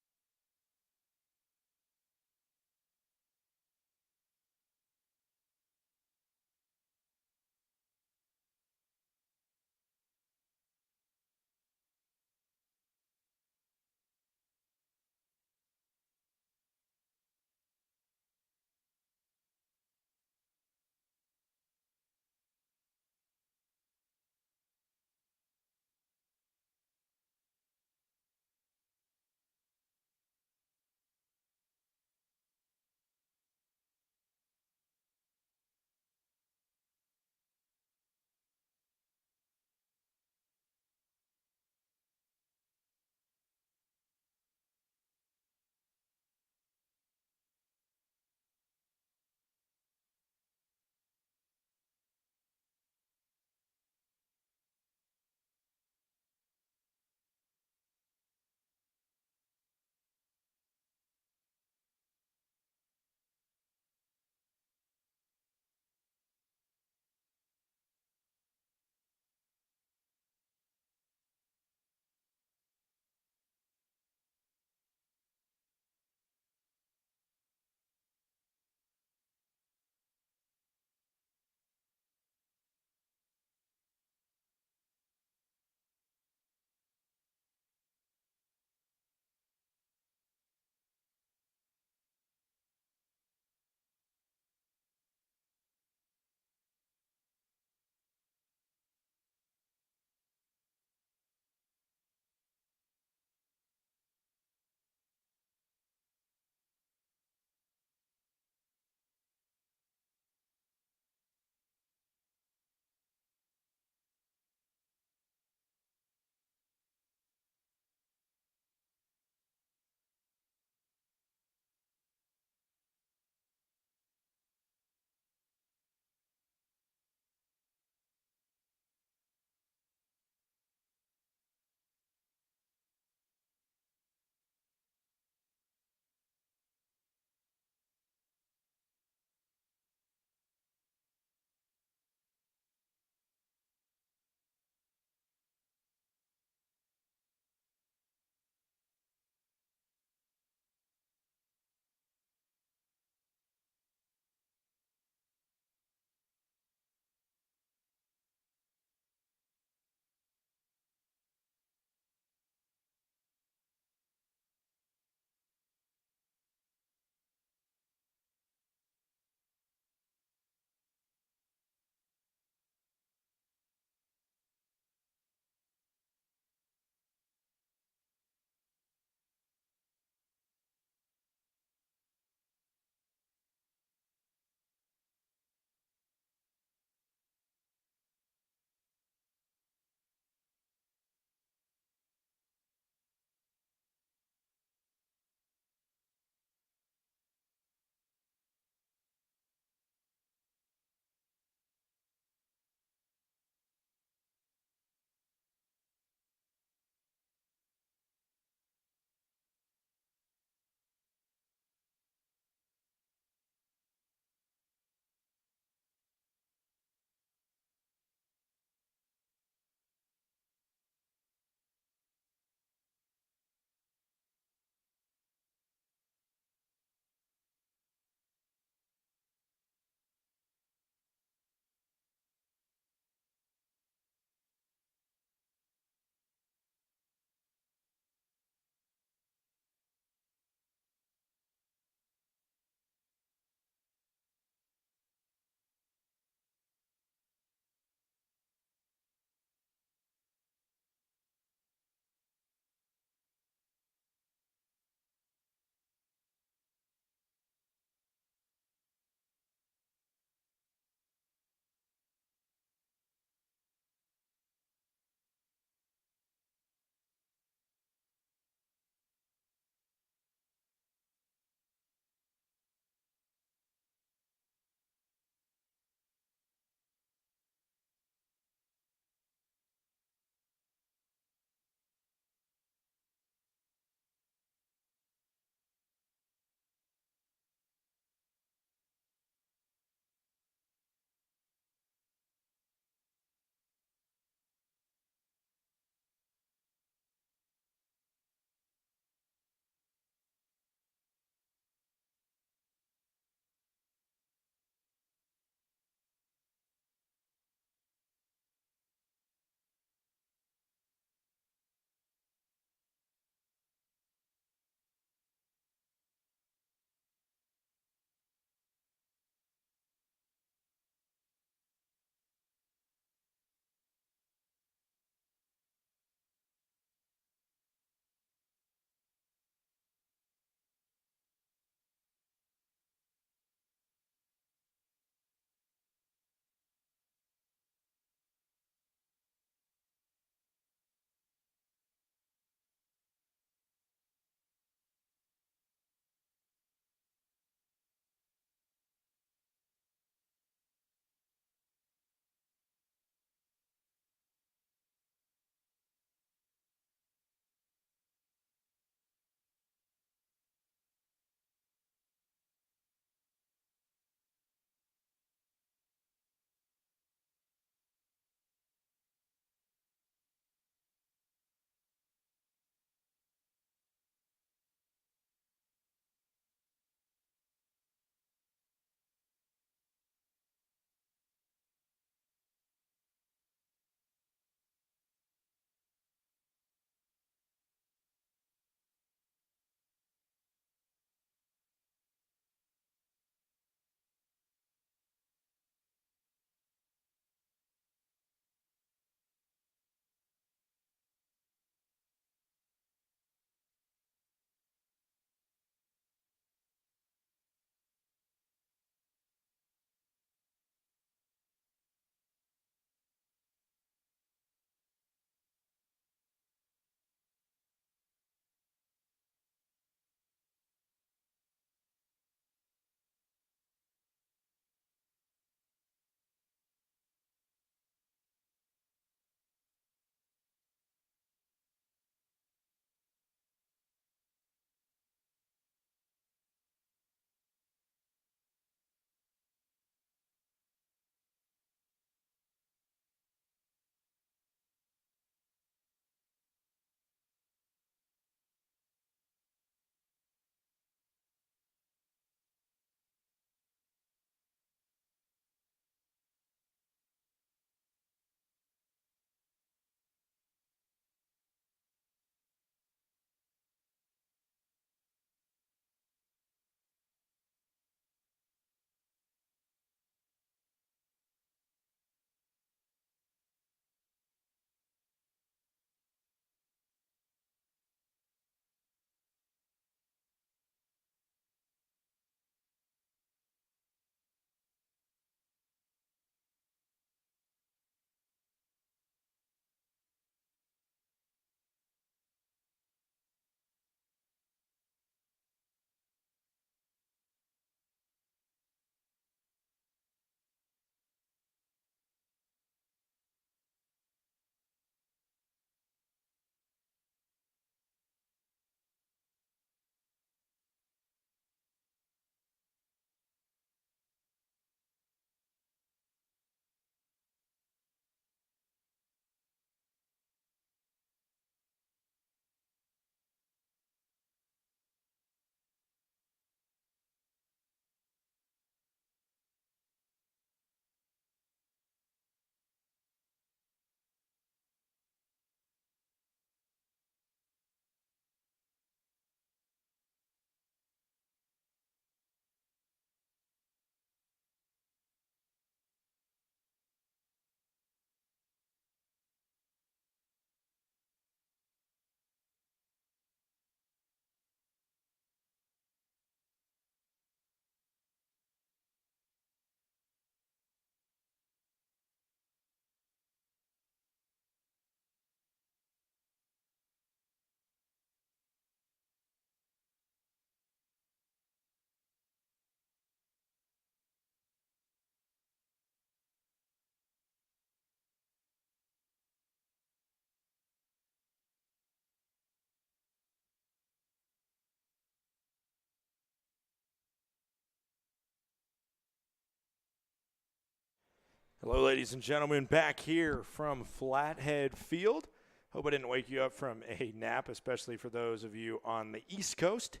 Hello, ladies and gentlemen, back here from Flathead Field. Hope I didn't wake you up from a nap, especially for those of you on the East Coast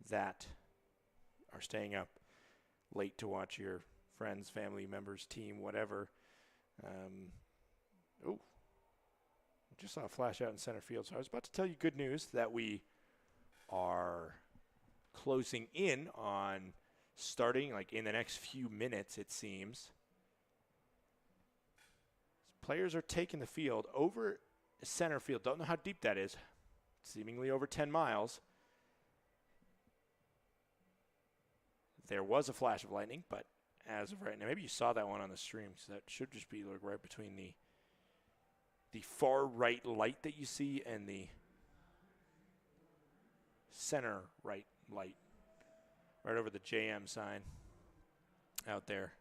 that are staying up late to watch your friends, family members, team, whatever. Just saw a flash out in center field. So I was about to tell you good news that we are closing in on starting, like in the next few minutes, it seems. Players are taking the field over center field. Don't know how deep that is. Seemingly over 10 miles. There was a flash of lightning, but as of right now, maybe you saw that one on the stream, because that should just be like right between the far right light that you see and the center right light, right over the JM sign out there.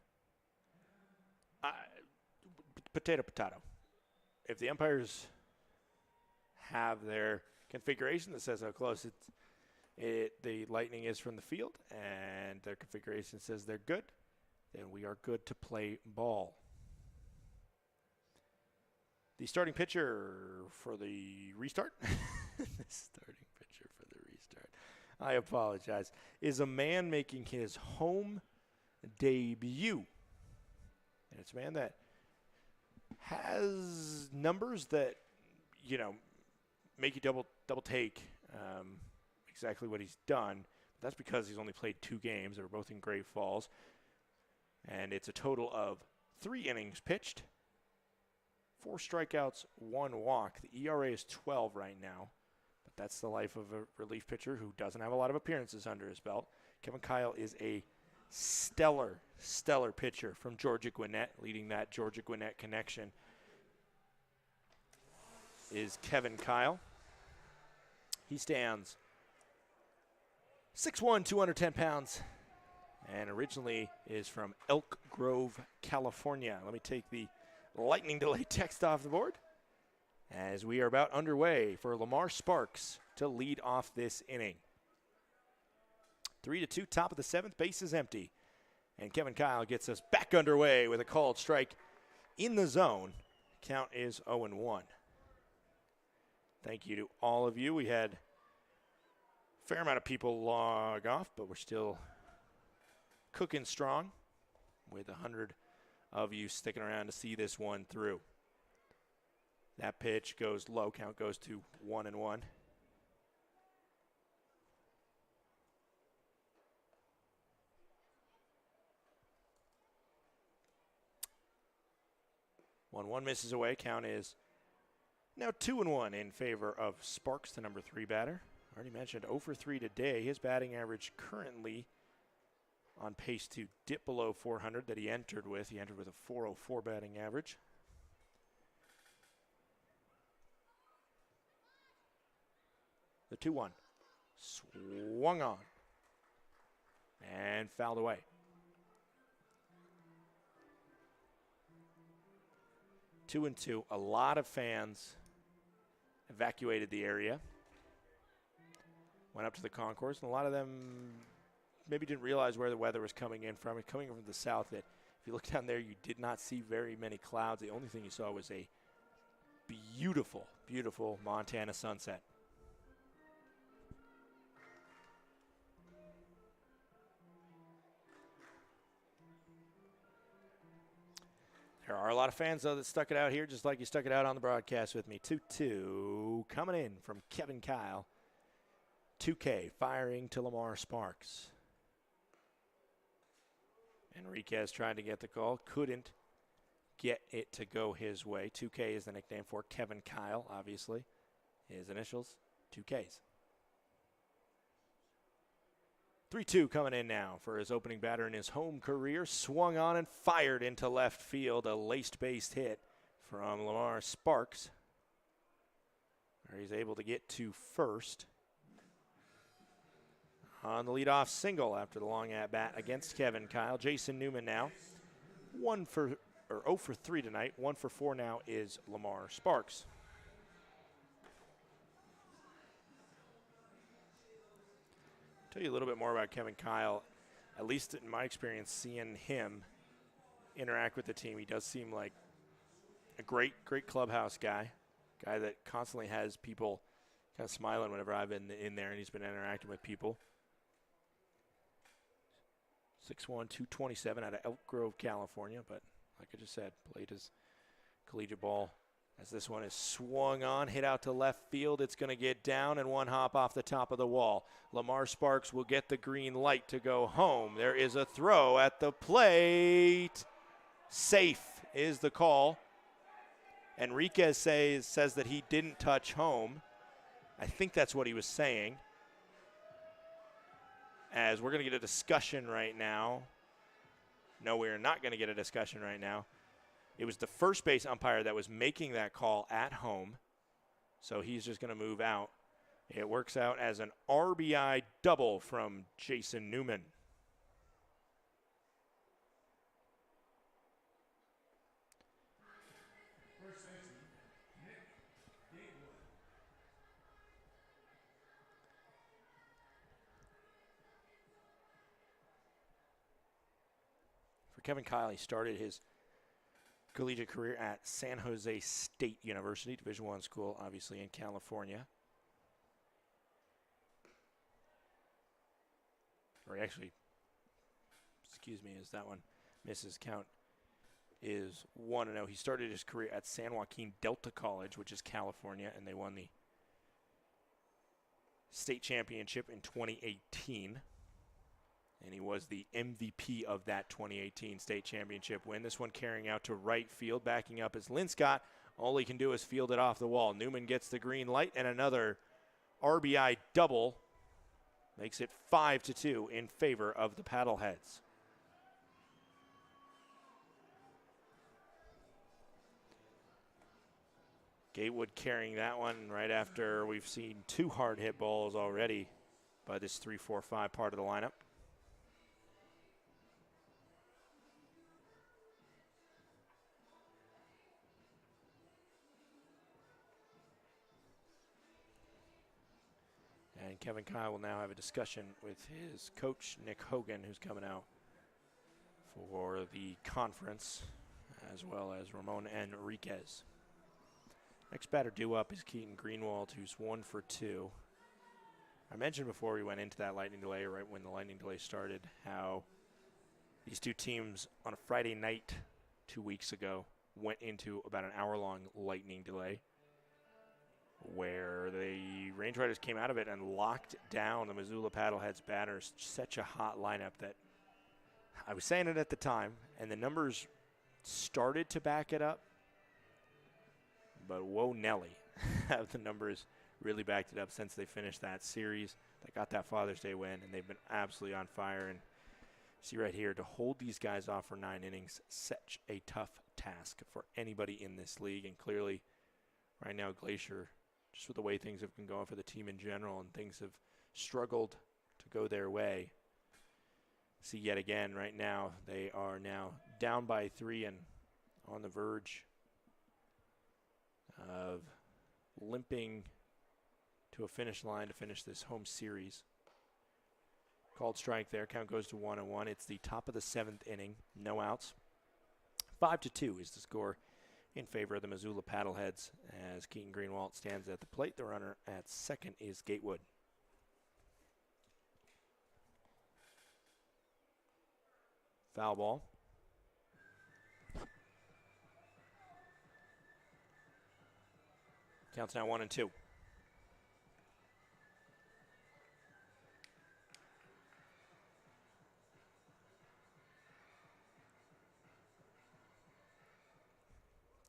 Potato. If the umpires have their configuration that says how close the lightning is from the field, and their configuration says they're good, then we are good to play ball. The starting pitcher for the restart, I apologize, is a man making his home debut. And it's a man that has numbers that, make you double take exactly what he's done. That's because he's only played 2 games. They were both in Great Falls. And it's a total of 3 innings pitched, 4 strikeouts, 1 walk. The ERA is 12 right now. But that's the life of a relief pitcher who doesn't have a lot of appearances under his belt. Kevin Kyle is a stellar pitcher from Georgia Gwinnett. Leading that Georgia Gwinnett connection is Kevin Kyle. He stands 6'1", 210 pounds, and originally is from Elk Grove, California. Let me take the lightning delay text off the board as we are about underway for Lamar Sparks to lead off this inning. 3-2, top of the 7th, base is empty. And Kevin Kyle gets us back underway with a called strike in the zone. Count is 0-1. Thank you to all of you. We had a fair amount of people log off, but we're still cooking strong with 100 of you sticking around to see this one through. That pitch goes low. Count goes to 1-1. One misses away. Count is now 2-1 in favor of Sparks, the number 3 batter. Already mentioned 0 for 3 today. His batting average currently on pace to dip below 400 that he entered with. He entered with a 404 batting average. The 2-1 swung on and fouled away. 2-2. A lot of fans evacuated the area, went up to the concourse, and a lot of them maybe didn't realize where the weather was coming in from. It's coming from the south. That if you look down there, you did not see very many clouds. The only thing you saw was a beautiful, beautiful Montana sunset. There are a lot of fans, though, that stuck it out here, just like you stuck it out on the broadcast with me. 2-2 coming in from Kevin Kyle. 2K firing to Lamar Sparks. Enriquez tried to get the call, couldn't get it to go his way. 2K is the nickname for Kevin Kyle, obviously. His initials, 2Ks. 3-2 coming in now for his opening batter in his home career. Swung on and fired into left field. A laced-based hit from Lamar Sparks, where he's able to get to first on the leadoff single after the long at-bat against Kevin Kyle. Jason Newman now 0 for 3 tonight. 1 for 4 now is Lamar Sparks. Tell you a little bit more about Kevin Kyle, at least in my experience seeing him interact with the team. He does seem like a great clubhouse guy that constantly has people kind of smiling whenever I've been in there, and he's been interacting with people. 6'1", 227 out of Elk Grove, California, but like I just said, played his collegiate ball. As this one is swung on, hit out to left field, it's going to get down and one hop off the top of the wall. Lamar Sparks will get the green light to go home. There is a throw at the plate. Safe is the call. Enriquez says that he didn't touch home. I think that's what he was saying. As we're going to get a discussion right now. No, we're not going to get a discussion right now. It was the first base umpire that was making that call at home, so he's just going to move out. It works out as an RBI double from Jason Newman. For Kevin Kyle, he started his collegiate career at San Jose State University, Division I school, obviously in California. Or actually, excuse me, as that one misses count, is 1-0. He started his career at San Joaquin Delta College, which is California, and they won the state championship in 2018. And he was the MVP of that 2018 state championship win. This one carrying out to right field, backing up is Linscott. All he can do is field it off the wall. Newman gets the green light, and another RBI double makes it 5-2 in favor of the Paddleheads. Gatewood carrying that one right after we've seen 2 hard hit balls already by this 3-4-5 part of the lineup. And Kevin Kyle will now have a discussion with his coach, Nick Hogan, who's coming out for the conference, as well as Ramon Enriquez. Next batter due up is Keaton Greenwald, who's 1 for 2. I mentioned before we went into that lightning delay, right when the lightning delay started, how these two teams on a Friday night 2 weeks ago went into about an hour-long lightning delay, where the Range Riders came out of it and locked down the Missoula Paddleheads batters. Such a hot lineup that I was saying it at the time, and the numbers started to back it up. But whoa, Nelly, have the numbers really backed it up since they finished that series. They got that Father's Day win, and they've been absolutely on fire. And see right here, to hold these guys off for 9 innings, such a tough task for anybody in this league. And clearly, right now, Glacier, just with the way things have been going for the team in general, and things have struggled to go their way. See yet again, right now, they are now down by 3 and on the verge of limping to a finish line to finish this home series. Called strike there. Count goes to 1-1. It's the top of the 7th inning. No outs. 5-2 is the score in favor of the Missoula Paddleheads as Keaton Greenwald stands at the plate. The runner at second is Gatewood. Foul ball. Counts now 1-2.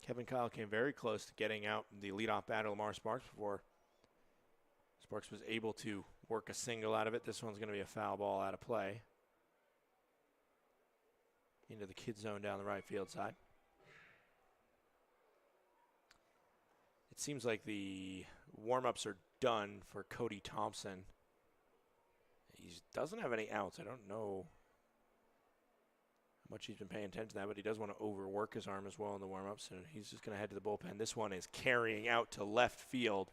Kevin Kyle came very close to getting out the leadoff batter, Lamar Sparks, before Sparks was able to work a single out of it. This one's going to be a foul ball out of play. Into the kid zone down the right field side. It seems like the warm-ups are done for Cody Thompson. He doesn't have any outs. I don't know how much he's been paying attention to that, but he does want to overwork his arm as well in the warm-ups, so he's just going to head to the bullpen. This one is carrying out to left field.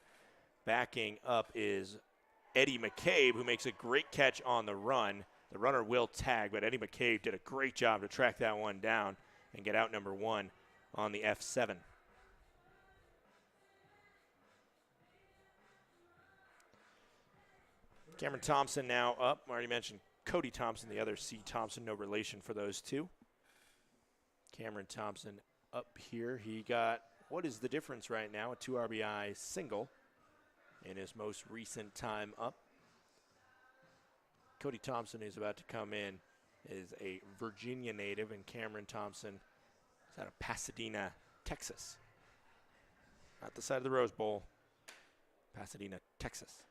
Backing up is Eddie McCabe, who makes a great catch on the run. The runner will tag, but Eddie McCabe did a great job to track that one down and get out number 1 on the F7. Cameron Thompson now up. I already mentioned Cody Thompson, the other C. Thompson, no relation for those two. Cameron Thompson up here. He got, what is the difference right now? A 2 RBI single in his most recent time up. Cody Thompson, who's about to come in, is a Virginia native, and Cameron Thompson is out of Pasadena, Texas. Not the side of the Rose Bowl, Pasadena, Texas.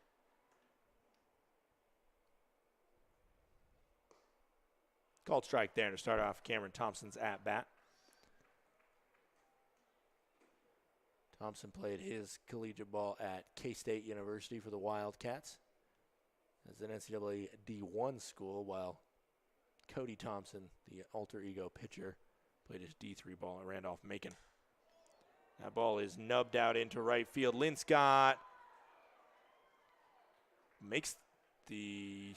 Called strike there to start off Cameron Thompson's at-bat. Thompson played his collegiate ball at K-State University for the Wildcats as an NCAA D1 school, while Cody Thompson, the alter ego pitcher, played his D3 ball at Randolph-Macon. That ball is nubbed out into right field. Linscott makes the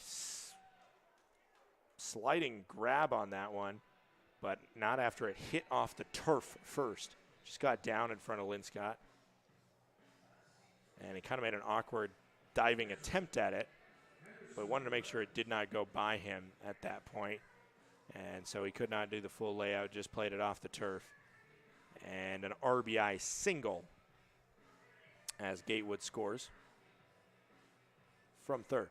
sliding grab on that one, but not after it hit off the turf first. Just got down in front of Linscott, and he kind of made an awkward diving attempt at it, but wanted to make sure it did not go by him at that point, and so he could not do the full layout, just played it off the turf. And an RBI single as Gatewood scores from third.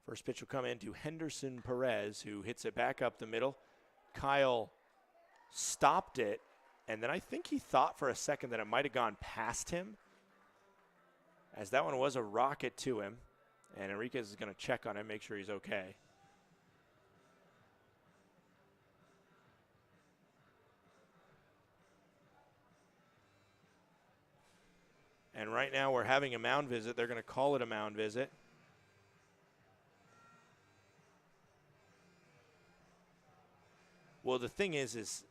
First pitch will come into Henderson Perez, who hits it back up the middle. Kyle stopped it, and then I think he thought for a second that it might have gone past him, as that one was a rocket to him, and Enriquez is going to check on him, make sure he's okay. And right now we're having a mound visit. They're going to call it a mound visit. Well, the thing is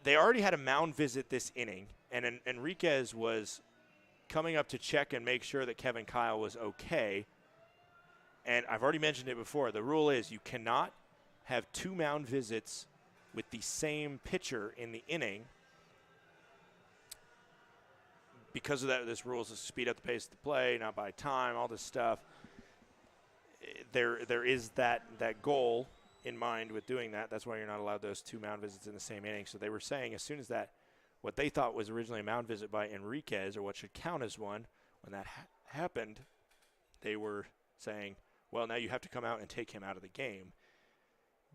they already had a mound visit this inning, and Enriquez was coming up to check and make sure that Kevin Kyle was okay. And I've already mentioned it before. The rule is you cannot have 2 mound visits with the same pitcher in the inning. Because of that, this rule is to speed up the pace of the play, not by time, all this stuff. There is that goal in mind with doing that. That's why you're not allowed those 2 mound visits in the same inning. So they were saying as soon as that, what they thought was originally a mound visit by Enriquez, or what should count as one, when that happened, they were saying, well, now you have to come out and take him out of the game.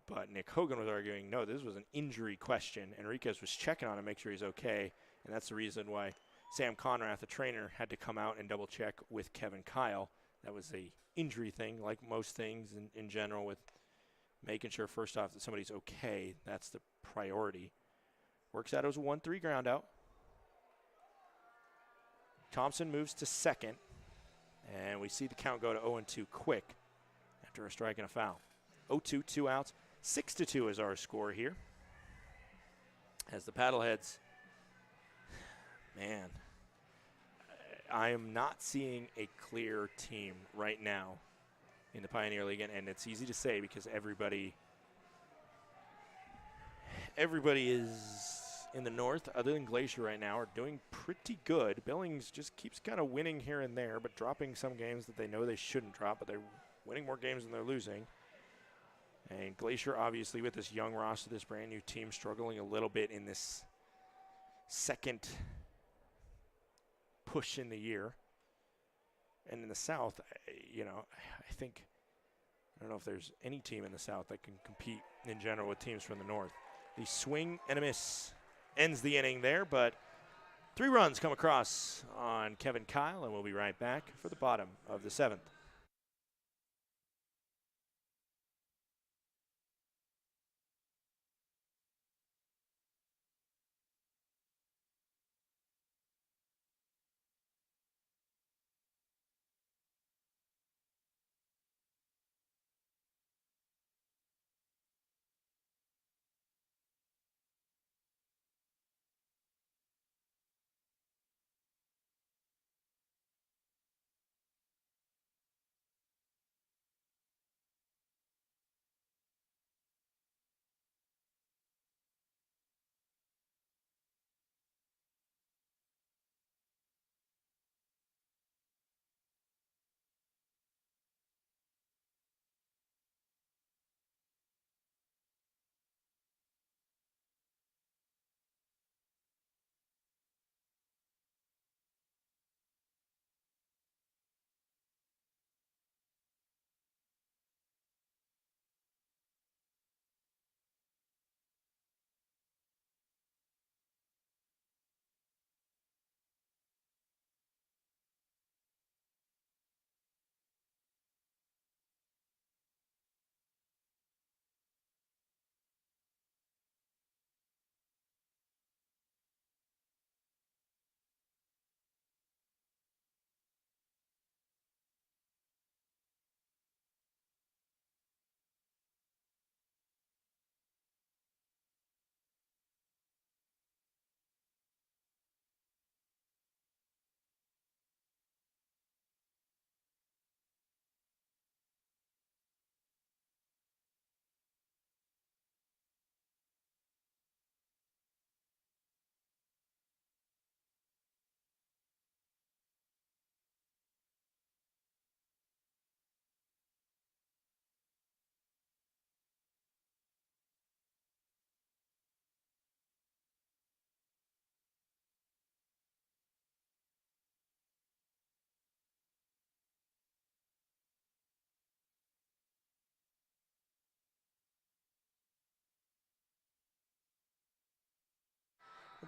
But Nick Hogan was arguing, no, this was an injury question. Enriquez was checking on him, make sure he's okay, and that's the reason why Sam Conrath, the trainer, had to come out and double check with Kevin Kyle. That was a injury thing, like most things in general, with making sure first off that somebody's okay. That's the priority. Works out as a 1-3 ground out. Thompson moves to second, and we see the count go to 0-2 quick after a strike and a foul. 0-2, 2 outs. 6-2 is our score here. As the Paddleheads, man, I am not seeing a clear team right now in the Pioneer League, and it's easy to say because everybody is in the north, other than Glacier right now, are doing pretty good. Billings just keeps kind of winning here and there, but dropping some games that they know they shouldn't drop, but they're winning more games than they're losing. And Glacier, obviously, with this young roster, this brand new team, struggling a little bit in this second push in the year. And in the South, I think, I don't know if there's any team in the South that can compete in general with teams from the North. The swing and a miss ends the inning there, but 3 runs come across on Kevin Kyle, and we'll be right back for the bottom of the 7th.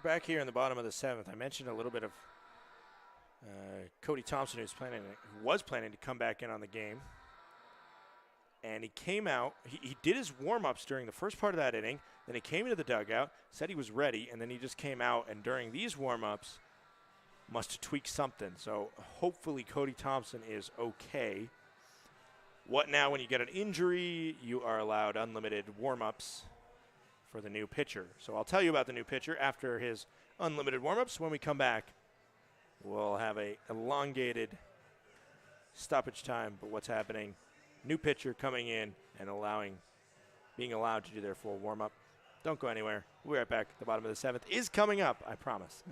back here in the bottom of the 7th. I mentioned a little bit of Cody Thompson, who was planning to come back in on the game. And he came out. He did his warm-ups during the first part of that inning. Then he came into the dugout, said he was ready, and then he just came out. And during these warm-ups, must have tweaked something. So hopefully Cody Thompson is okay. What now when you get an injury? You are allowed unlimited warm-ups for the new pitcher. So I'll tell you about the new pitcher after his unlimited warm-ups. When we come back, we'll have a elongated stoppage time, but what's happening? New pitcher coming in and being allowed to do their full warm-up. Don't go anywhere. We'll be right back. The bottom of the 7th is coming up, I promise.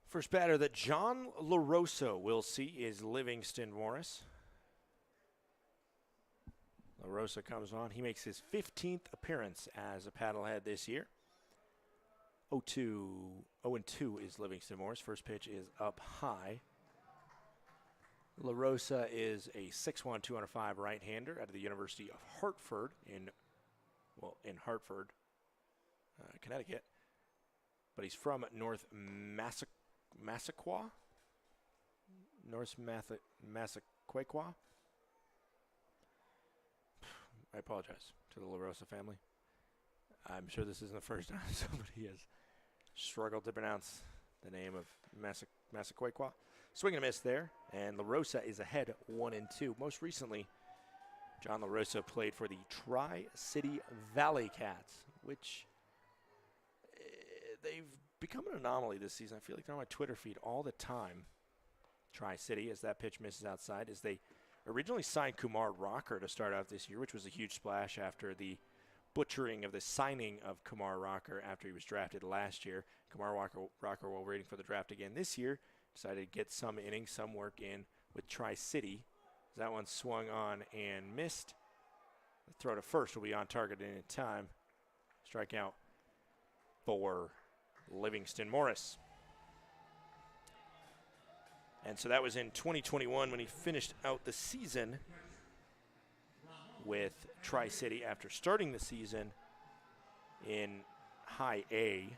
First batter that John LaRosa will see is Livingston Morris. LaRosa comes on. He makes his 15th appearance as a Paddlehead this year. 0-2 is Livingston Morris. First pitch is up high. LaRosa is a 6'1", 205 right-hander out of the University of Hartford in Hartford, Connecticut. But he's from North Massaquoi? Massaquoi? I apologize to the LaRosa family. I'm sure this isn't the first time somebody has struggled to pronounce the name of Massaquoi. Swing and a miss there, and LaRosa is ahead 1-2. Most recently, John LaRosa played for the Tri-City Valley Cats, which they've become an anomaly this season. I feel like they're on my Twitter feed all the time. Tri-City, as that pitch misses outside, as they originally signed Kumar Rocker to start out this year, which was a huge splash after the butchering of the signing of Kumar Rocker after he was drafted last year. Kumar Rocker, while waiting for the draft again this year, decided to get some innings, some work in with Tri-City. That one swung on and missed. The throw to first will be on target in time. Strikeout for Livingston Morris. And so that was in 2021 when he finished out the season with Tri-City after starting the season in High A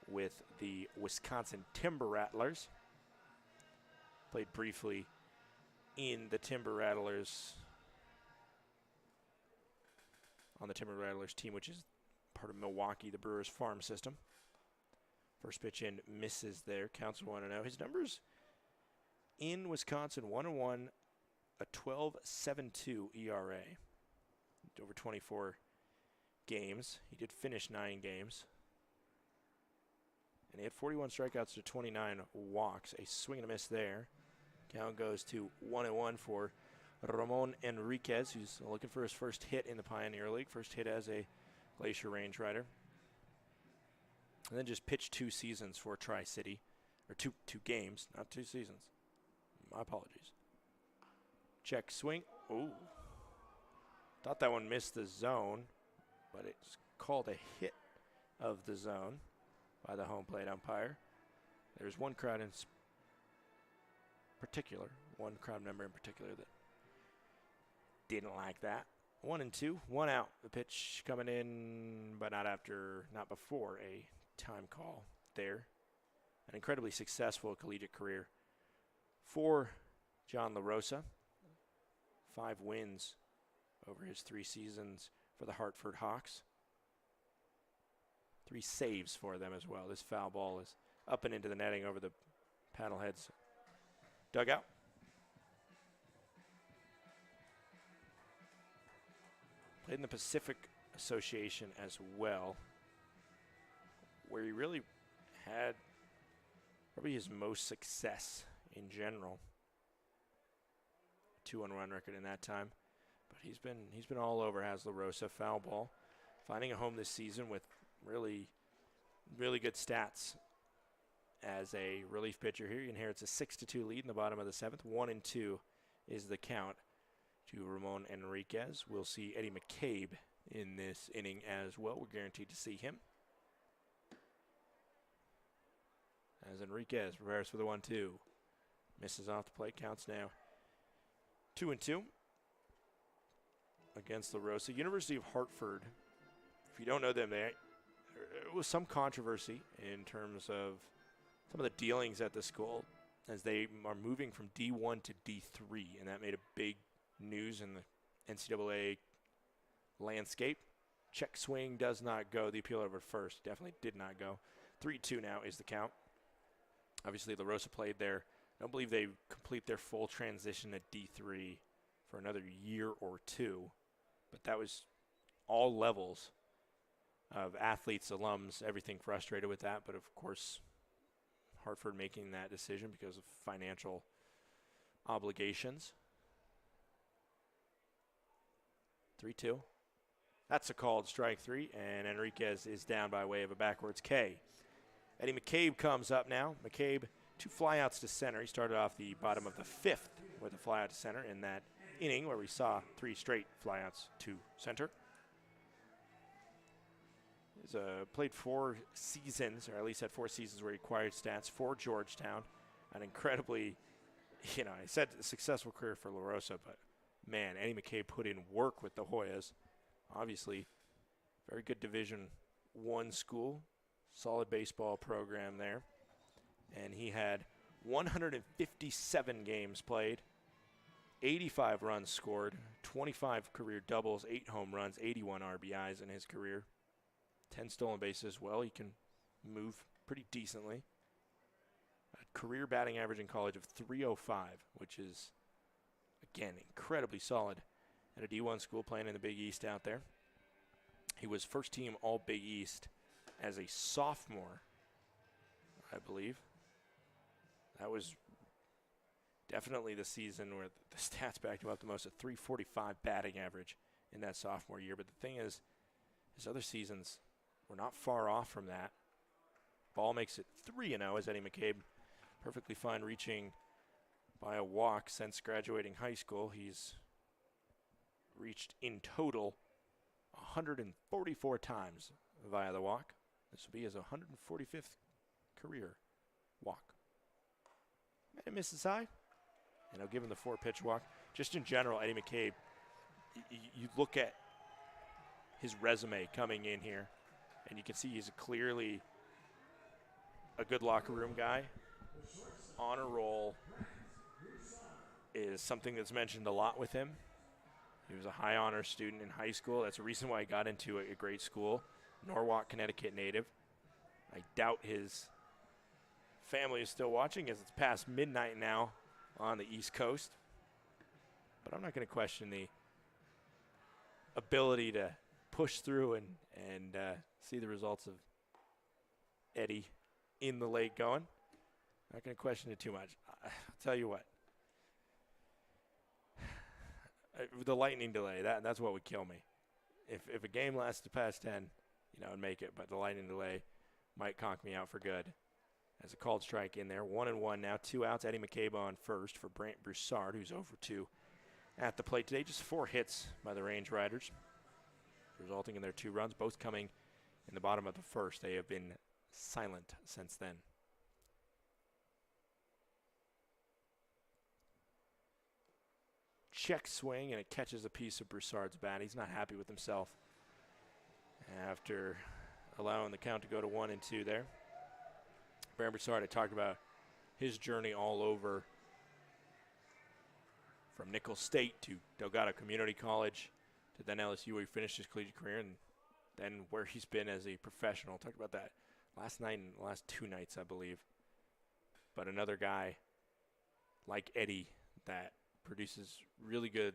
with the Wisconsin Timber Rattlers. Played briefly in the Timber Rattlers, on the Timber Rattlers team, which is part of Milwaukee, the Brewers farm system. First pitch in misses there, counts 1-0. His numbers in Wisconsin, 1-1, a 12.72 ERA. Over 24 games. He did finish 9 games. And he had 41 strikeouts to 29 walks. A swing and a miss there. Count goes to 1-1 for Ramon Enriquez, who's looking for his first hit in the Pioneer League. First hit as a Glacier Range Rider. And then just pitched 2 seasons for Tri-City. Or two games, not 2 seasons. My apologies. Check swing. Ooh. Thought that one missed the zone, but it's called a hit of the zone by the home plate umpire. There's one crowd in particular, one crowd member in particular that didn't like that. 1-2, 1 out. The pitch coming in, but not before a time call there. An incredibly successful collegiate career for John LaRosa. 5 wins over his 3 seasons for the Hartford Hawks. 3 saves for them as well. This foul ball is up and into the netting over the Paddleheads dugout. Played in the Pacific Association as well, where he really had probably his most success in general. 2-1 record in that time. But he's been all over, has LaRosa. Foul ball. Finding a home this season with really, really good stats as a relief pitcher here. You can hear it's a 6-2 lead in the bottom of the 7th. 1-2 is the count to Ramon Enriquez. We'll see Eddie McCabe in this inning as well. We're guaranteed to see him. As Enriquez prepares for the 1-2. Misses off the plate. Counts now 2-2 against LaRosa. University of Hartford, if you don't know them, there was some controversy in terms of some of the dealings at the school as they are moving from D1 to D3, and that made a big news in the NCAA landscape. Check swing does not go. The appeal over first definitely did not go. 3-2 now is the count. Obviously, LaRosa played there. I don't believe they complete their full transition to D3 for another year or 2, but that was all levels of athletes, alums, everything frustrated with that. But of course, Hartford making that decision because of financial obligations. 3-2. That's a called strike 3, and Enriquez is down by way of a backwards K. Eddie McCabe comes up now. McCabe, 2 flyouts to center. He started off the bottom of the 5th with a flyout to center in that inning where we saw 3 straight flyouts to center. He's played 4 seasons, or at least had 4 seasons where he acquired stats for Georgetown. An incredibly, I said a successful career for LaRosa, but man, Eddie McCabe put in work with the Hoyas. Obviously, very good Division I school, solid baseball program there. And he had 157 games played, 85 runs scored, 25 career doubles, 8 home runs, 81 RBIs in his career. 10 stolen bases as well. He can move pretty decently. A career batting average in college of .305, which is, again, incredibly solid at a D1 school playing in the Big East out there. He was first team All Big East as a sophomore, I believe. That was definitely the season where the stats backed him up the most, a .345 batting average in that sophomore year. But the thing is, his other seasons were not far off from that. Ball makes it 3-0 as Eddie McCabe perfectly fine reaching by a walk since graduating high school. He's reached in total 144 times via the walk. This will be his 145th career walk. And misses high, and he'll give him the 4-pitch walk. Just in general, Eddie McCabe, you look at his resume coming in here, and you can see he's clearly a good locker room guy. Honor roll is something that's mentioned a lot with him. He was a high honor student in high school. That's the reason why he got into a great school. Norwalk, Connecticut native. I doubt his family is still watching as it's past midnight now on the East Coast. But I'm not going to question the ability to push through and see the results of Eddie in the late going. Not going to question it too much. I'll tell you what. The lightning delay, that's what would kill me. If a game lasted past 10, and make it. But the lightning delay might conk me out for good. As a called strike in there. 1-1 now. 2 outs. Eddie McCabe on first for Brant Broussard, who's over 2 at the plate today. Just 4 hits by the Range Riders, resulting in their 2 runs, both coming in the bottom of the first. They have been silent since then. Check swing, and it catches a piece of Broussard's bat. He's not happy with himself after allowing the count to go to 1-2 there. Brant Broussard, I talked about his journey all over from Nicholls State to Delgado Community College to then LSU, where he finished his collegiate career, and then where he's been as a professional. Talked about that last night and the last 2 nights, I believe. But another guy like Eddie that produces really good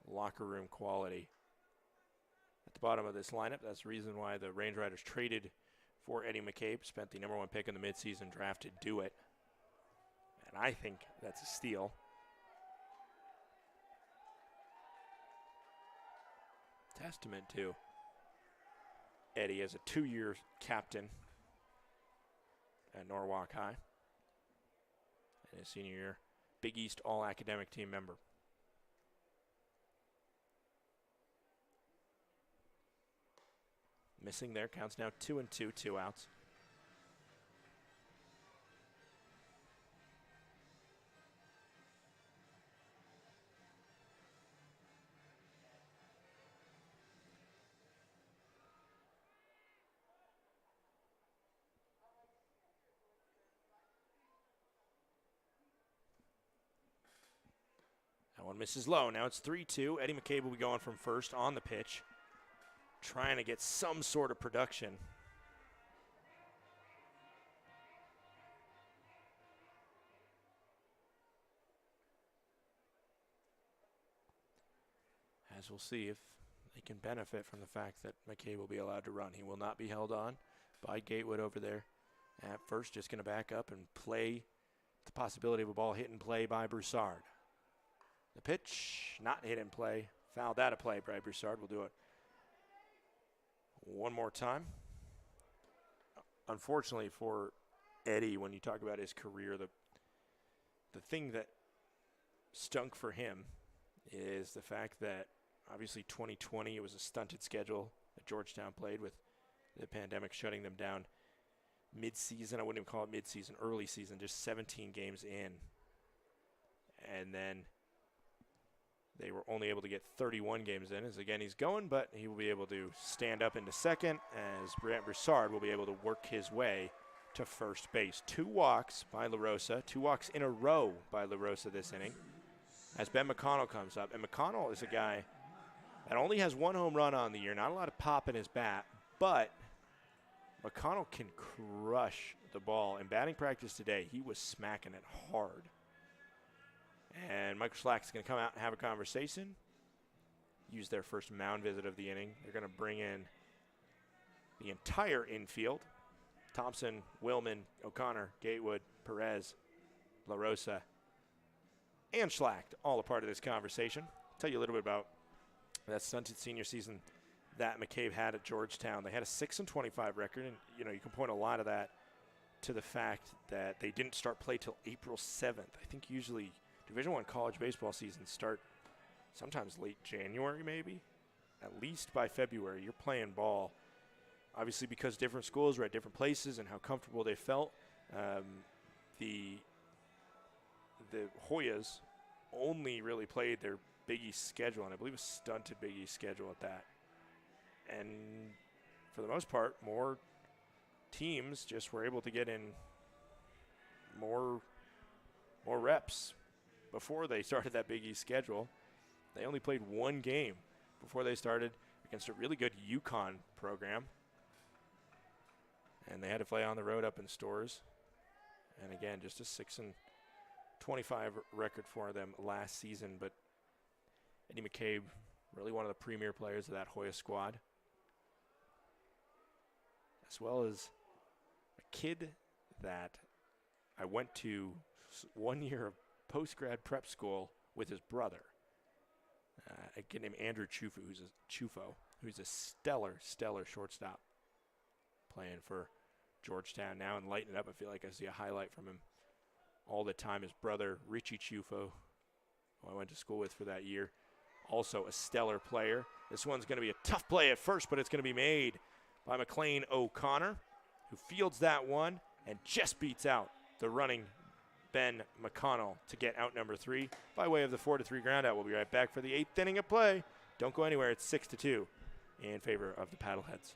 locker room quality at the bottom of this lineup. That's the reason why the Range Riders traded for Eddie McCabe, spent the #1 pick in the midseason, drafted Duel. And I think that's a steal. Testament to Eddie as a 2-year captain at Norwalk High. And his senior year, Big East All-Academic Team member. Missing there, counts now 2-2, 2 outs. That one misses low. Now it's 3-2. Eddie McCabe will be going from first on the pitch, trying to get some sort of production. As we'll see if they can benefit from the fact that McCabe will be allowed to run. He will not be held on by Gatewood over there at first. Just going to back up and play the possibility of a ball hit and play by Broussard. The pitch, not hit and play. Fouled out of play by Broussard. We'll do it one more time. Unfortunately for Eddie, when you talk about his career, the thing that stunk for him is the fact that obviously 2020, it was a stunted schedule that Georgetown played with the pandemic shutting them down mid-season. I wouldn't even call it mid-season, early season, just 17 games in. And then they were only able to get 31 games in. As again, he's going, but he will be able to stand up into second as Brant Broussard will be able to work his way to first base. 2 walks by LaRosa, 2 walks in a row by LaRosa this inning as Ben McConnell comes up. And McConnell is a guy that only has 1 home run on the year, not a lot of pop in his bat, but McConnell can crush the ball. In batting practice today, he was smacking it hard. And Michael Schlack is going to come out and have a conversation, use their first mound visit of the inning. They're going to bring in the entire infield. Thompson, Willman, O'Connor, Gatewood, Perez, LaRosa, and Schlack, all a part of this conversation. I'll tell you a little bit about that stunted senior season that McCabe had at Georgetown. They had a 6-25 record, and you can point a lot of that to the fact that they didn't start play till April 7th. I think usually Division I college baseball seasons start sometimes late January, maybe. At least by February, you're playing ball. Obviously, because different schools were at different places and how comfortable they felt, the Hoyas only really played their Big East schedule, and I believe a stunted Big East schedule at that. And for the most part, more teams just were able to get in more reps before they started that Big East schedule. They only played 1 game before they started against a really good UConn program. And they had to play on the road up in Stores. And again, just a 6-25 25 record for them last season, but Eddie McCabe, really one of the premier players of that Hoya squad, as well as a kid that I went to 1 year of post-grad prep school with his brother, a kid named Andrew Chufo, who's a stellar shortstop, playing for Georgetown now and lighting it up. I feel like I see a highlight from him all the time. His brother, Richie Chufo, who I went to school with for that year, also a stellar player. This one's going to be a tough play at first, but it's going to be made by McLean O'Connor, who fields that one and just beats out the running Ben McConnell to get out number 3 by way of the 4-3 groundout. We'll be right back for the 8th inning of play. Don't go anywhere. It's 6-2 in favor of the Paddleheads.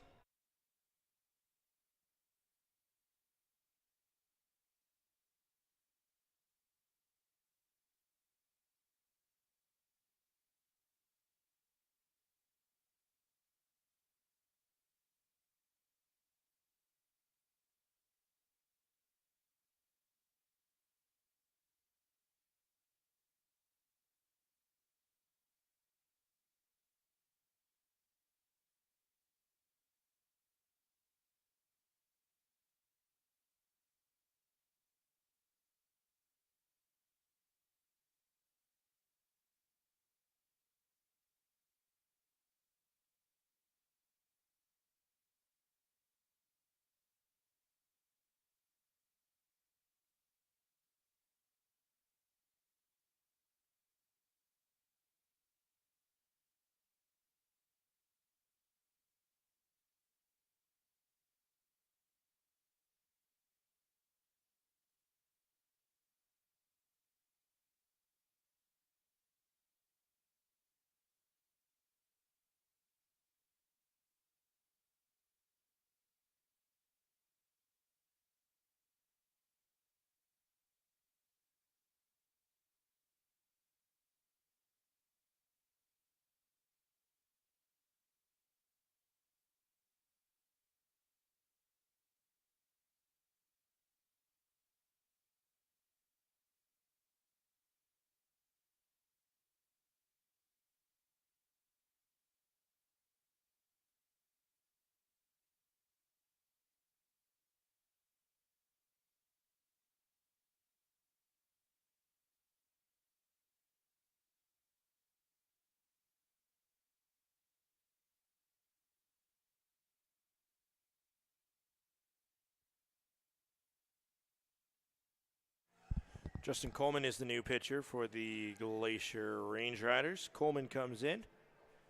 Justin Coleman is the new pitcher for the Glacier Range Riders. Coleman comes in,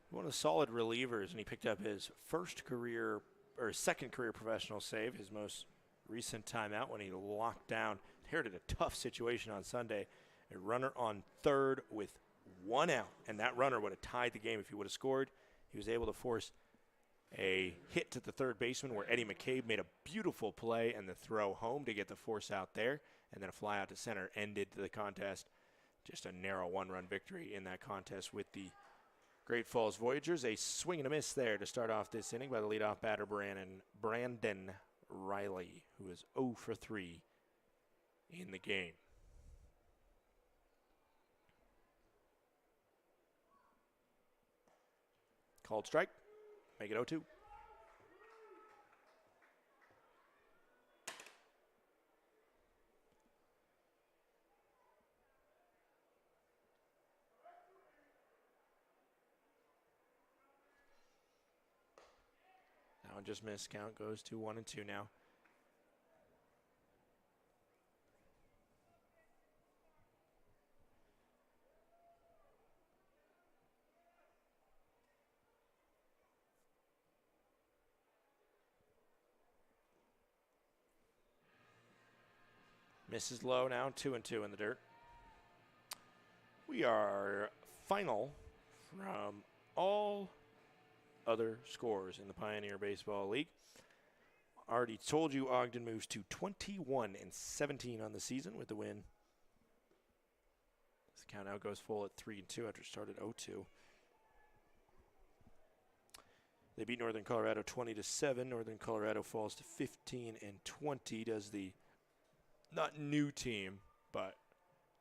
one of the solid relievers, and he picked up his second career professional save, his most recent time out when he locked down, inherited a tough situation on Sunday, a runner on third with 1 out, and that runner would have tied the game if he would have scored. He was able to force a hit to the third baseman where Eddie McCabe made a beautiful play and the throw home to get the force out there, and then a fly out to center ended the contest. Just a narrow 1-run victory in that contest with the Great Falls Voyagers. A swing and a miss there to start off this inning by the leadoff batter, Brandon Riley, who is 0 for 3 in the game. Called strike. Make it 0-2. That one just missed. Count goes to 1-2 now. Misses low now, 2-2 in the dirt. We are final from all other scores in the Pioneer Baseball League. Already told you Ogden moves to 21-17 on the season with the win. This count now goes full at 3-2 after it started 0-2. They beat Northern Colorado 20-7. Northern Colorado falls to 15-20. Does the not new team, but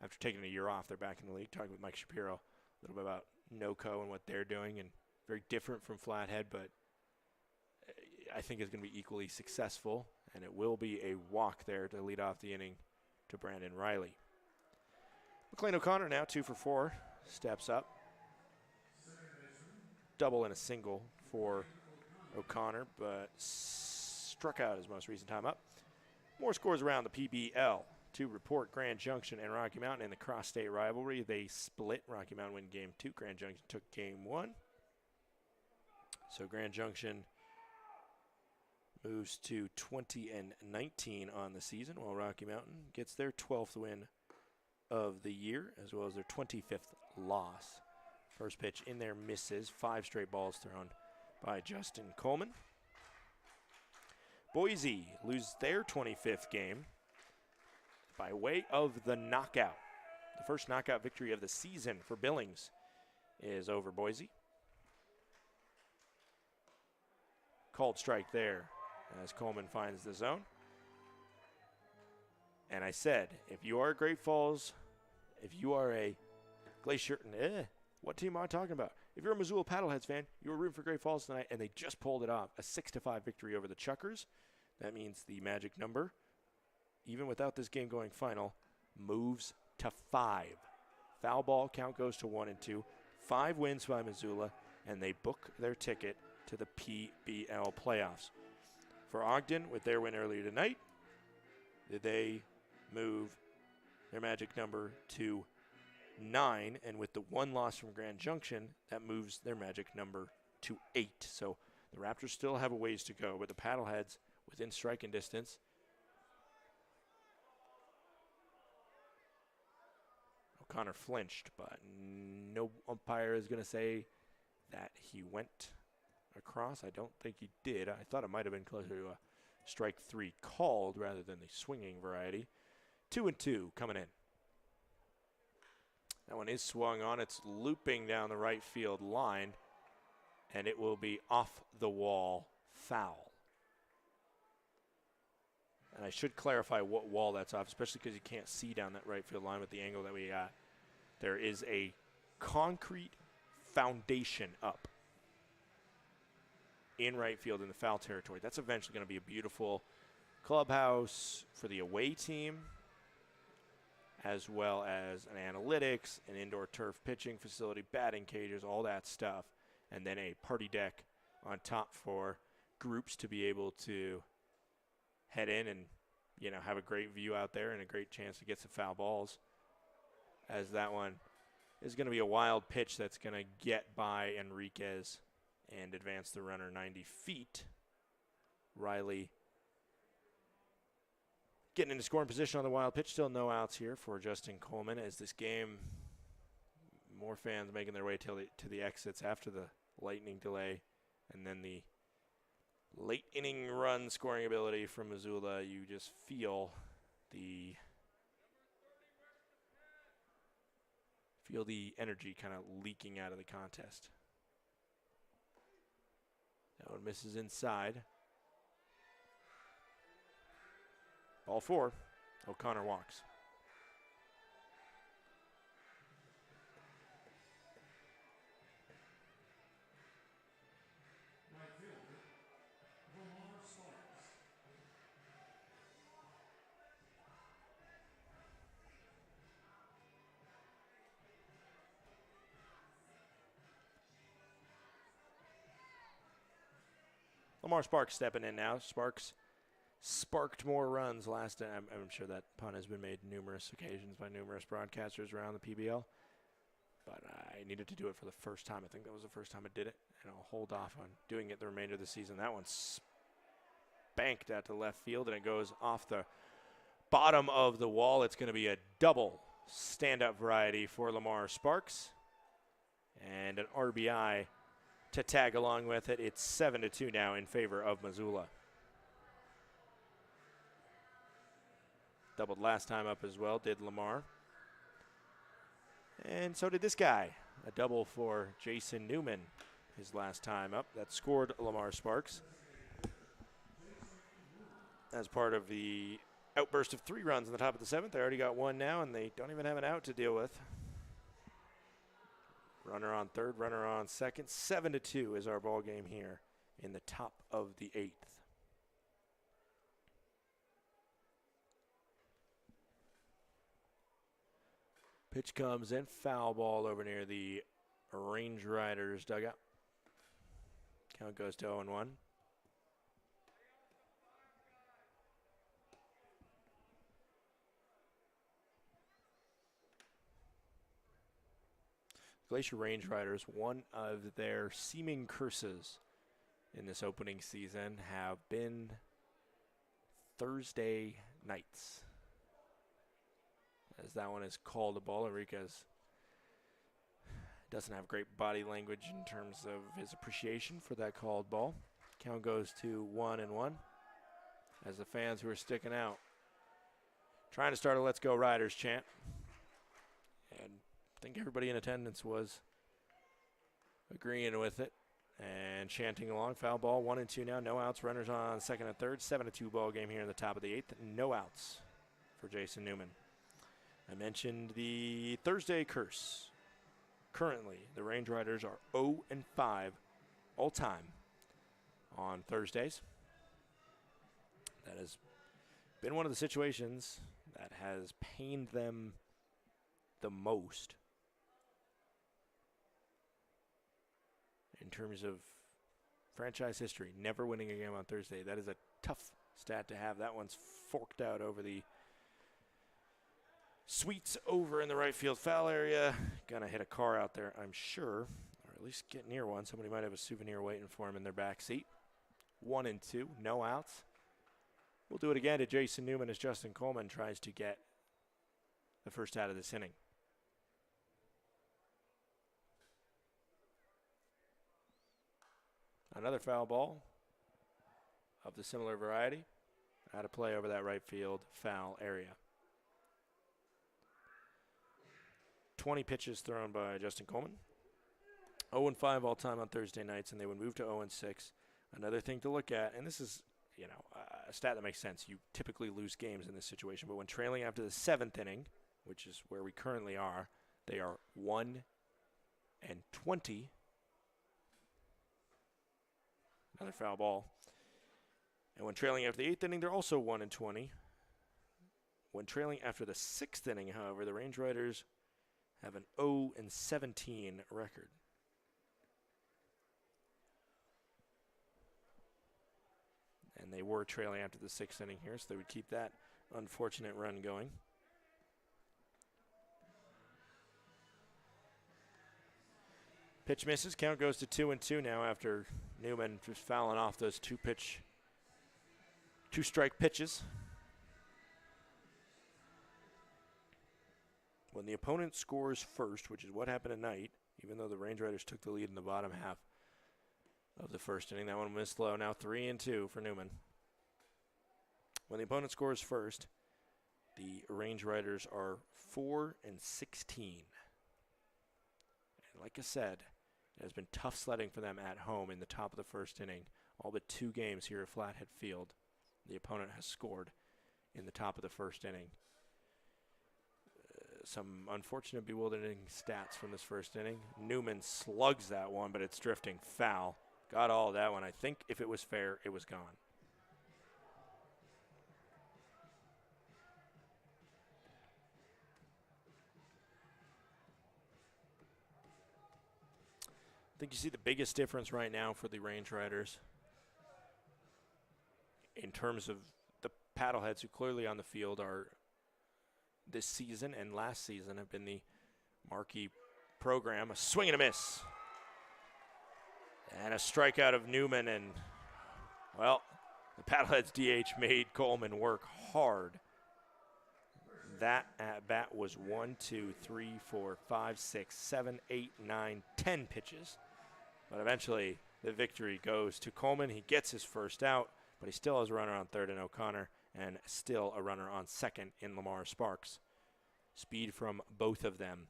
after taking a year off. They're back in the league. Talking with Mike Shapiro a little bit about NoCo and what they're doing, and very different from Flathead, but I think it's going to be equally successful, and it will be a walk there to lead off the inning to Brandon Riley. McLean O'Connor now 2 for 4, steps up. Double and a single for O'Connor, but struck out his most recent time up. More scores around the PBL to report. Grand Junction and Rocky Mountain in the cross-state rivalry. They split. Rocky Mountain win game 2. Grand Junction took game 1. So Grand Junction moves to 20-19 on the season, while Rocky Mountain gets their 12th win of the year, as well as their 25th loss. First pitch in there misses. 5 straight balls thrown by Justin Coleman. Boise lose their 25th game by way of the knockout. The first knockout victory of the season for Billings is over Boise. Called strike there as Coleman finds the zone. And I said, if you are Great Falls, if you are a Glacier, what team am I talking about? If you're a Missoula Paddleheads fan, you were rooting for Great Falls tonight, and they just pulled it off. A 6-5 victory over the Chuckers. That means the magic number, even without this game going final, moves to 5. Foul ball count goes to 1 and 2. 5 wins by Missoula, and they book their ticket to the PBL playoffs. For Ogden, with their win earlier tonight, they move their magic number to 9, and with the 1 loss from Grand Junction, that moves their magic number to 8. So the Raptors still have a ways to go, but the Paddleheads within striking distance. O'Connor flinched, but no umpire is going to say that he went across. I don't think he did. I thought it might have been closer to a strike 3 called rather than the swinging variety. 2-2 coming in. That one is swung on. It's looping down the right field line, and it will be off the wall foul. And I should clarify what wall that's off, especially because you can't see down that right field line with the angle that we got. There is a concrete foundation up in right field in the foul territory. That's eventually going to be a beautiful clubhouse for the away team, as well as an analytics, an indoor turf pitching facility, batting cages, all that stuff, and then a party deck on top for groups to be able to head in and, you know, have a great view out there and a great chance to get some foul balls, as that one is going to be a wild pitch that's going to get by Enriquez and advance the runner 90 feet. Riley getting into scoring position on the wild pitch. Still no outs here for Justin Coleman, as this game, more fans making their way to the exits after the lightning delay, and then the late inning run scoring ability from Missoula. You just feel the energy kind of leaking out of the contest. That one misses inside. Ball 4. O'Connor walks. Lamar Sparks stepping in now. Sparks sparked more runs last time. I'm sure that pun has been made numerous occasions by numerous broadcasters around the PBL. But I needed to do it for the first time. I think that was the first time I did it. And I'll hold off on doing it the remainder of the season. That one's spanked out to left field, and it goes off the bottom of the wall. It's going to be a double stand-up variety for Lamar Sparks. And an RBI to tag along with it. It's 7-2 now in favor of Missoula. Doubled last time up as well, did Lamar. And so did this guy. A double for Jason Newman his last time up. That scored Lamar Sparks as part of the outburst of 3 runs in the top of the 7th. They already got 1 now, and they don't even have an out to deal with. Runner on 3rd, runner on 2nd. 7-2 is our ball game here in the top of the 8th. Pitch comes in, foul ball over near the Range Riders dugout. Count goes to 0-1. Glacier Range Riders, one of their seeming curses in this opening season have been Thursday nights. As that one is called a ball, Enriquez doesn't have great body language in terms of his appreciation for that called ball. Count goes to 1-1 as the fans who are sticking out trying to start a Let's Go Riders chant. And I think everybody in attendance was agreeing with it and chanting along. Foul ball, 1-2 now. No outs. Runners on 2nd and 3rd. 7-2 ball game here in the top of the 8th. No outs for Jason Newman. I mentioned the Thursday curse. Currently, the Range Riders are 0-5 all time on Thursdays. That has been one of the situations that has pained them the most in terms of franchise history. Never winning a game on Thursday. That is a tough stat to have. That one's forked out over the Sweets over in the right field foul area. Gonna hit a car out there, I'm sure, or at least get near one. Somebody might have a souvenir waiting for him in their back seat. 1-2, no outs. We'll do it again to Jason Newman as Justin Coleman tries to get the first out of this inning. Another foul ball of the similar variety. Out of play over that right field foul area. 20 pitches thrown by Justin Coleman. 0-5 all time on Thursday nights, and they would move to 0-6. Another thing to look at, and this is, a stat that makes sense. You typically lose games in this situation, but when trailing after the 7th inning, which is where we currently are, they are 1-20. Another foul ball. And when trailing after the 8th inning, they're also 1-20. When trailing after the 6th inning, however, the Range Riders have an 0-17 record. And they were trailing after the 6th inning here, so they would keep that unfortunate run going. Pitch misses. Count goes to 2-2 now after Newman just fouling off those two-strike pitches. When the opponent scores first, which is what happened tonight, even though the Range Riders took the lead in the bottom half of the first inning, that one missed low. Now 3-2 for Newman. When the opponent scores first, the Range Riders are 4-16. And like I said, it has been tough sledding for them at home in the top of the first inning. All but 2 games here at Flathead Field, the opponent has scored in the top of the first inning. Some unfortunate, bewildering stats from this first inning. Newman slugs that one, but it's drifting foul. Got all of that one. I think if it was fair, it was gone. I think you see the biggest difference right now for the Range Riders in terms of the Paddleheads, who clearly on the field are this season and last season have been the marquee program. A swing and a miss. And a strikeout of Newman, and, well, the Paddleheads DH made Coleman work hard. That at bat was 1, 2, 3, 4, 5, 6, 7, 8, 9, 10 pitches. But eventually the victory goes to Coleman. He gets his first out, but he still has a runner on 3rd in O'Connor and still a runner on 2nd in Lamar Sparks. Speed from both of them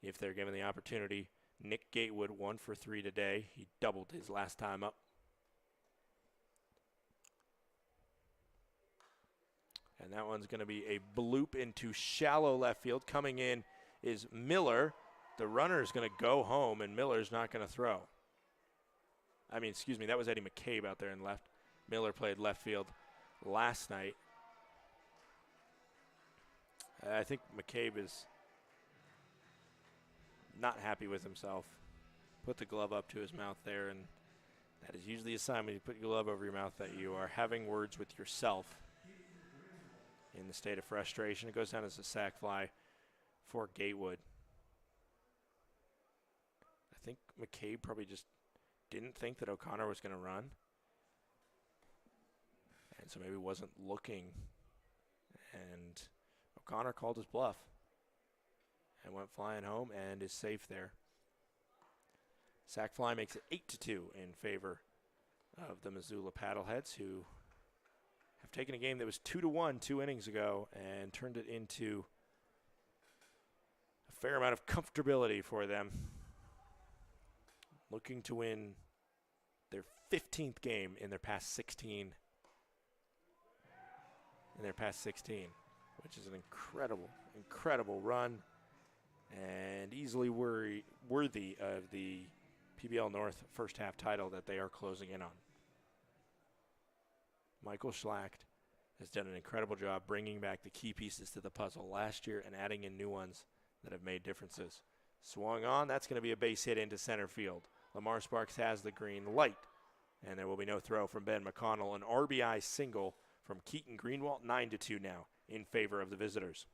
if they're given the opportunity. Nick Gatewood 1 for 3 today. He doubled his last time up. And that one's going to be a bloop into shallow left field. Coming in is Miller. The runner is going to go home, and Miller's not going to throw. That was Eddie McCabe out there in left. Miller played left field last night. I think McCabe is not happy with himself. Put the glove up to his mouth there, and that is usually a sign when you put your glove over your mouth that you are having words with yourself. In the state of frustration, it goes down as a sac fly for Gatewood. I think McCabe probably just didn't think that O'Connor was going to run, and so maybe wasn't looking, and O'Connor called his bluff and went flying home and is safe there. Sac fly makes it 8-2 in favor of the Missoula Paddleheads, who have taken a game that was 2-1 2 innings ago and turned it into a fair amount of comfortability for them. Looking to win their 15th game in their past 16. Which is an incredible run and easily worthy of the PBL North first half title that they are closing in on. Michael Schlacht has done an incredible job bringing back the key pieces to the puzzle last year and adding in new ones that have made differences. Swung on, that's going to be a base hit into center field. Lamar Sparks has the green light, and there will be no throw from Ben McConnell. An RBI single from Keaton Greenwald, 9-2 now in favor of the visitors.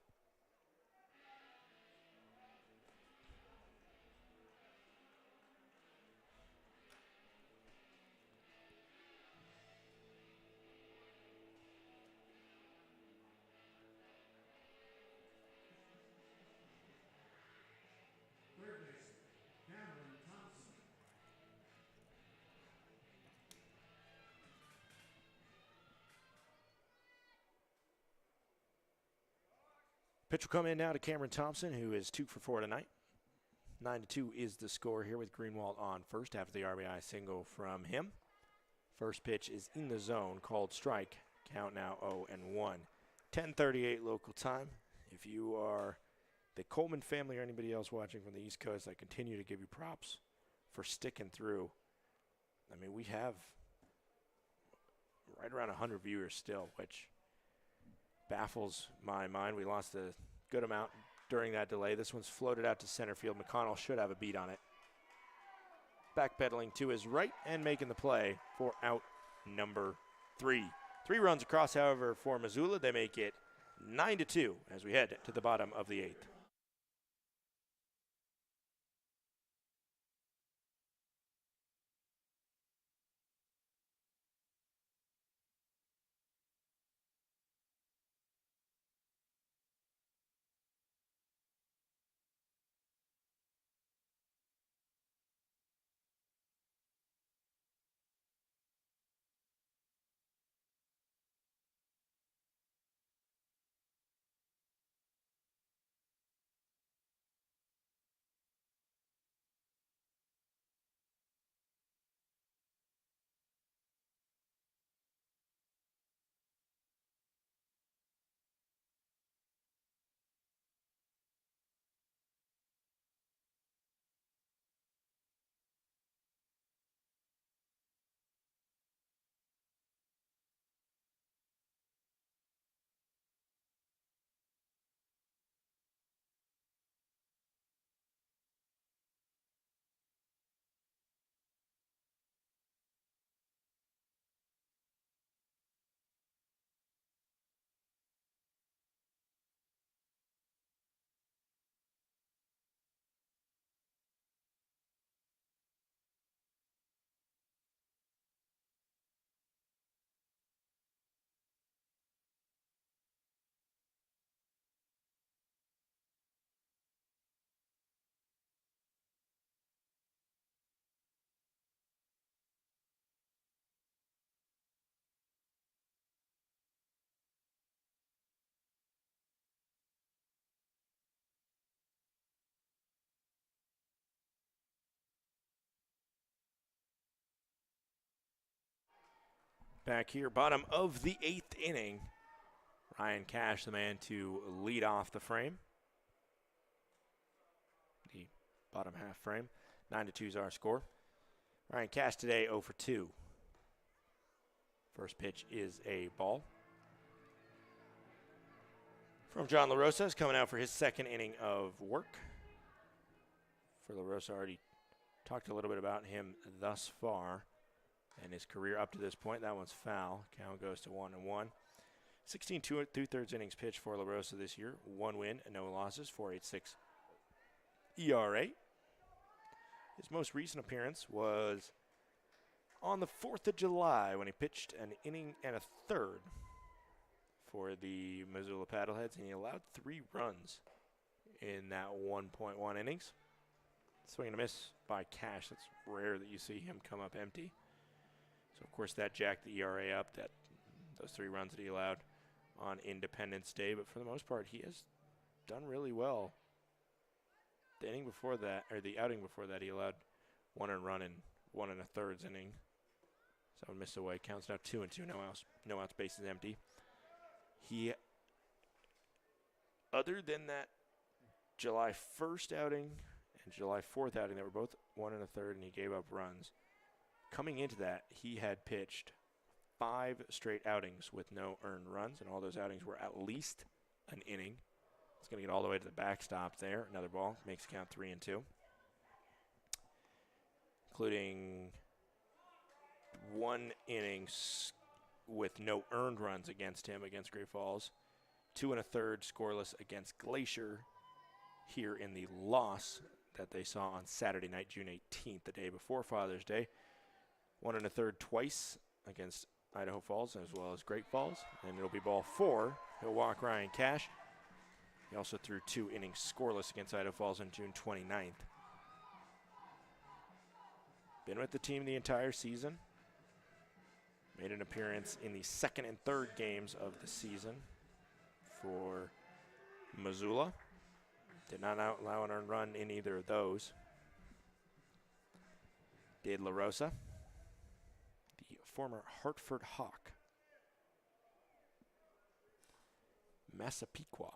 Pitch will come in now to Cameron Thompson, who is 2 for 4 tonight. 9-2 is the score here with Greenwald on first after the RBI single from him. First pitch is in the zone, called strike. Count now 0-1. 10:38 local time. If you are the Coleman family or anybody else watching from the East Coast, I continue to give you props for sticking through. I mean, we have right around 100 viewers still, which baffles my mind. We lost a good amount during that delay. This one's floated out to center field. McConnell should have a beat on it. Backpedaling to his right and making the play for out number 3. 3 runs across, however, for Missoula. They make it 9-2 as we head to the bottom of the 8th. Back here, bottom of the 8th inning. Ryan Cash, the man to lead off the frame. The bottom half frame. 9-2 is our score. Ryan Cash today 0 for 2. First pitch is a ball. From John LaRosa is coming out for his second inning of work. For LaRosa, already talked a little bit about him thus far and his career up to this point. That one's foul. Count goes to 1-1. 16 2/3 innings pitched for LaRosa this year. 1 win and no losses, 4.86 ERA. His most recent appearance was on the 4th of July when he pitched an inning and a third for the Missoula Paddleheads, and he allowed 3 runs in that 1.1 innings. Swing and a miss by Cash. That's rare that you see him come up empty. So, of course, that jacked the ERA up, those 3 runs that he allowed on Independence Day. But for the most part, he has done really well. The inning before that, or the outing before that, he allowed 1 earned run in 1 1/3 inning. So missed away. Counts now 2-2. No outs. Bases empty. He, other than that July 1st outing and July 4th outing that were both 1 1/3 and he gave up runs, coming into that, he had pitched 5 straight outings with no earned runs, and all those outings were at least an inning. It's going to get all the way to the backstop there. Another ball makes the count 3-2, including 1 inning with no earned runs against him against Great Falls. 2 1/3 scoreless against Glacier here in the loss that they saw on Saturday night, June 18th, the day before Father's Day. 1 1/3 twice against Idaho Falls as well as Great Falls. And it'll be ball 4. He'll walk Ryan Cash. He also threw 2 innings scoreless against Idaho Falls on June 29th. Been with the team the entire season. Made an appearance in the 2nd and 3rd games of the season for Missoula. Did not allow an earned run in either of those. Did LaRosa, the former Hartford Hawk. Massapequa.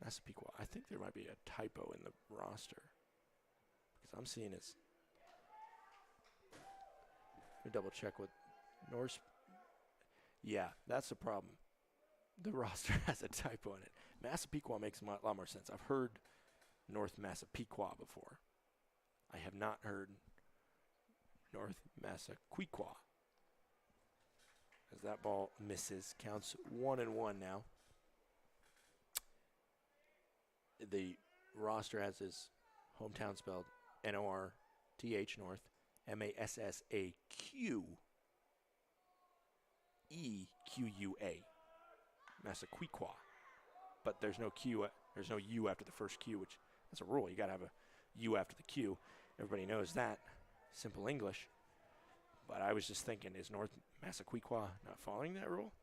I think there might be a typo in the roster because I'm seeing his. Let me double check what Norse. Yeah, that's the problem. The roster has a typo in it. Massapequa makes a lot more sense. I've heard North Massapequa before. I have not heard North Massapequa. As that ball misses, counts 1-1 now. The roster has his hometown spelled North, North, Massaquequa, Massapequa. But there's no Q, there's no U after the first Q, which that's a rule. You got to have a U after the Q. Everybody knows that. Simple English. But I was just thinking, is North Massapequa not following that rule?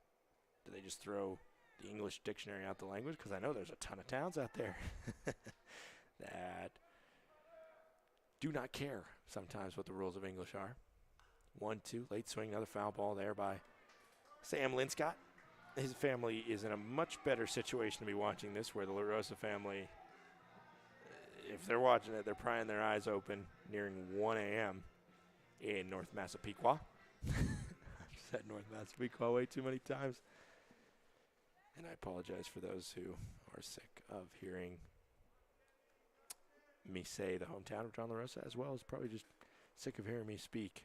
Do they just throw the English dictionary out the language? Because I know there's a ton of towns out there that do not care sometimes what the rules of English are. 1-2, late swing, another foul ball there by Sam Linscott. His family is in a much better situation to be watching this, where the LaRosa family, if they're watching it, they're prying their eyes open nearing 1 a.m. in North Massapequa. I've said North Massapequa way too many times. And I apologize for those who are sick of hearing me say the hometown of John LaRosa, as well as probably just sick of hearing me speak.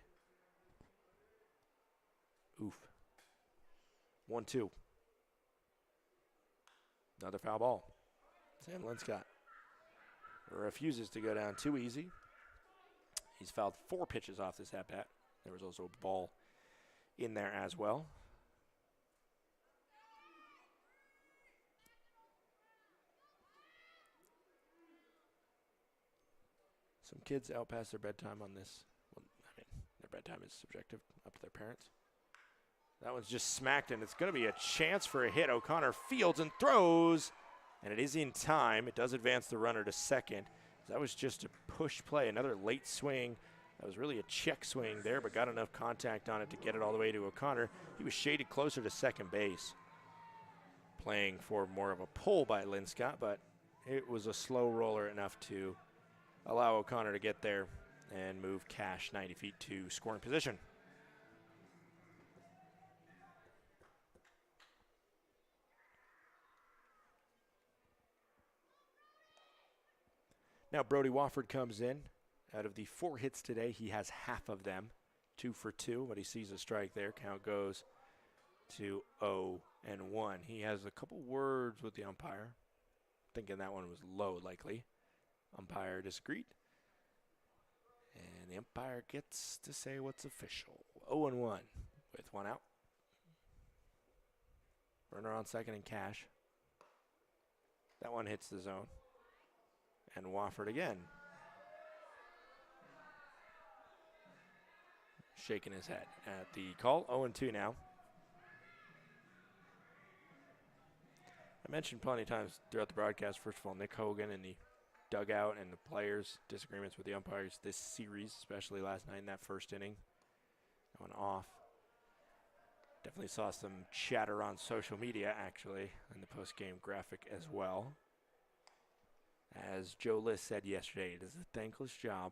Oof. 1-2. Another foul ball. Sam Linscott refuses to go down too easy. He's fouled 4 pitches off this at-bat. There was also a ball in there as well. Some kids out past their bedtime on this. Well, I mean, their bedtime is subjective, up to their parents. That one's just smacked, and it's going to be a chance for a hit. O'Connor fields and throws, and it is in time. It does advance the runner to second. That was just a push play, another late swing. That was really a check swing there, but got enough contact on it to get it all the way to O'Connor. He was shaded closer to second base. playing for more of a pull by Linscott, but it was a slow roller enough to allow O'Connor to get there and move Cash 90 feet to scoring position. Now Brody Wofford comes in. Out of the 4 hits today, he has half of them, 2 for 2, but he sees a strike there. Count goes to 0-1. He has a couple words with the umpire, thinking that one was low likely. Umpire disagreed. And the umpire gets to say what's official. 0-1 with 1 out. Runner on second and Cash. That one hits the zone. And Wofford again. Shaking his head at the call. 0-2 now. I mentioned plenty of times throughout the broadcast, first of all, Nick Hogan and the dugout and the players' disagreements with the umpires this series, especially last night in that first inning. That went off. Definitely saw some chatter on social media, actually, in the post-game graphic as well. As Joe List said yesterday, it is a thankless job.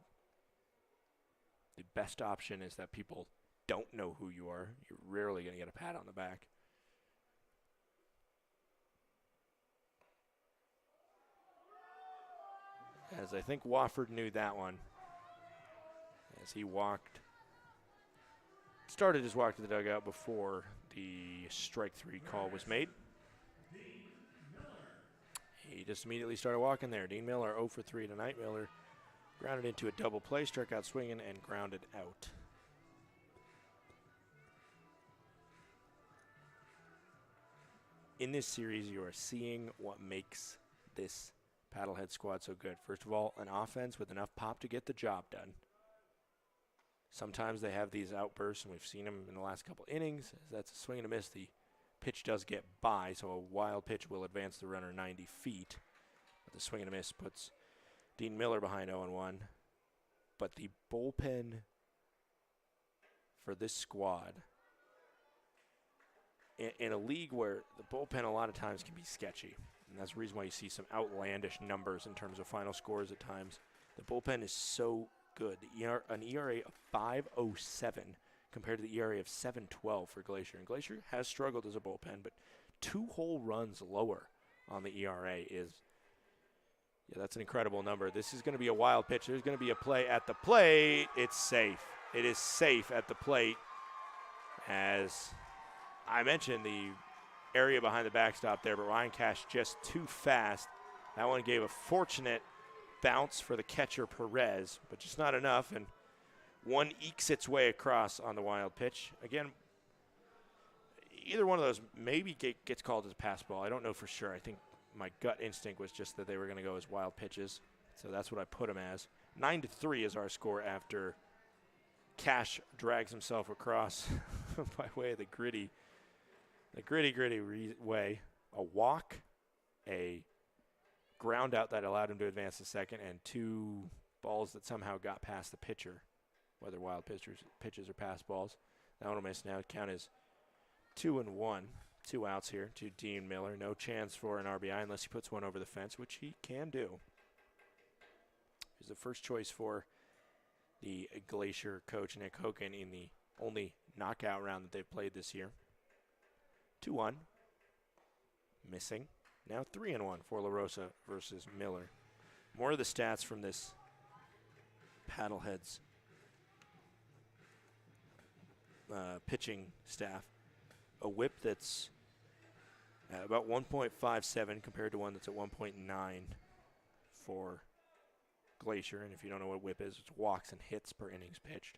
The best option is that people don't know who you are. You're rarely going to get a pat on the back. As I think Wofford knew that one. As he started his walk to the dugout before the strike 3 call was made. He just immediately started walking there. Dean Miller 0 for 3 tonight. Miller grounded into a double play, struck out swinging, and grounded out. In this series, you are seeing what makes this Paddlehead squad so good. First of all, an offense with enough pop to get the job done. Sometimes they have these outbursts, and we've seen them in the last couple innings. That's a swing and a miss. The pitch does get by, so a wild pitch will advance the runner 90 feet. But the swing and a miss puts Dean Miller behind 0-1. But the bullpen for this squad, in a league where the bullpen a lot of times can be sketchy, and that's the reason why you see some outlandish numbers in terms of final scores at times. The bullpen is so good. An ERA of 5.07 compared to the ERA of 7.12 for Glacier. And Glacier has struggled as a bullpen, but 2 whole runs lower on the ERA is, that's an incredible number. This is going to be a wild pitch. There's going to be a play at the plate. It's safe. It is safe at the plate. As I mentioned, the area behind the backstop there, but Ryan Cash just too fast. That one gave a fortunate bounce for the catcher Perez, but just not enough, and one ekes its way across on the wild pitch. Again, either one of those maybe gets called as a pass ball. I don't know for sure. I think my gut instinct was just that they were going to go as wild pitches, so that's what I put them as. 9-3 is our score after Cash drags himself across by way of the gritty way. A walk, a ground out that allowed him to advance to second, and 2 balls that somehow got past the pitcher, whether wild pitches or pass balls. That one will miss now. Count is 2-1. 2 outs here to Dean Miller. No chance for an RBI unless he puts one over the fence, which he can do. He's the first choice for the Glacier coach, Nick Hogan, in the only knockout round that they've played this year. 2-1. Missing. Now 3-1 for La Rosa versus Miller. More of the stats from this Paddleheads pitching staff. A whip that's about 1.57 compared to one that's at 1.9 for Glacier. And if you don't know what whip is, it's walks and hits per innings pitched.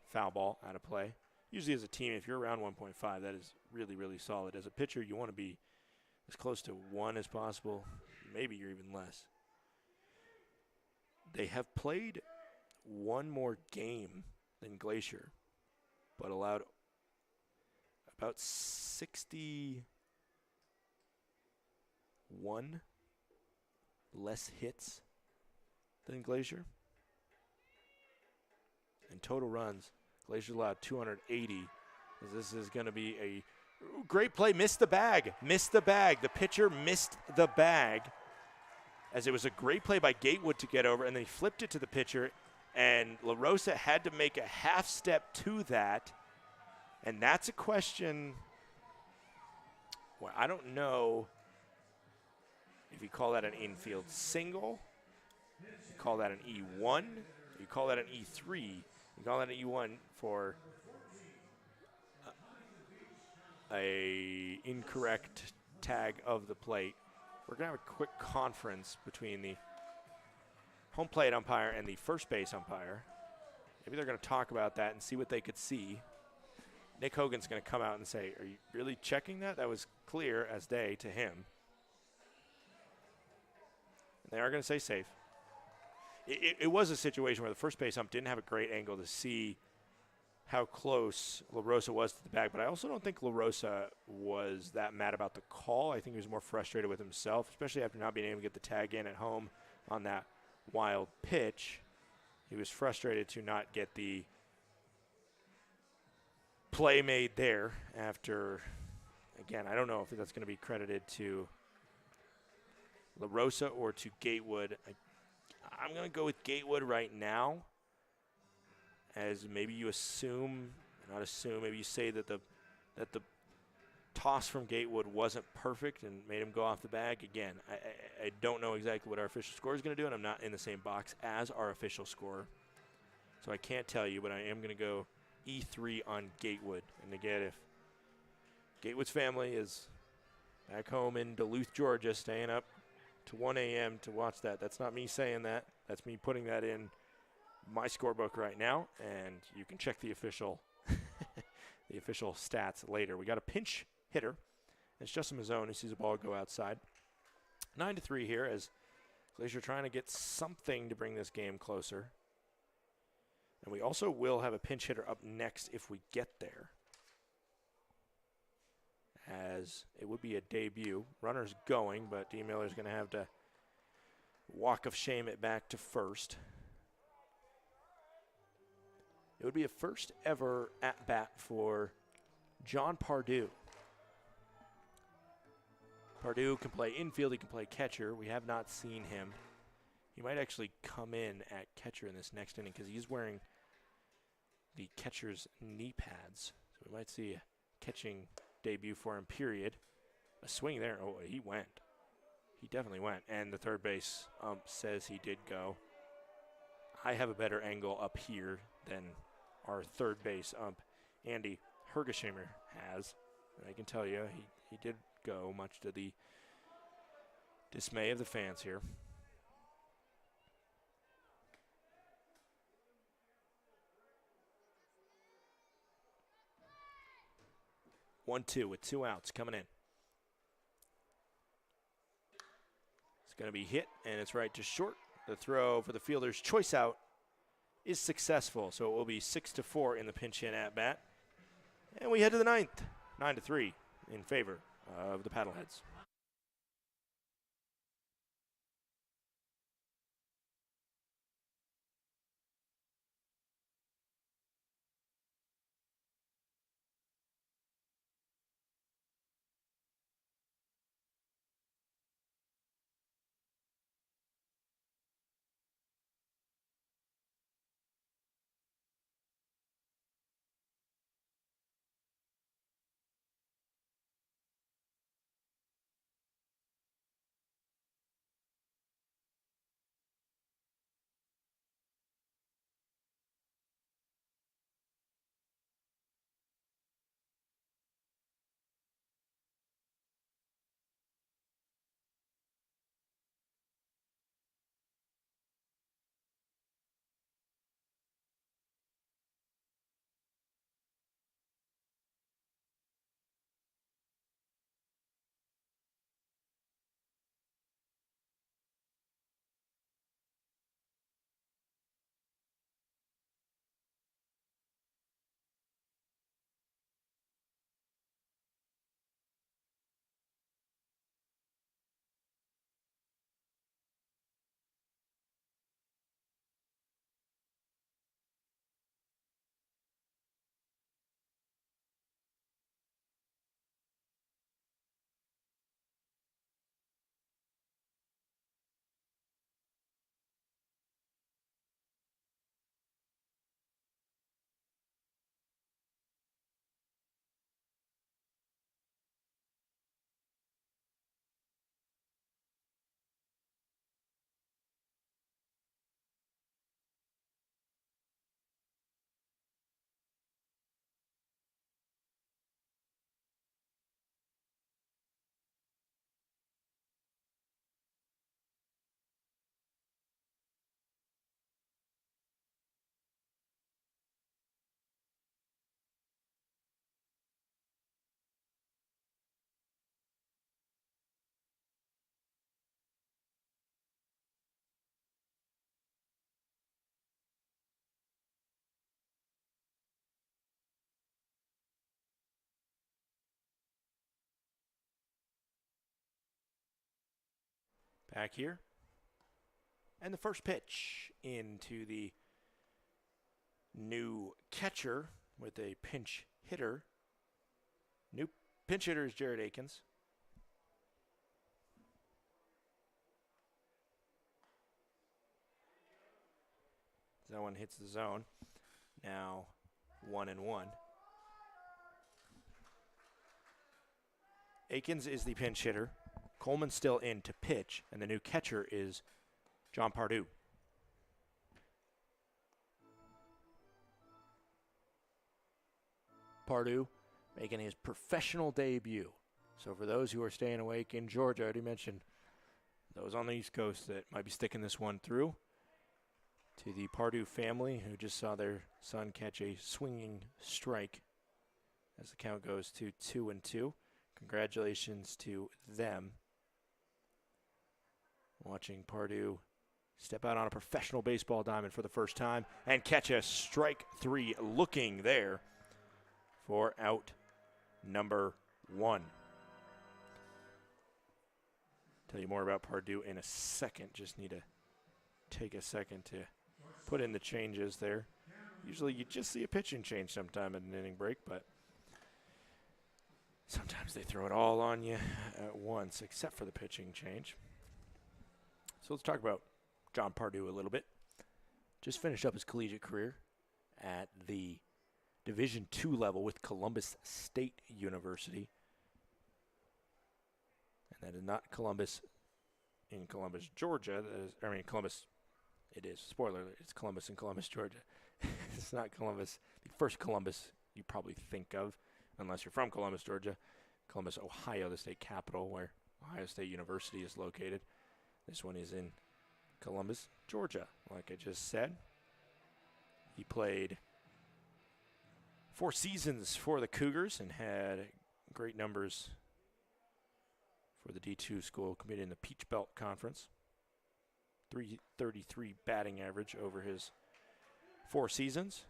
Foul ball out of play. Usually as a team, if you're around 1.5, that is really, really solid. As a pitcher, you want to be as close to 1 as possible. Maybe you're even less. They have played one more game than Glacier, but allowed about 61 less hits than Glacier. And total runs, Glacier allowed 280, This is going to be a great play. Missed the bag. Missed the bag. The pitcher missed the bag, as it was a great play by Gatewood to get over, and then he flipped it to the pitcher, and La Rosa had to make a half step to that. And that's a question. Well, I don't know if you call that an infield single, you call that an E1, you call that an E3, you call that an E1 for a incorrect tag of the plate. We're going to have a quick conference between the home plate umpire and the first base umpire. Maybe they're going to talk about that and see what they could see. Nick Hogan's going to come out and say, are you really checking that? That was clear as day to him. And they are going to say safe. It was a situation where the first base ump didn't have a great angle to see how close La Rosa was to the bag, but I also don't think La Rosa was that mad about the call. I think he was more frustrated with himself, especially after not being able to get the tag in at home on that wild pitch. He was frustrated to not get the play made there after, again, I don't know if that's going to be credited to La Rosa or to Gatewood. I'm going to go with Gatewood right now, as maybe you assume, not assume, maybe you say that the toss from Gatewood wasn't perfect and made him go off the bag. Again, I don't know exactly what our official score is going to do, and I'm not in the same box as our official score. So I can't tell you, but I am going to go E3 on Gatewood. And again, if Gatewood's family is back home in Duluth, Georgia, staying up to 1 a.m. to watch that, that's not me saying that. That's me putting that in my scorebook right now, and you can check the official the official stats later. We got a pinch hitter. It's Justin Mazzone who sees the ball go outside. 9-3 here, as Glacier trying to get something to bring this game closer. And we also will have a pinch hitter up next if we get there, as it would be a debut. Runner's going, but D. Miller's going to have to walk of shame it back to first. It would be a first ever at-bat for John Pardue. Pardue can play infield, he can play catcher. We have not seen him. He might actually come in at catcher in this next inning because he's wearing the catcher's knee pads. So we might see a catching debut for him, period. A swing there. Oh, he went. He definitely went. And the third base ump says he did go. I have a better angle up here than our third base ump, Andy Hergesheimer, has. And I can tell you, he did go, much to the dismay of the fans here. One-two with 2 outs coming in. It's going to be hit, and it's right to short. The throw for the fielder's choice out is successful, so it will be 6-4 in the pinch hit at bat. And we head to the 9th, 9-3 in favor of the Paddleheads. back here. And the first pitch into the new catcher with a pinch hitter. New pinch hitter is Jared Akins. That one hits the zone. Now 1-1. Akins is the pinch hitter. Coleman's still in to pitch, and the new catcher is John Pardue. Pardue making his professional debut. So for those who are staying awake in Georgia, I already mentioned those on the East Coast that might be sticking this one through, to the Pardue family who just saw their son catch a swinging strike as the count goes to 2-2. Congratulations to them. Watching Pardue step out on a professional baseball diamond for the first time and catch a strike three, looking there for out number 1. Tell you more about Pardue in a second. Just need to take a second to put in the changes there. Usually you just see a pitching change sometime at an inning break, but sometimes they throw it all on you at once, except for the pitching change. So let's talk about John Pardue a little bit. Just finished up his collegiate career at the Division II level with Columbus State University. And that is not Columbus in Columbus, Georgia. Columbus, it is. Spoiler alert, it's Columbus in Columbus, Georgia. It's not Columbus, the first Columbus you probably think of, unless you're from Columbus, Georgia. Columbus, Ohio, the state capital where Ohio State University is located. This one is in Columbus, Georgia, like I just said. He played 4 seasons for the Cougars and had great numbers for the D2 school, competed in the Peach Belt Conference. 333 batting average over his 4 seasons.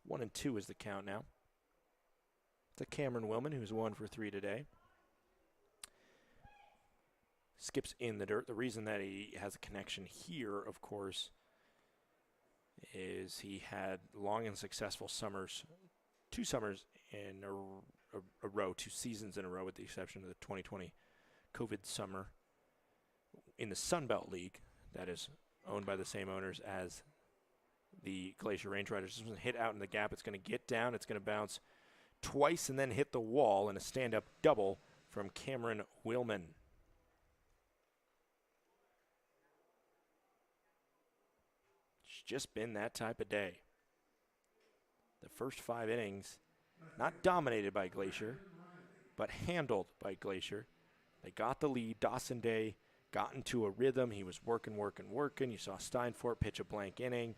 1-2 is the count now. To Cameron Willman, who's 1 for 3 today. Skips in the dirt. The reason that he has a connection here, of course, is he had long and successful summers, 2 summers in a row, 2 seasons in a row, with the exception of the 2020 COVID summer in the Sun Belt League, that is owned by the same owners as the Glacier Range Riders. This one's hit out in the gap. It's going to get down. It's going to bounce twice and then hit the wall in a stand-up double from Cameron Willman. It's just been that type of day. The first 5 innings, not dominated by Glacier, but handled by Glacier. They got the lead. Dawson Day got into a rhythm. He was working. You saw Steinfort pitch a blank inning.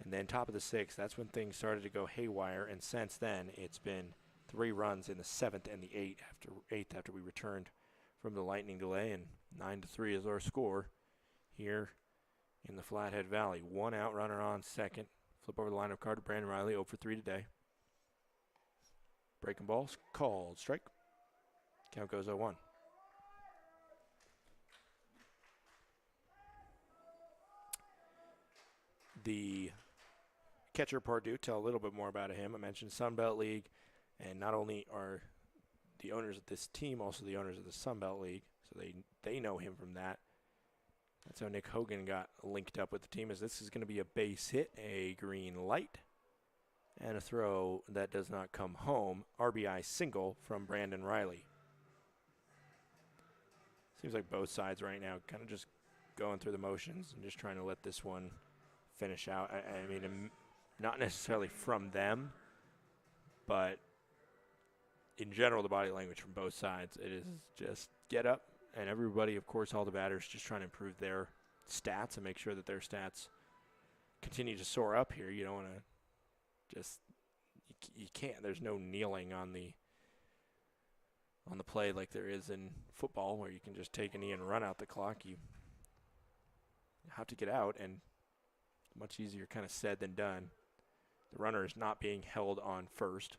And then top of the 6th, that's when things started to go haywire. And since then, it's been 3 runs in the 7th and the 8th after we returned from the lightning delay. And 9-3 is our score here in the Flathead Valley. 1 out, runner on second. Flip over the lineup card to Brandon Riley, 0 for 3 today. Breaking balls called. Strike. Count goes 0-1. The catcher Pardue, tell a little bit more about him. I mentioned Sun Belt League, and not only are the owners of this team also the owners of the Sun Belt League, so they know him from that. That's how Nick Hogan got linked up with the team, as this is going to be a base hit, a green light, and a throw that does not come home. RBI single from Brandon Riley. Seems like both sides right now kind of just going through the motions and just trying to let this one finish out. I mean, not necessarily from them, but in general, the body language from both sides, it is just get up. And everybody, of course, all the batters just trying to improve their stats and make sure that their stats continue to soar up here. You don't want to just you can't. There's no kneeling on the play like there is in football, where you can just take a knee and run out the clock. You have to get out, and much easier kind of said than done. The runner is not being held on first.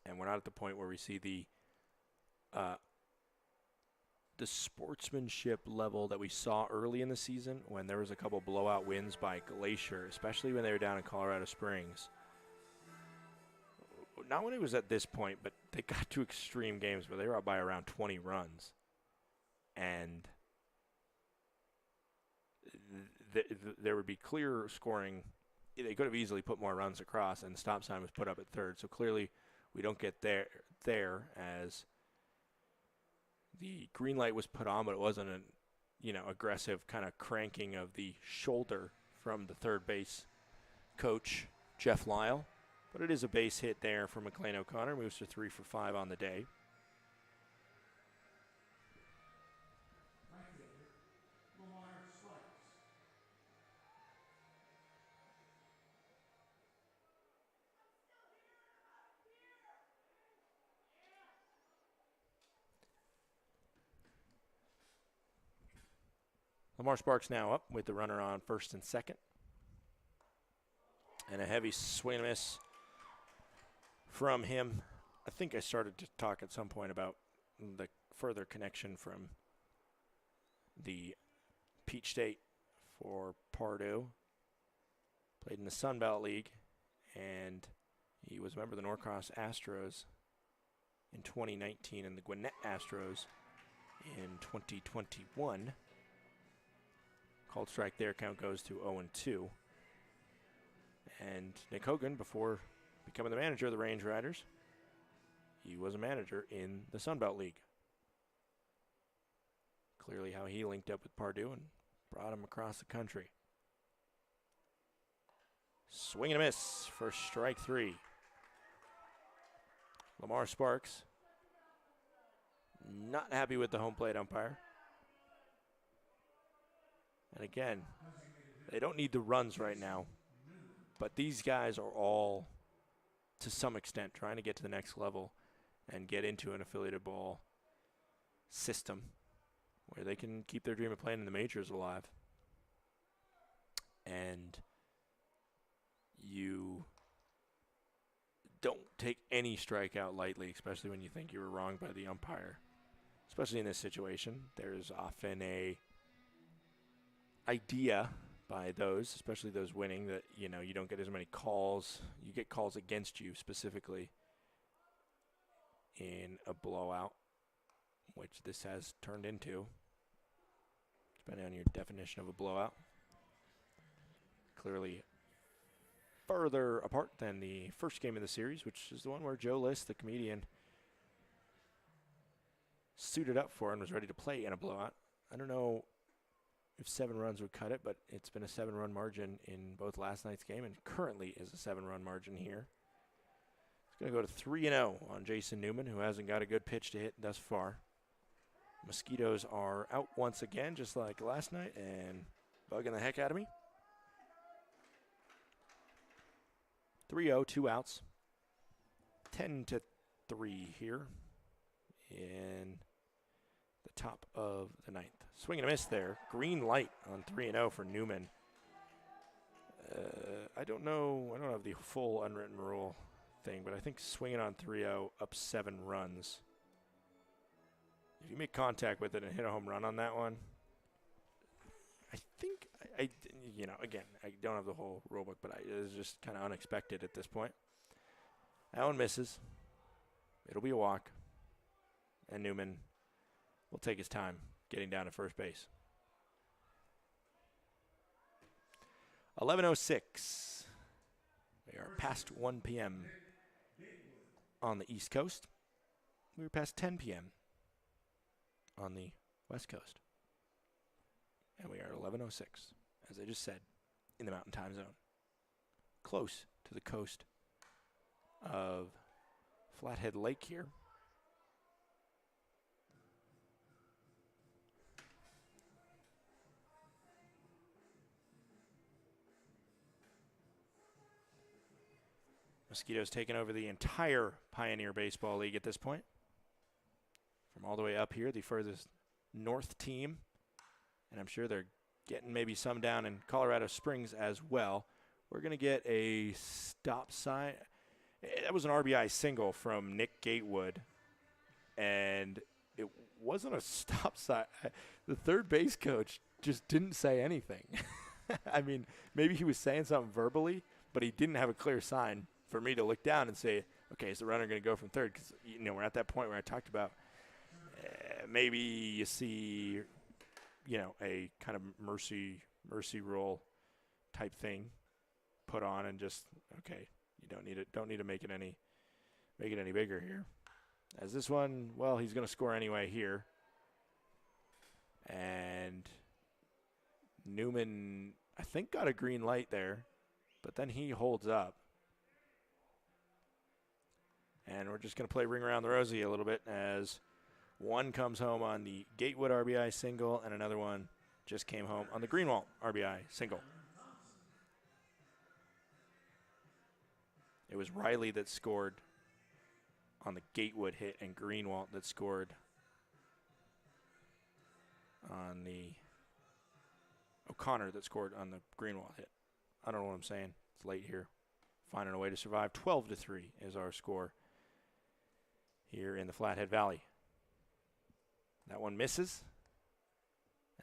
And we're not at the point where we see the sportsmanship level that we saw early in the season when there was a couple blowout wins by Glacier, especially when they were down in Colorado Springs. Not when it was at this point, but they got to extreme games where they were up by around 20 runs. And there would be clear scoring. They could have easily put more runs across, and the stop sign was put up at third. So clearly we don't get there as the green light was put on, but it wasn't an aggressive kind of cranking of the shoulder from the third base coach, Jeff Lyle. But it is a base hit there for McLean O'Connor. Moves to 3 for 5 on the day. Lamar Sparks now up with the runner on first and second. And a heavy swing and miss from him. I think I started to talk at some point about the further connection from the Peach State for Pardue. Played in the Sun Belt League, and he was a member of the Norcross Astros in 2019 and the Gwinnett Astros in 2021. Called strike there, count goes to 0-2. And Nick Hogan, before becoming the manager of the Range Riders, he was a manager in the Sun Belt League. Clearly how he linked up with Pardue and brought him across the country. Swing and a miss for strike 3. Lamar Sparks not happy with the home plate umpire. And again, they don't need the runs right now, but these guys are all, to some extent, trying to get to the next level and get into an affiliated ball system where they can keep their dream of playing in the majors alive. And you don't take any strikeout lightly, especially when you think you were wrong by the umpire. Especially in this situation, there's often a idea by those, especially those winning, that you don't get as many calls. You get calls against you specifically in a blowout, which this has turned into, depending on your definition of a blowout. Clearly further apart than the first game of the series, which is the one where Joe List, the comedian, suited up for and was ready to play in a blowout. I don't know if 7 runs would cut it, but it's been a 7-run margin in both last night's game and currently is a 7-run margin here. It's going to go to 3-0 on Jason Newman, who hasn't got a good pitch to hit thus far. Mosquitoes are out once again, just like last night, and bugging the heck out of me. 3-0, 2 outs. 10-3 here in the top of the ninth. Swing and a miss there. Green light on 3-0 for Newman. I don't know. I don't have the full unwritten rule thing, but I think swinging on 3-0 up 7 runs. If you make contact with it and hit a home run on that one, I think, again, I don't have the whole rule book, but it was just kind of unexpected at this point. That one misses. It'll be a walk. And Newman will take his time getting down to first base. 11:06. We are past 1 p.m. on the East Coast. We were past 10 p.m. on the West Coast. And we are at 11:06, as I just said, in the Mountain Time Zone. Close to the coast of Flathead Lake here. Mosquitoes taking over the entire Pioneer Baseball League at this point. From all the way up here, the furthest north team. And I'm sure they're getting maybe some down in Colorado Springs as well. We're going to get a stop sign. That was an RBI single from Nick Gatewood, and it wasn't a stop sign. The third base coach just didn't say anything. I mean, maybe he was saying something verbally, but he didn't have a clear sign for me to look down and say, okay, is the runner going to go from third? Because, we're at that point where I talked about maybe you see, a kind of mercy rule type thing put on and just, okay, you don't need to make it any bigger here. As this one, well, he's going to score anyway here. And Newman, I think, got a green light there, but then he holds up. And we're just going to play Ring Around the Rosie a little bit as one comes home on the Gatewood RBI single and another one just came home on the Greenwald RBI single. It was Riley that scored on the Gatewood hit and Greenwald that scored on the O'Connor that scored on the Greenwald hit. I don't know what I'm saying. It's late here. Finding a way to survive. 12-3 is our score here in the Flathead Valley. That one misses.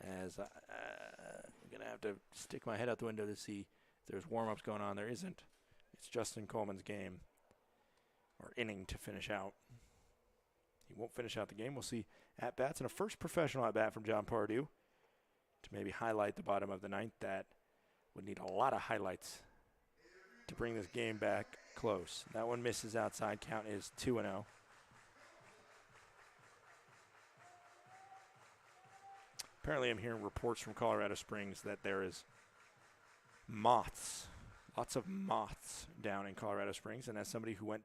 As I'm going to have to stick my head out the window to see if there's warm-ups going on. There isn't. It's Justin Coleman's game or inning to finish out. He won't finish out the game. We'll see at-bats and a first professional at-bat from John Pardue to maybe highlight the bottom of the ninth. That would need a lot of highlights to bring this game back close. That one misses outside. Count is 2-0. Apparently I'm hearing reports from Colorado Springs that there is moths, lots of moths down in Colorado Springs. And as somebody who went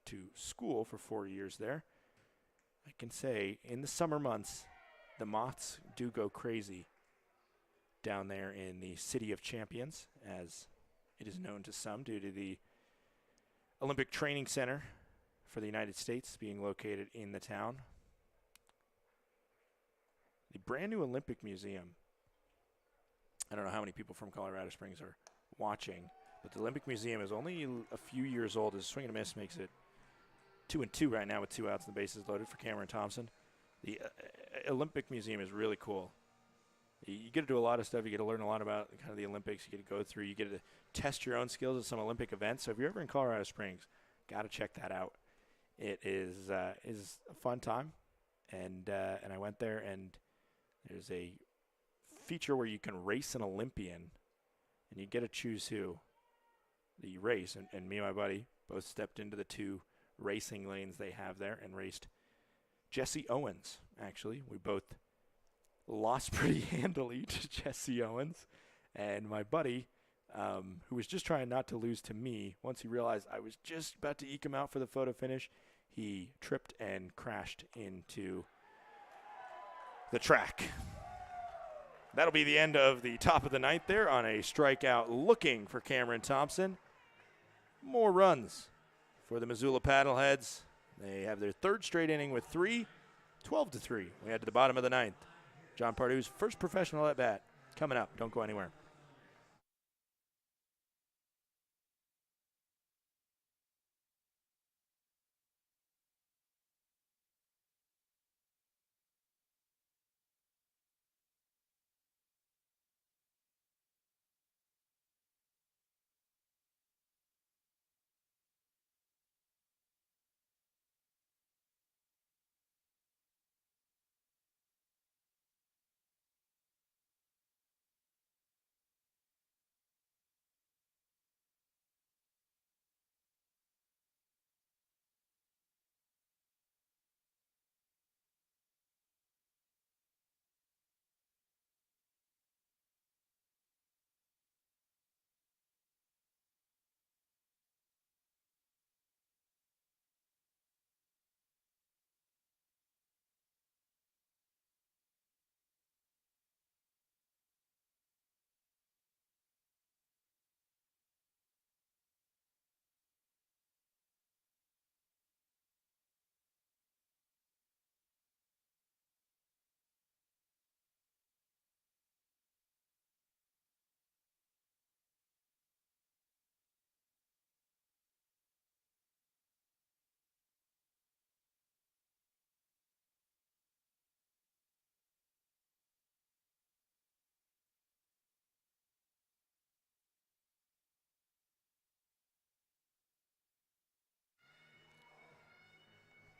to school for 4 years there, I can say in the summer months, the moths do go crazy down there in the City of Champions, as it is known to some due to the Olympic Training Center for the United States being located in the town. The brand new Olympic Museum. I don't know how many people from Colorado Springs are watching, but the Olympic Museum is only a few years old. His swing and a miss makes it 2-2 right now with 2 outs and the bases loaded for Cameron Thompson. The Olympic Museum is really cool. You get to do a lot of stuff. You get to learn a lot about kind of the Olympics. You get to go through. You get to test your own skills at some Olympic events. So if you're ever in Colorado Springs, got to check that out. It is a fun time, and I went there, and there's a feature where you can race an Olympian, and you get to choose who the race. And me and my buddy both stepped into the 2 racing lanes they have there and raced Jesse Owens, actually. We both lost pretty handily to Jesse Owens. And my buddy, who was just trying not to lose to me, once he realized I was just about to eke him out for the photo finish, he tripped and crashed into the track. That'll be the end of the top of the ninth there on a strikeout looking for Cameron Thompson. More runs for the Missoula Paddleheads. They have their 3rd straight inning with 3, 12-3. We head to the bottom of the ninth. John Pardue's first professional at-bat coming up. Don't go anywhere.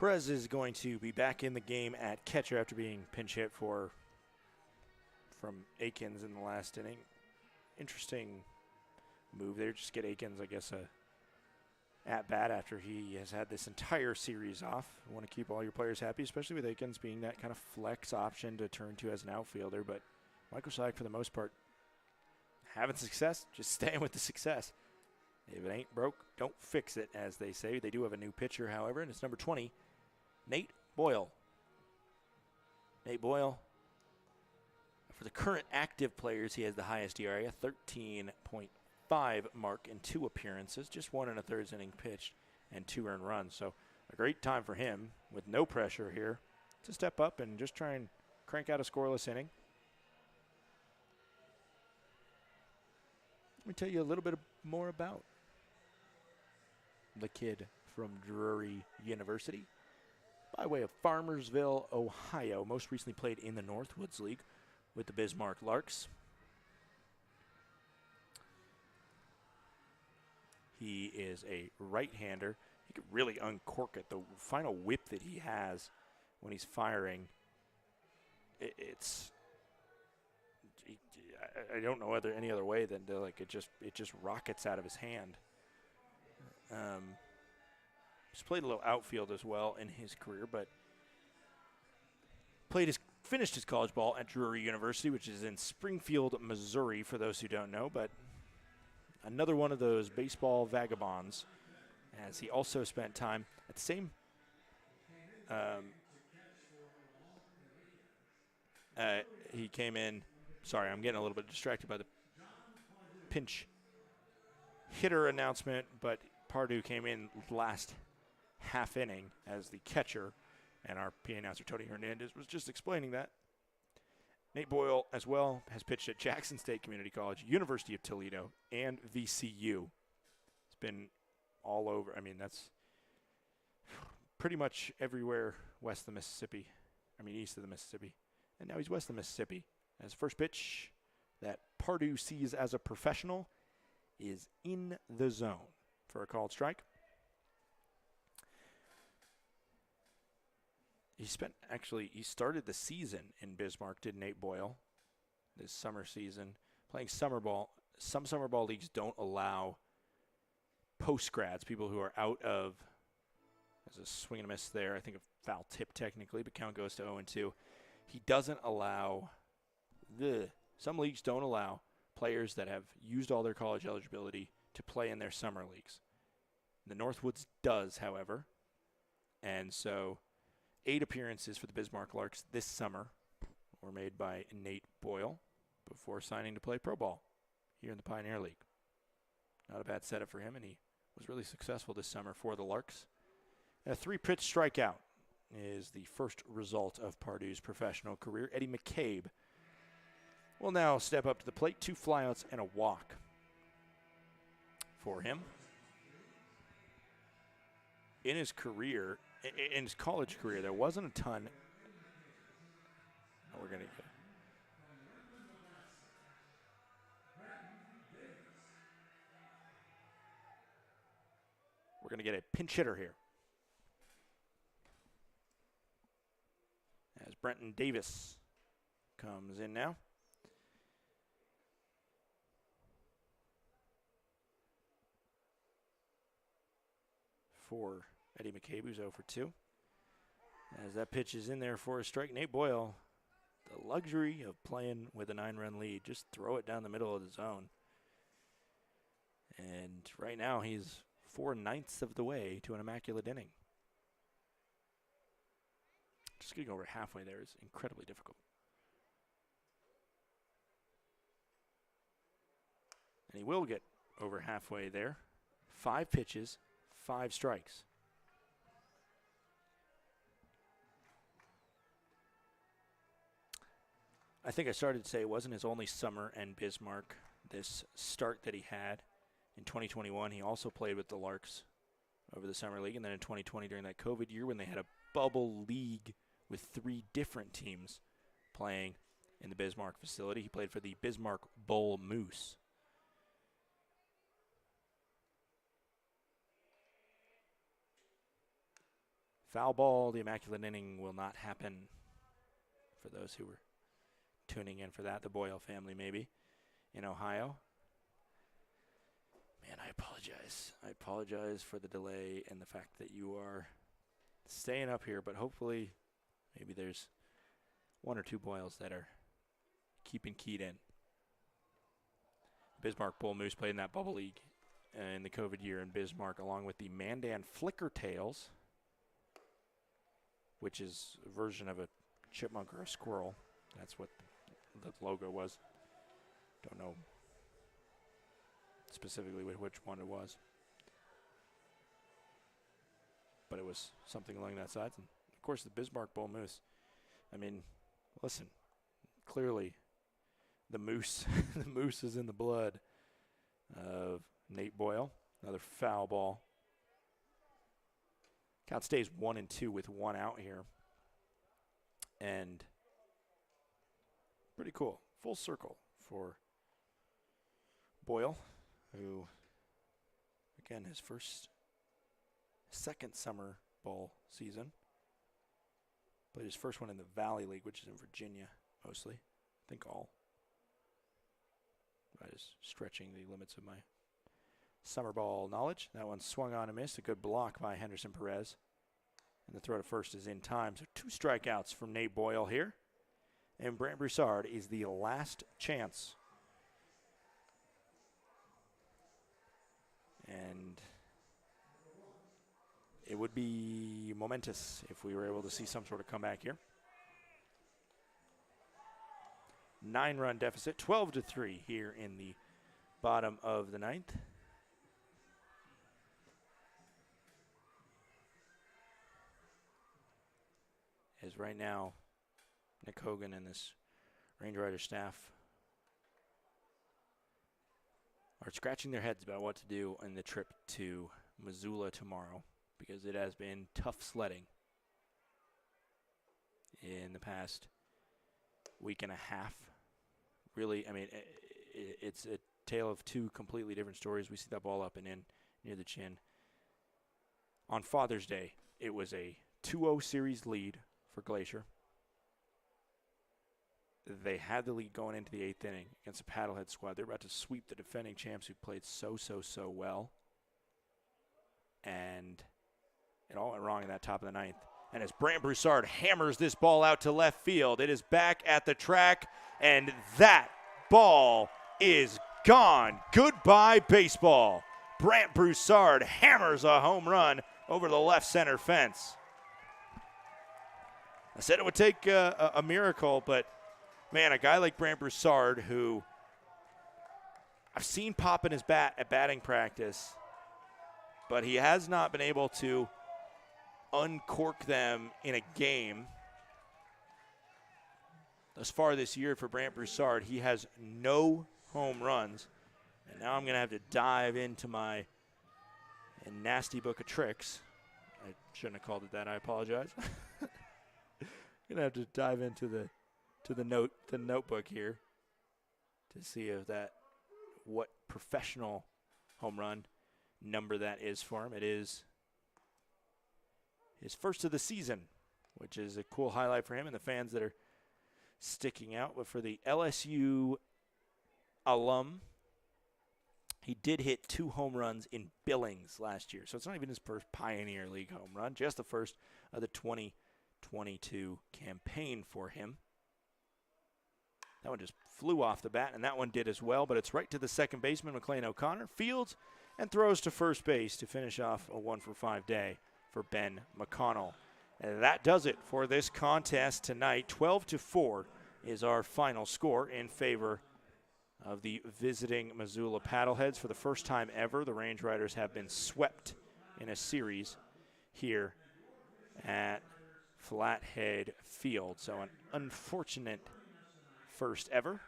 Perez is going to be back in the game at catcher after being pinch hit from Akins in the last inning. Interesting move there. Just get Akins, I guess, at bat after he has had this entire series off. You want to keep all your players happy, especially with Akins being that kind of flex option to turn to as an outfielder. But Michael Scheich, for the most part, having success, just staying with the success. If it ain't broke, don't fix it, as they say. They do have a new pitcher, however, and it's number 20, Nate Boyle. Nate Boyle, for the current active players, he has the highest ERA, 13.5 mark in 2 appearances, just 1 1/3 inning pitched and 2 earned runs. So a great time for him with no pressure here to step up and just try and crank out a scoreless inning. Let me tell you a little bit more about the kid from Drury University. By way of Farmersville, Ohio, most recently played in the Northwoods League with the Bismarck Larks. He is a right-hander. He could really uncork it. The final whip that he has when he's firing, I don't know any other way than to, like, it just rockets out of his hand. He's played a little outfield as well in his career, but finished his college ball at Drury University, which is in Springfield, Missouri, for those who don't know. But another one of those baseball vagabonds, as he also spent time at the same. He came in. Sorry, I'm getting a little bit distracted by the pinch hitter announcement, but Pardue came in last half inning as the catcher, and our PA announcer, Tony Hernandez, was just explaining that. Nate Boyle, as well, has pitched at Jackson State Community College, University of Toledo, and VCU. It's been all over. I mean, that's pretty much everywhere east of the Mississippi. And now he's west of the Mississippi. As first pitch that Pardue sees as a professional is in the zone for a called strike. He started the season in Bismarck, did Nate Boyle, this summer season, playing summer ball. Some summer ball leagues don't allow post-grads, people who are out of, there's a swing and a miss there, I think a foul tip technically, but count goes to 0-2. He doesn't allow, some leagues don't allow players that have used all their college eligibility to play in their summer leagues. The Northwoods does, however, and so 8 appearances for the Bismarck Larks this summer were made by Nate Boyle before signing to play pro ball here in the Pioneer League. Not a bad setup for him, and he was really successful this summer for the Larks. A 3-pitch strikeout is the first result of Pardue's professional career. Eddie McCabe will now step up to the plate. 2 flyouts and a walk for him. In his career, in his college career, there wasn't a ton. We're going to get a pinch hitter here, as Brenton Davis comes in now. For Eddie McCabe, who's 0 for 2. As that pitch is in there for a strike, Nate Boyle, the luxury of playing with a 9-run lead, just throw it down the middle of the zone. And right now he's 4/9 of the way to an immaculate inning. Just getting over halfway there is incredibly difficult. And he will get over halfway there. 5 pitches, 5 strikes. I think I started to say it wasn't his only summer in Bismarck. This start that he had in 2021, he also played with the Larks over the summer league, and then in 2020 during that COVID year when they had a bubble league with 3 different teams playing in the Bismarck facility, he played for the Bismarck Bull Moose. Foul ball, the immaculate inning will not happen for those who were tuning in for that. The Boyle family maybe in Ohio. Man, I apologize. I apologize for the delay and the fact that you are staying up here, but hopefully maybe there's one or two Boyles that are keeping keyed in. Bismarck Bull Moose played in that bubble league in the COVID year in Bismarck, along with the Mandan Flicker Tails, which is a version of a chipmunk or a squirrel. That's what the logo was. Don't know specifically which one it was, but it was something along that side. And of course, the Bismarck Bull Moose. I mean, listen, clearly the moose, the moose is in the blood of Nate Boyle. Another foul ball. Count stays 1-2 with one out here. And pretty cool. Full circle for Boyle, who, again, his second summer ball season. Played his first one in the Valley League, which is in Virginia, mostly. I think all. I was stretching the limits of my summer ball knowledge. That one swung on and missed. A good block by Henderson Perez. And the throw to first is in time. So 2 strikeouts from Nate Boyle here. And Brant Broussard is the last chance. And it would be momentous if we were able to see some sort of comeback here. 9-run deficit, 12-3 here in the bottom of the 9th. As right now, Nick Hogan and this Range Rider staff are scratching their heads about what to do in the trip to Missoula tomorrow, because it has been tough sledding in the past week and a half. Really, I mean, it's a tale of two completely different stories. We see that ball up and in near the chin. On Father's Day, it was a 2-0 series lead for Glacier. They had the lead going into the 8th inning against the Paddleheads squad. They're about to sweep the defending champs who played so well. And it all went wrong in that top of the 9th. And as Brant Broussard hammers this ball out to left field, it is back at the track, and that ball is gone. Goodbye, baseball. Brant Broussard hammers a home run over the left center fence. I said it would take a miracle, but, man, a guy like Brant Broussard, who I've seen pop in his bat at batting practice, but he has not been able to uncork them in a game. Thus far this year for Brant Broussard, he has no home runs. And now I'm going to have to dive into my nasty book of tricks. I shouldn't have called it that. I apologize. Going to have to dive into the notebook here to see if what professional home run number that is for him. It is his first of the season, which is a cool highlight for him and the fans that are sticking out. But for the LSU alum, he did hit 2 home runs in Billings last year. So it's not even his first Pioneer League home run, just the first of the 2022 campaign for him. That one just flew off the bat, and that one did as well. But it's right to the second baseman, McLean O'Connor, fields and throws to first base to finish off a 1-for-5 day for Ben McConnell. And that does it for this contest tonight. 12-4 is our final score in favor of the visiting Missoula Paddleheads. For the first time ever, the Range Riders have been swept in a series here at Flathead Field. So an unfortunate first ever.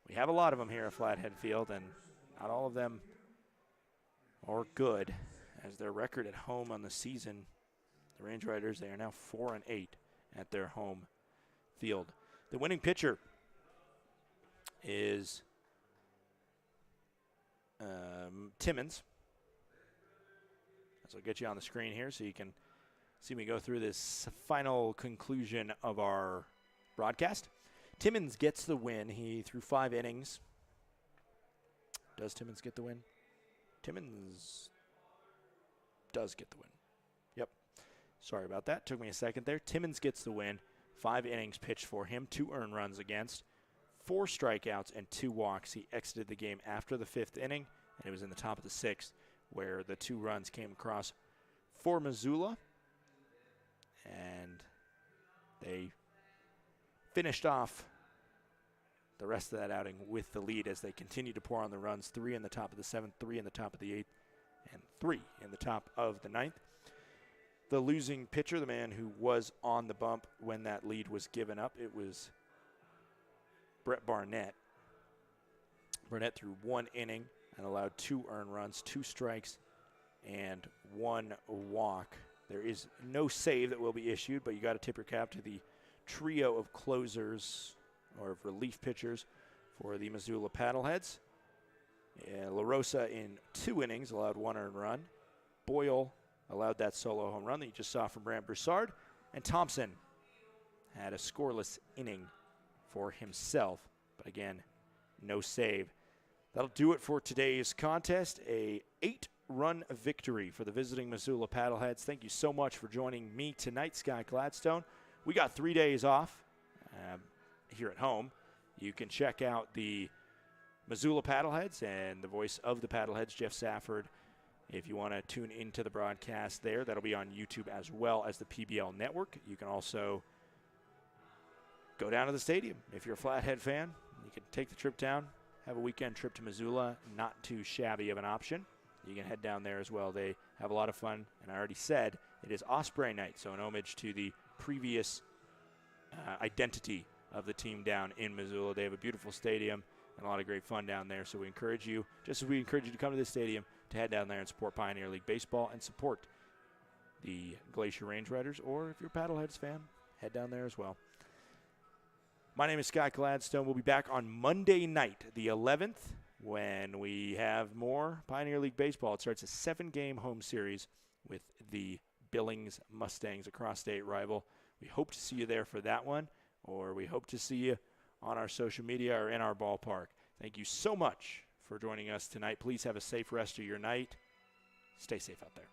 We have a lot of them here at Flathead Field, and not all of them are good, as their record at home on the season, the Range Riders, they are now 4-8 at their home field. The winning pitcher is Timmons. So I'll get you on the screen here so you can See me go through this final conclusion of our broadcast. Timmons gets the win. He threw 5 innings. Does Timmons get the win? Timmons does get the win. Yep. Sorry about that. Took me a second there. Timmons gets the win. 5 innings pitched for him. 2 earned runs against. 4 strikeouts and 2 walks. He exited the game after the 5th inning, and it was in the top of the 6th where the 2 runs came across for Missoula. And they finished off the rest of that outing with the lead as they continued to pour on the runs. 3 in the top of the 7th, 3 in the top of the 8th, and 3 in the top of the 9th. The losing pitcher, the man who was on the bump when that lead was given up, it was Brett Barnett. Barnett threw 1 inning and allowed 2 earned runs, 2 strikes, and 1 walk. There is no save that will be issued, but you got to tip your cap to the trio of closers or of relief pitchers for the Missoula Paddleheads. La Rosa in 2 innings allowed 1 earned run. Boyle allowed that solo home run that you just saw from Brant Broussard. And Thompson had a scoreless inning for himself, but again, no save. That'll do it for today's contest. A 8-run victory for the visiting Missoula Paddleheads. Thank you so much for joining me tonight, Scott Gladstone. We got 3 days off here at home. You can check out the Missoula Paddleheads and the voice of the Paddleheads, Jeff Safford, if you want to tune into the broadcast there. That'll be on YouTube as well as the PBL Network. You can also go down to the stadium. If you're a Flathead fan, you can take the trip down, have a weekend trip to Missoula, not too shabby of an option. You can head down there as well. They have a lot of fun, and I already said it is Osprey night, so an homage to the previous identity of the team down in Missoula. They have a beautiful stadium and a lot of great fun down there, so we encourage you, just as we encourage you to come to this stadium, to head down there and support Pioneer League Baseball and support the Glacier Range Riders, or if you're a Paddleheads fan, head down there as well. My name is Scott Gladstone. We'll be back on Monday night, the 11th, when we have more Pioneer League Baseball. It starts a 7-game home series with the Billings Mustangs, a cross-state rival. We hope to see you there for that one, or we hope to see you on our social media or in our ballpark. Thank you so much for joining us tonight. Please have a safe rest of your night. Stay safe out there.